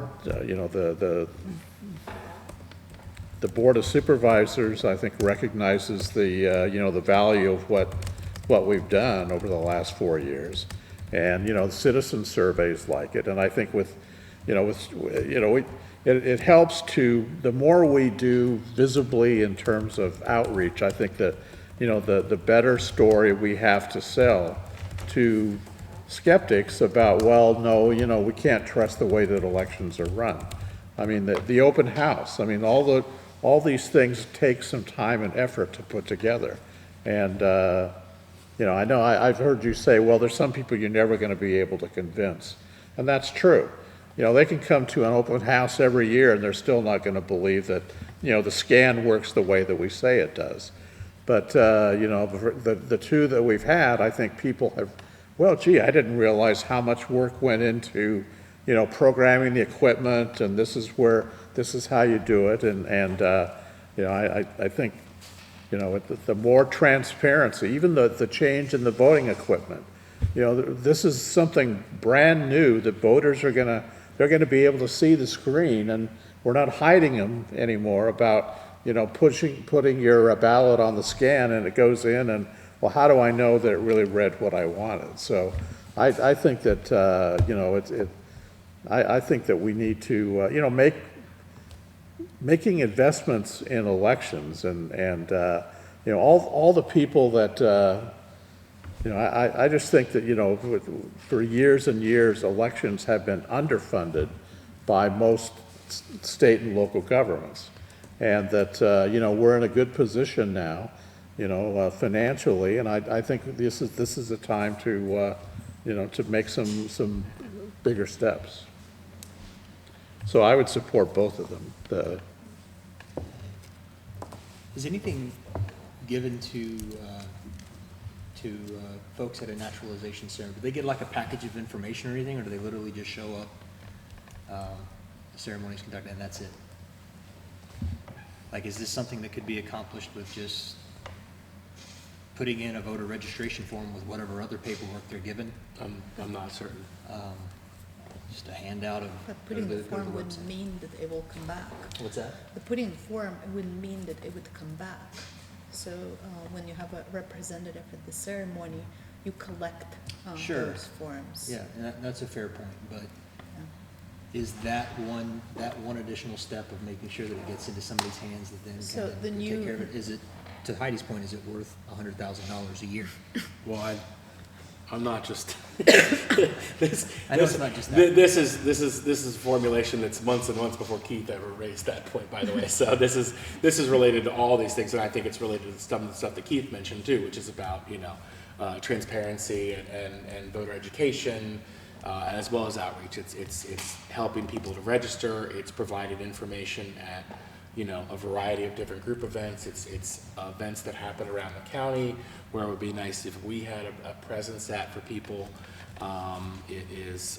the Board of Supervisors, I think, recognizes the value of what we've done over the last 4 years, and the citizen surveys like it, and I think it helps to, the more we do visibly in terms of outreach, I think that the better story we have to sell to skeptics about, well, no, we can't trust the way that elections are run. I mean, the open house, I mean, all these things take some time and effort to put together. And, I know I've heard you say, well, there's some people you're never going to be able to convince. And that's true. They can come to an open house every year and they're still not going to believe that, the scan works the way that we say it does. But, the two that we've had, I think people have, well, gee, I didn't realize how much work went into, programming the equipment, and this is how you do it, and I think, the more transparency, even the change in the voting equipment, this is something brand new that voters they're gonna be able to see the screen, and we're not hiding them anymore about, putting your ballot on the scan and it goes in, and, well, how do I know that it really read what I wanted? So I think that, I think that we need to, making investments in elections and all the people that, I just think that, for years and years, elections have been underfunded by most state and local governments. And that, we're in a good position now, financially, and I think this is a time to, to make some bigger steps. So I would support both of them. Is anything given to folks at a naturalization ceremony? Do they get like a package of information or anything, or do they literally just show up, the ceremony's conducted, and that's it? Like, is this something that could be accomplished with just putting in a voter registration form with whatever other paperwork they're given? I'm not certain. Just a handout of. But putting the form wouldn't mean that it will come back. What's that? The putting the form, it wouldn't mean that it would come back. So when you have a representative at the ceremony, you collect Sure. those forms. Yeah, and that's a fair point, but is that one additional step of making sure that it gets into somebody's hands that then So can the take new- care of it? Is it, to Heidi's point, is it worth $100,000 a year? Well, I'm not just. this, I know it's not just that. This is formulation that's months and months before Keith ever raised that point, by the way. So this is related to all these things, and I think it's related to some of the stuff that Keith mentioned too, which is about transparency and voter education, as well as outreach. It's helping people to register. It's providing information at a variety of different group events. It's events that happen around the county where it would be nice if we had a presence at for people. It is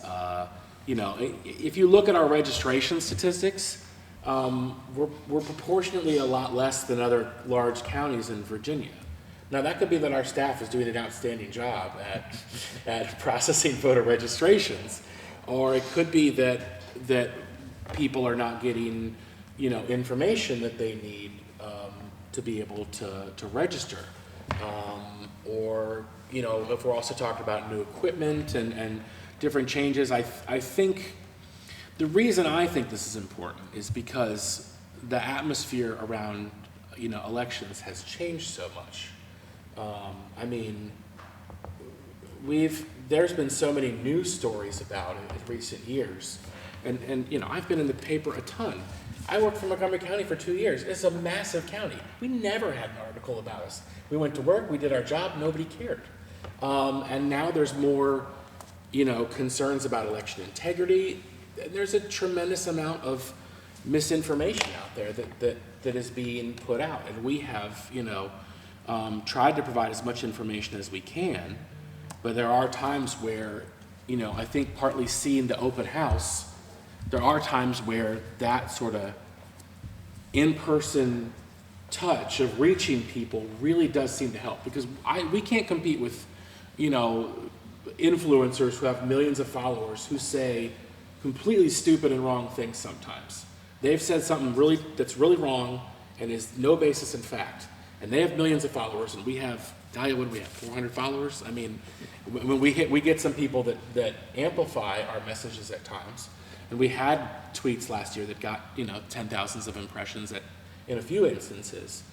you know, if you look at our registration statistics, we're proportionately a lot less than other large counties in Virginia. Now, that could be that our staff is doing an outstanding job at processing voter registrations, or it could be that people are not getting, you know, information that they need to be able to register. Or, you know, if we're also talking about new equipment and different changes, I think the reason I think this is important is because the atmosphere around, you know, elections has changed so much. I mean, there's been so many news stories about it in recent years. And you know, I've been in the paper a ton. I worked for Montgomery County for 2 years. It's a massive county. We never had an article about us. We went to work, we did our job, nobody cared. And now there's more, you know, concerns about election integrity. There's a tremendous amount of misinformation out there that is being put out. And we have, you know, tried to provide as much information as we can, but there are times where, you know, I think partly seeing the open house, there are times where that sort of in-person touch of reaching people really does seem to help, because we can't compete with, you know, influencers who have millions of followers who say completely stupid and wrong things sometimes. They've said something that's really wrong and is no basis in fact, and they have millions of followers, and we have, Dahlia, what do we have, 400 followers? I mean, when we get some people that amplify our messages at times, and we had tweets last year that got, you know, 10,000s of impressions in a few instances.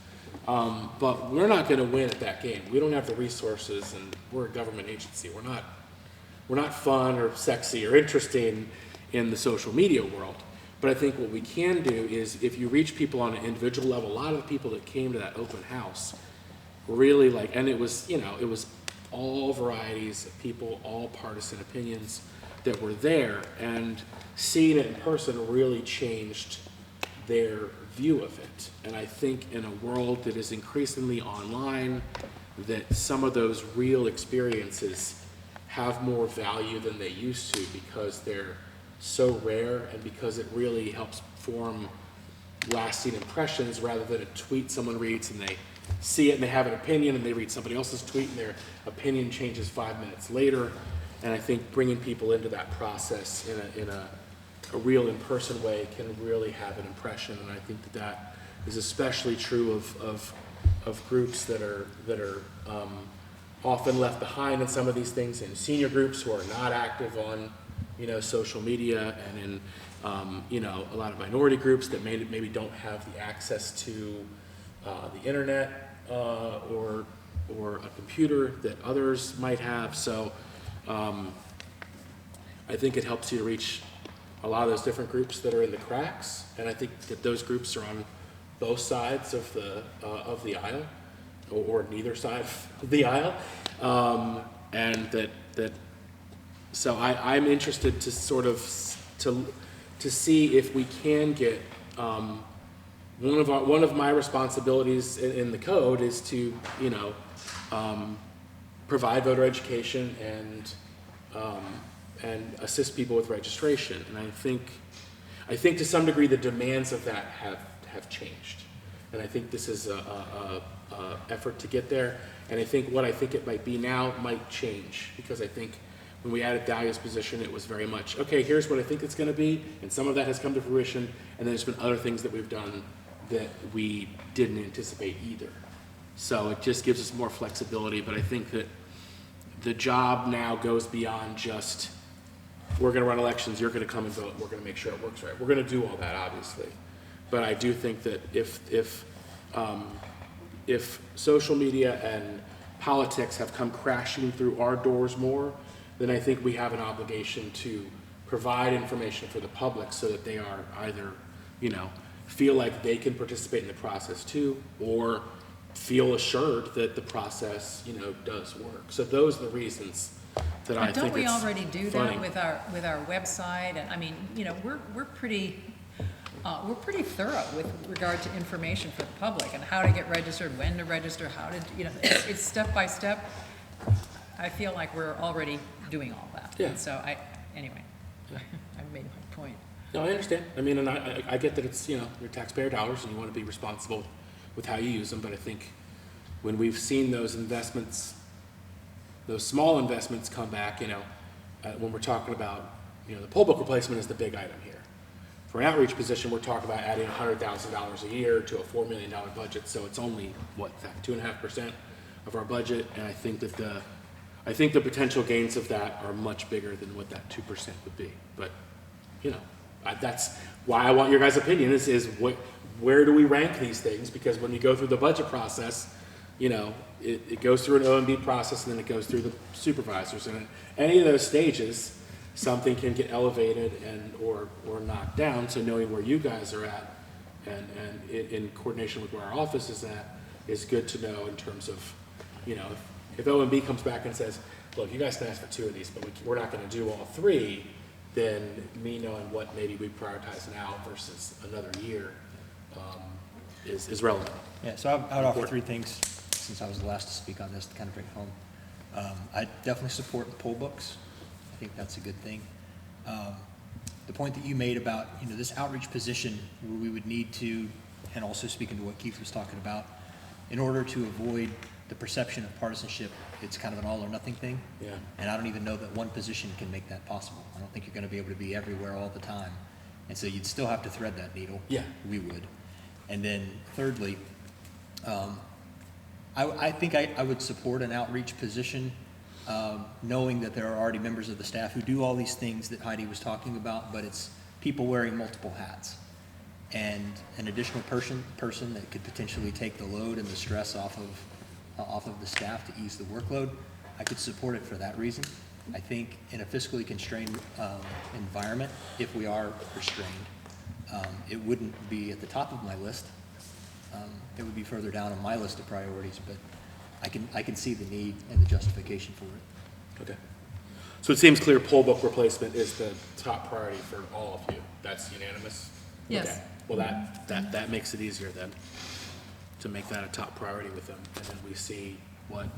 But we're not going to win at that game. We don't have the resources, and we're a government agency. We're not fun or sexy or interesting in the social media world. But I think what we can do is, if you reach people on an individual level, a lot of the people that came to that open house really and it was, you know, it was all varieties of people, all partisan opinions that were there, and seeing it in person really changed their view of it. And I think in a world that is increasingly online, that some of those real experiences have more value than they used to, because they're so rare and because it really helps form lasting impressions, rather than a tweet someone reads and they see it and they have an opinion, and they read somebody else's tweet and their opinion changes 5 minutes later. And I think bringing people into that process in a real in-person way can really have an impression. And I think that is especially true of groups that are often left behind in some of these things, and senior groups who are not active on, you know, social media, and in you know, a lot of minority groups that maybe don't have the access to the internet or a computer that others might have. So I think it helps you to reach a lot of those different groups that are in the cracks, and I think that those groups are on both sides of the aisle, or neither side of the aisle, and that so I'm interested to sort of to see if we can get one of my responsibilities in the code is to, you know, provide voter education and assist people with registration. And I think to some degree the demands of that have changed. And I think this is a effort to get there. And I think what I think it might be now might change, because I think when we added Dahlia's position, it was very much, okay, here's what I think it's going to be, and some of that has come to fruition, and then there's been other things that we've done that we didn't anticipate either. So it just gives us more flexibility, but I think that the job now goes beyond just, we're going to run elections, you're going to come and vote, we're going to make sure it works right. We're going to do all that, obviously. But I do think that if social media and politics have come crashing through our doors more, then I think we have an obligation to provide information for the public so that they are either, you know, feel like they can participate in the process too, or feel assured that the process, you know, does work. So those are the reasons that I think it's Don't we already do funny. that with our website? And I mean, you know, we're pretty thorough with regard to information for the public and how to get registered, when to register, how to, you know, it's step by step. I feel like we're already doing all that. Yeah. And so anyway. made my point. No, I understand. I mean, and I get that it's, you know, your taxpayer dollars and you want to be responsible with how you use them, but I think when we've seen those investments, those small investments come back, you know, when we're talking about, you know, the poll book replacement is the big item here. For an outreach position, we're talking about adding $100,000 a year to a $4 million budget, so it's only, what, 2.5% of our budget, and I think that the potential gains of that are much bigger than what that 2% would be. But, you know, that's why I want your guys' opinion is where do we rank these things? Because when you go through the budget process, you know, it goes through an OMB process and then it goes through the supervisors. And at any of those stages, something can get elevated or knocked down. So knowing where you guys are at and in coordination with where our office is at is good to know in terms of, you know, if OMB comes back and says, look, you guys can ask for 2 of these, but we're not going to do all 3, then me knowing what maybe we prioritize now versus another year is relevant. Yeah, so I would offer 3 things, since I was the last to speak on this, to kind of bring it home. I definitely support the poll books. I think that's a good thing. The point that you made about, you know, this outreach position where we would need to, and also speaking to what Keith was talking about, in order to avoid the perception of partisanship, it's kind of an all or nothing thing. Yeah. And I don't even know that one position can make that possible. I don't think you're going to be able to be everywhere all the time. And so you'd still have to thread that needle. Yeah. We would. And then thirdly, I think I would support an outreach position, knowing that there are already members of the staff who do all these things that Heidi was talking about, but it's people wearing multiple hats. And an additional person that could potentially take the load and the stress off of the staff to ease the workload, I could support it for that reason. I think in a fiscally constrained environment, if we are restrained, it wouldn't be at the top of my list. It would be further down on my list of priorities, but I can see the need and the justification for it. Okay. So it seems clear poll book replacement is the top priority for all of you. That's unanimous? Yes. Okay. Well, that makes it easier then to make that a top priority with them. And then we see what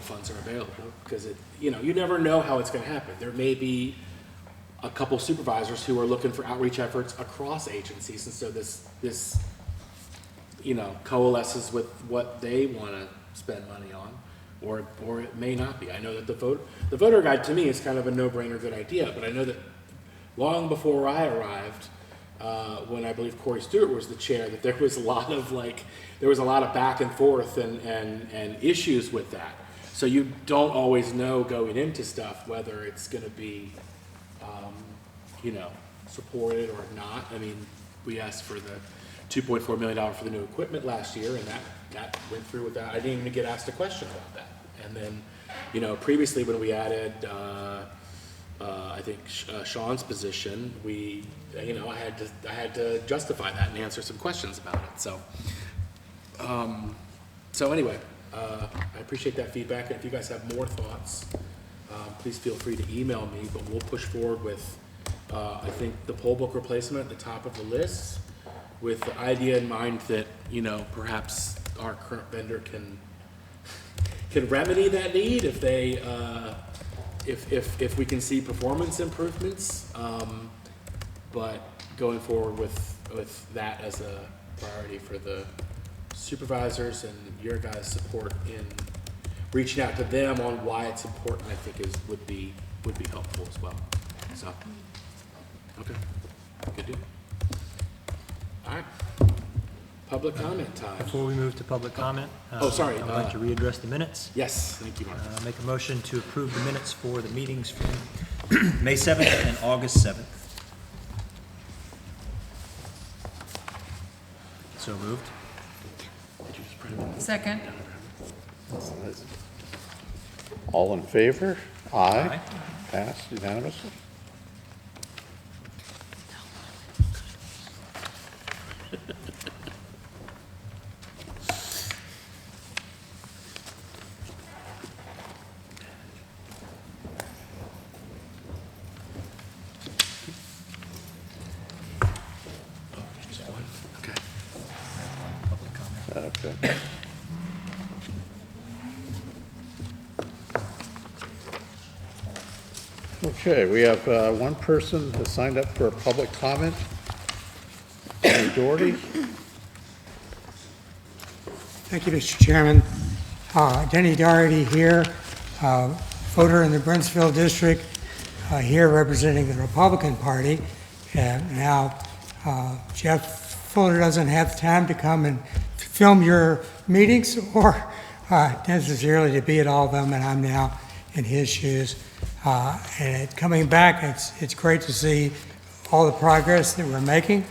funds are available. Because you never know how it's going to happen. There may be a couple supervisors who are looking for outreach efforts across agencies. And so this coalesces with what they want to spend money on, or it may not be. I know that the voter guide to me is kind of a no-brainer good idea, but I know that long before I arrived, when I believe Corey Stewart was the chair, that there was a lot of back and forth and issues with that. So you don't always know going into stuff whether it's going to be, supported or not. I mean, we asked for the $2.4 million for the new equipment last year, and that went through with that. I didn't even get asked a question about that. And then, previously when we added, I think Sean's position, I had to justify that and answer some questions about it. So anyway, I appreciate that feedback. And if you guys have more thoughts, please feel free to email me. But we'll push forward with, I think, the poll book replacement at the top of the list, with the idea in mind that perhaps our current vendor can remedy that need if they if we can see performance improvements, but going forward with that as a priority for the supervisors and your guys' support in reaching out to them on why it's important, I think would be helpful as well. So, okay, good deal. All right, public comment time. Before we move to public comment, sorry. I would like to readdress the minutes. Yes, thank you, Mark. Make a motion to approve the minutes for the meetings from May 7th and August 7th. So moved. Second. All in favor? Aye. Aye. Passed unanimously. Okay. Public comment. Okay. Okay, we have one person who signed up for a public comment. Denny Doherty. Thank you, Mr. Chairman. Denny Doherty here, voter in the Brentsville District, here representing the Republican Party. And now Jeff Fuller doesn't have time to come and film your meetings or necessarily to be at all of them, and I'm now in his shoes. And coming back, it's great to see all the progress that we're making.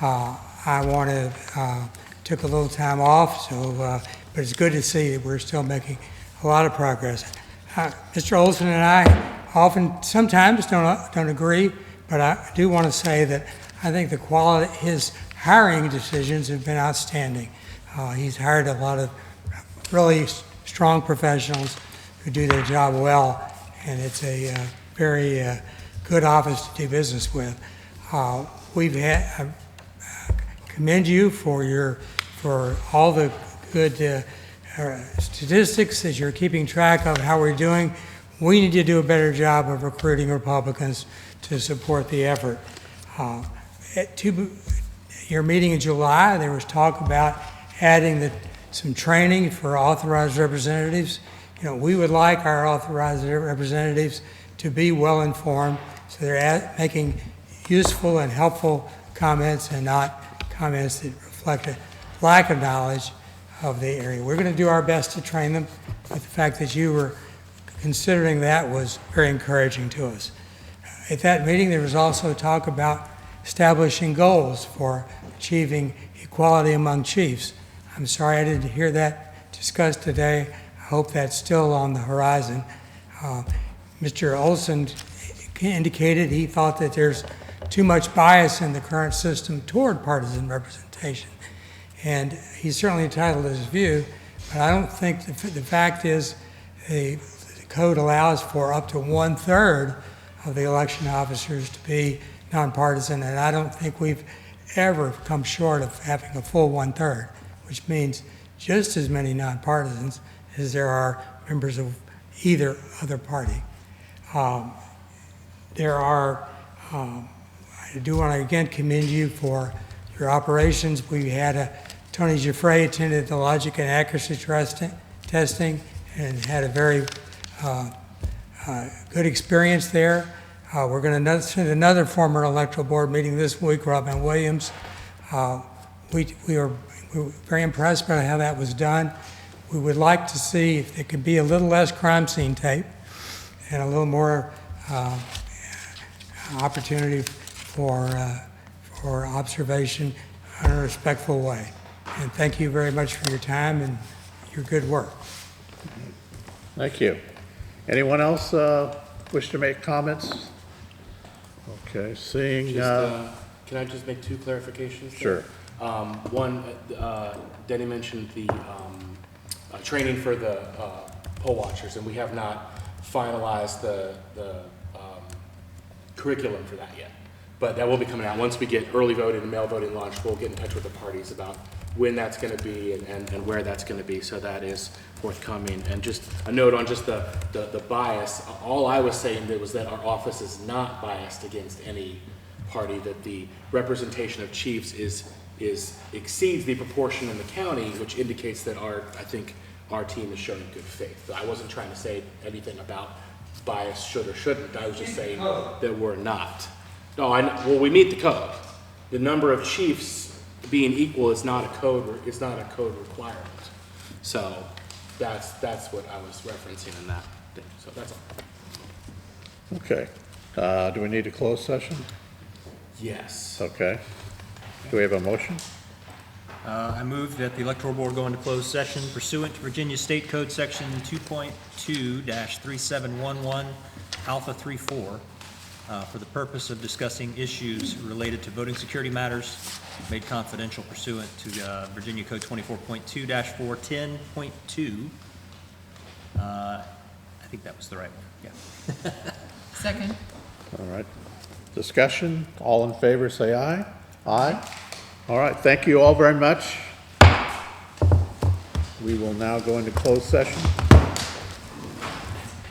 I took a little time off, but it's good to see that we're still making a lot of progress. Mr. Olson and I sometimes don't agree, but I do want to say that I think the quality, his hiring decisions have been outstanding. He's hired a lot of really strong professionals who do their job well, and it's a very good office to do business with. I commend you for all the good statistics that you're keeping track of how we're doing. We need to do a better job of recruiting Republicans to support the effort. At your meeting in July, there was talk about adding some training for authorized representatives. We would like our authorized representatives to be well-informed, so they're making useful and helpful comments and not comments that reflect a lack of knowledge of the area. We're going to do our best to train them, but the fact that you were considering that was very encouraging to us. At that meeting, there was also talk about establishing goals for achieving equality among chiefs. I'm sorry I didn't hear that discussed today. I hope that's still on the horizon. Mr. Olson indicated he thought that there's too much bias in the current system toward partisan representation. And he's certainly entitled to his view, but I don't think the fact is the code allows for up to 1/3 of the election officers to be nonpartisan, and I don't think we've ever come short of having a full 1/3, which means just as many nonpartisans as there are members of either other party. I do want to again commend you for your operations. We had Tony Giuffre attended the logic and accuracy testing and had a very good experience there. We're going to send another former electoral board meeting this week, Robin Williams. We were very impressed by how that was done. We would like to see if there could be a little less crime scene tape and a little more opportunity for observation in a respectful way. And thank you very much for your time and your good work. Thank you. Anyone else wish to make comments? Okay, seeing... Can I just make two clarifications there? Sure. One, Denny mentioned the training for the poll watchers, and we have not finalized the curriculum for that yet. But that will be coming out. Once we get early voting and mail voting launched, we'll get in touch with the parties about when that's going to be and where that's going to be. So that is forthcoming. And just a note on just the bias. All I was saying was that our office is not biased against any party, that the representation of chiefs exceeds the proportion in the county, which indicates that I think our team is showing good faith. I wasn't trying to say anything about bias should or shouldn't. I was just saying that we're not. No, well, we meet the code. The number of chiefs being equal is not a code requirement. So that's what I was referencing in that thing. So that's all. Okay. Do we need a closed session? Yes. Okay. Do we have a motion? I move that the electoral board go into closed session pursuant to Virginia State Code Section 2.2-3711, Alpha 34, for the purpose of discussing issues related to voting security matters made confidential pursuant to Virginia Code 24.2-410.2. I think that was the right one, yeah. Second. All right. Discussion, all in favor, say aye. Aye. All right, thank you all very much. We will now go into closed session.